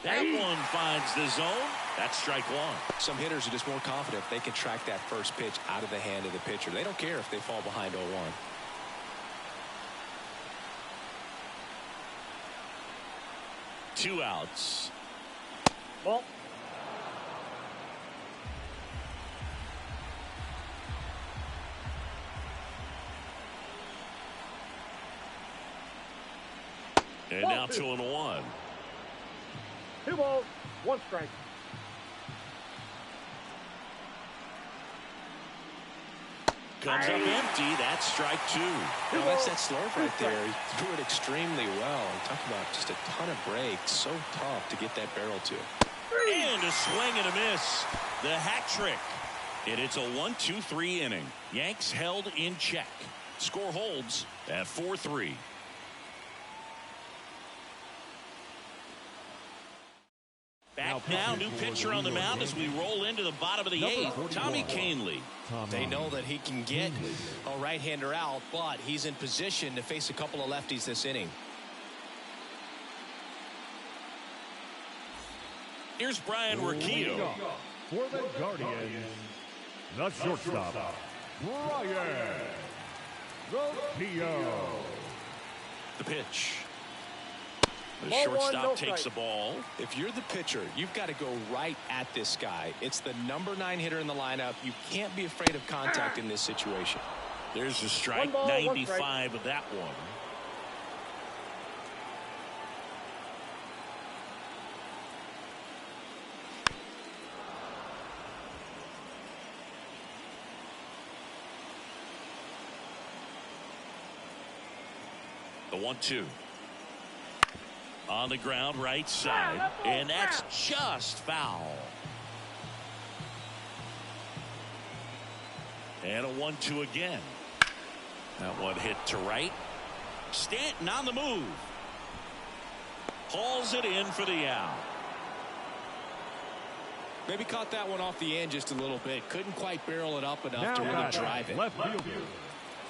[SPEAKER 1] That one finds the zone. That's strike 1.
[SPEAKER 2] Some hitters are just more confident if they can track that first pitch out of the hand of the pitcher. They don't care if they fall behind 0-1.
[SPEAKER 1] Two outs.
[SPEAKER 3] Ball.
[SPEAKER 1] And
[SPEAKER 3] Ball
[SPEAKER 1] now
[SPEAKER 3] 2.
[SPEAKER 1] 2-1.
[SPEAKER 3] 2 balls, 1 strike.
[SPEAKER 1] Comes up empty. That's strike 2.
[SPEAKER 2] Well, that's that slurve right there. He threw it extremely well. Talk about just a ton of breaks. So tough to get that barrel to.
[SPEAKER 1] And a swing and a miss. The hat trick. And it's a 1-2-3 inning. Yanks held in check. Score holds at 4-3. Back now, new pitcher on the mound as we roll into the bottom of the 8th. Tommy Kahnle.
[SPEAKER 2] They know that he can get a right-hander out, but he's in position to face a couple of lefties this inning.
[SPEAKER 1] Here's Brian Riccio.
[SPEAKER 4] For the Guardians, the shortstop, Brian Riccio.
[SPEAKER 1] The pitch. The
[SPEAKER 3] Ball 1,
[SPEAKER 1] shortstop
[SPEAKER 3] no
[SPEAKER 1] takes the
[SPEAKER 3] strike.
[SPEAKER 1] ball.
[SPEAKER 2] If you're the pitcher, you've got to go right at this guy. It's the number 9 hitter in the lineup. You can't be afraid of contact in this situation.
[SPEAKER 1] There's the strike.
[SPEAKER 3] 1 ball, 1
[SPEAKER 1] 95
[SPEAKER 3] strike.
[SPEAKER 1] of that one. The 1-2. On the ground, right side. And that's just foul. And a 1-2 again. That one hit to right. Stanton on the move. Hauls it in for the out.
[SPEAKER 2] Maybe caught that one off the end just a little bit. Couldn't quite barrel it up enough
[SPEAKER 4] Now
[SPEAKER 2] to really
[SPEAKER 4] batting,
[SPEAKER 2] drive it.
[SPEAKER 4] left fielder.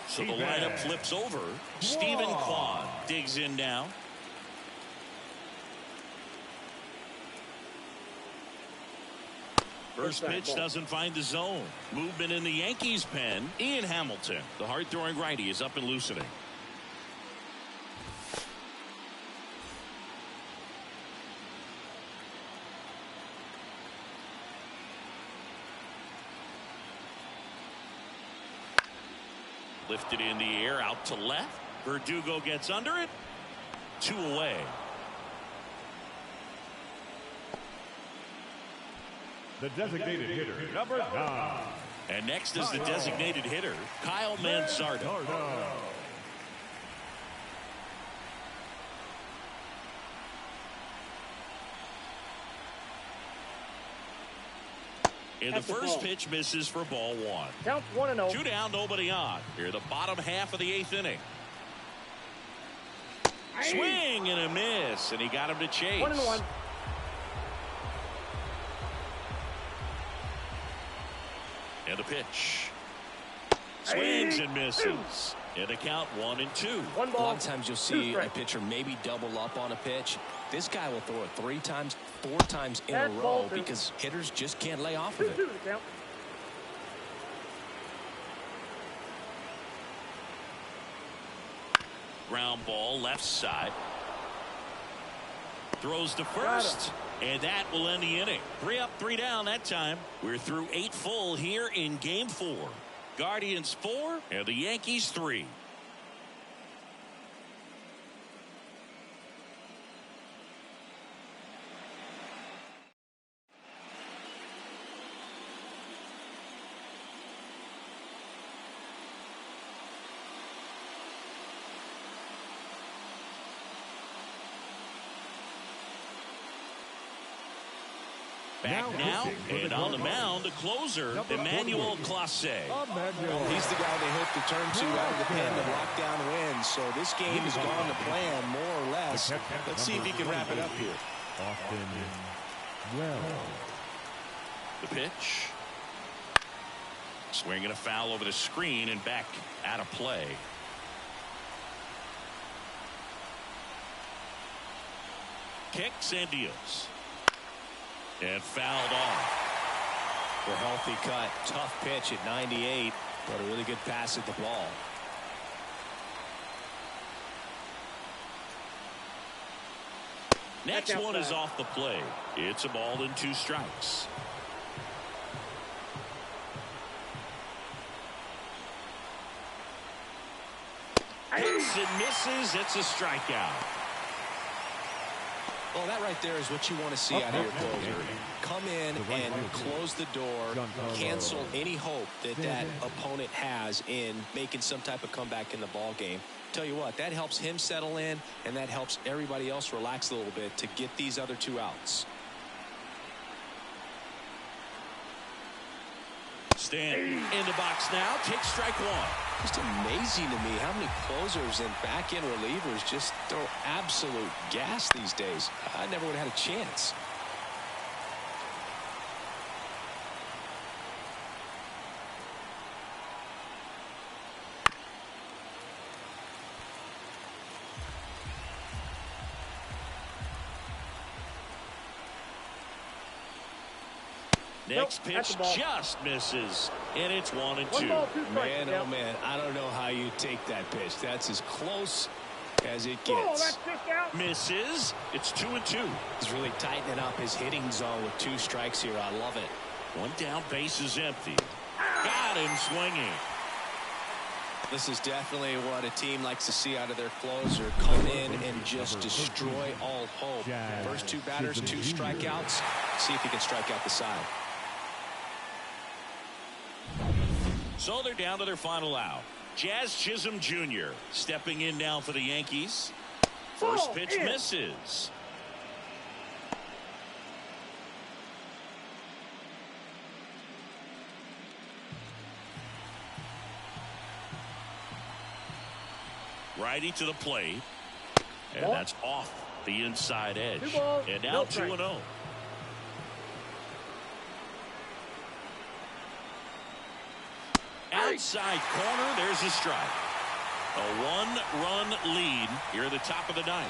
[SPEAKER 1] So the lineup flips over. Stephen Kwan digs in now. First pitch doesn't find the zone. Movement in the Yankees pen. Ian Hamilton, the hard-throwing righty, is up and loosening. Lifted in the air out to left. Verdugo gets under it. 2 away.
[SPEAKER 4] The designated hitter, number 9.
[SPEAKER 1] And next is the designated hitter, Kyle Mansardo. And the first pitch misses for ball 1.
[SPEAKER 3] Counts 1-0.
[SPEAKER 1] 2 down, nobody on. Here, the bottom half of the 8th inning. Swing and a miss, and he got him to chase.
[SPEAKER 3] 1-1.
[SPEAKER 1] And the pitch. Swings and misses. And the count 1-2.
[SPEAKER 3] 1
[SPEAKER 2] A
[SPEAKER 3] ball.
[SPEAKER 2] lot of times you'll
[SPEAKER 3] 2
[SPEAKER 2] see a
[SPEAKER 3] strikes.
[SPEAKER 2] pitcher maybe double up on a pitch. This guy will throw it 3 times, 4 times in
[SPEAKER 3] That's
[SPEAKER 2] a row
[SPEAKER 3] ball 2.
[SPEAKER 2] because hitters just can't lay off of
[SPEAKER 3] 2-2
[SPEAKER 2] it.
[SPEAKER 3] the count.
[SPEAKER 1] Ground ball left side. Throws to first. And that will end the inning. 3 up, 3 down that time. We're through 8 full here in game 4. Guardians 4 and the Yankees 3. Back now, and on the mound, the closer, Emmanuel Clase.
[SPEAKER 2] Well, he's the guy they hope to turn to out of the pen to lock down wins. So this game has gone to plan, more or less. Let's see if he can wrap it up here.
[SPEAKER 4] Austin well.
[SPEAKER 1] The pitch. Swinging a foul over the screen and back out of play. Kicks and deals. And fouled off.
[SPEAKER 2] A healthy cut. Tough pitch at 98, but a really good pass at the ball.
[SPEAKER 1] Next one is off the play. It's a ball and 2 strikes. Hits and misses. It's a strikeout.
[SPEAKER 2] Well, that right there is what you want to see out of your closer. Come in and close the door, cancel any hope that that opponent has in making some type of comeback in the ball game. Tell you what, that helps him settle in, and that helps everybody else relax a little bit to get these other 2 outs.
[SPEAKER 1] Stanton in the box now, takes strike 1.
[SPEAKER 2] Just amazing to me how many closers and back-end relievers just throw absolute gas these days. I never would have had a chance.
[SPEAKER 1] Next pitch just misses, and it's 1-2.
[SPEAKER 2] Man, oh man, I don't know how you take that pitch. That's as close as it gets.
[SPEAKER 1] Misses. It's 2-2.
[SPEAKER 2] He's really tightening up his hitting zone with 2 strikes here. I love it.
[SPEAKER 1] 1 down, base is empty. Got him swinging.
[SPEAKER 2] This is definitely what a team likes to see out of their closer. Come in and just destroy all hope. First 2 batters, 2 strikeouts. See if he can strike out the side.
[SPEAKER 1] So they're down to their final out. Jazz Chisholm Jr. stepping in now for the Yankees. First pitch misses. Righty to the plate. And that's off the inside edge. And now 2-0. Outside corner, there's a strike. A 1-run lead here at the top of the 9th.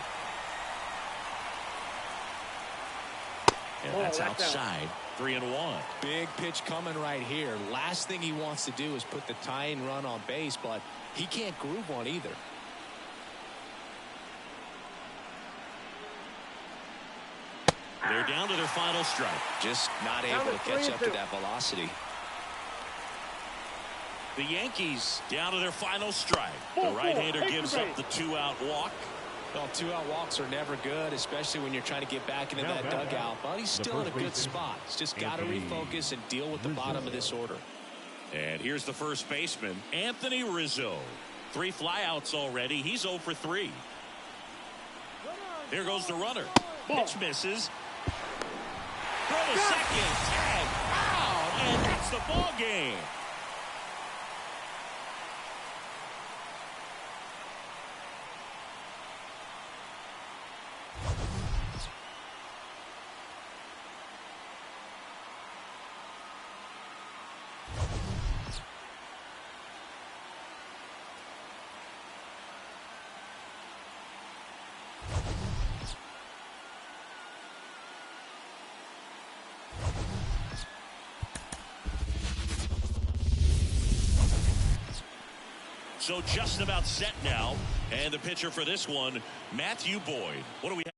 [SPEAKER 1] And that's outside. 3-1.
[SPEAKER 2] Big pitch coming right here. Last thing he wants to do is put the tying run on base, but he can't groove one either.
[SPEAKER 1] They're down to their final strike.
[SPEAKER 2] Just not able to catch up to that velocity.
[SPEAKER 1] The Yankees down to their final strike. The right-hander gives up the 2-out walk.
[SPEAKER 2] Well, 2-out walks are never good, especially when you're trying to get back into that dugout. But he's still in a good spot. He's just got to refocus and deal with the bottom of this order.
[SPEAKER 1] And here's the first baseman, Anthony Rizzo. 3 flyouts already. He's 0 for 3. There goes the runner. Pitch misses. Throw to second. Tag. Out. And that's the ball game. So just about set now. And the pitcher for this one, Matthew Boyd. What do we have?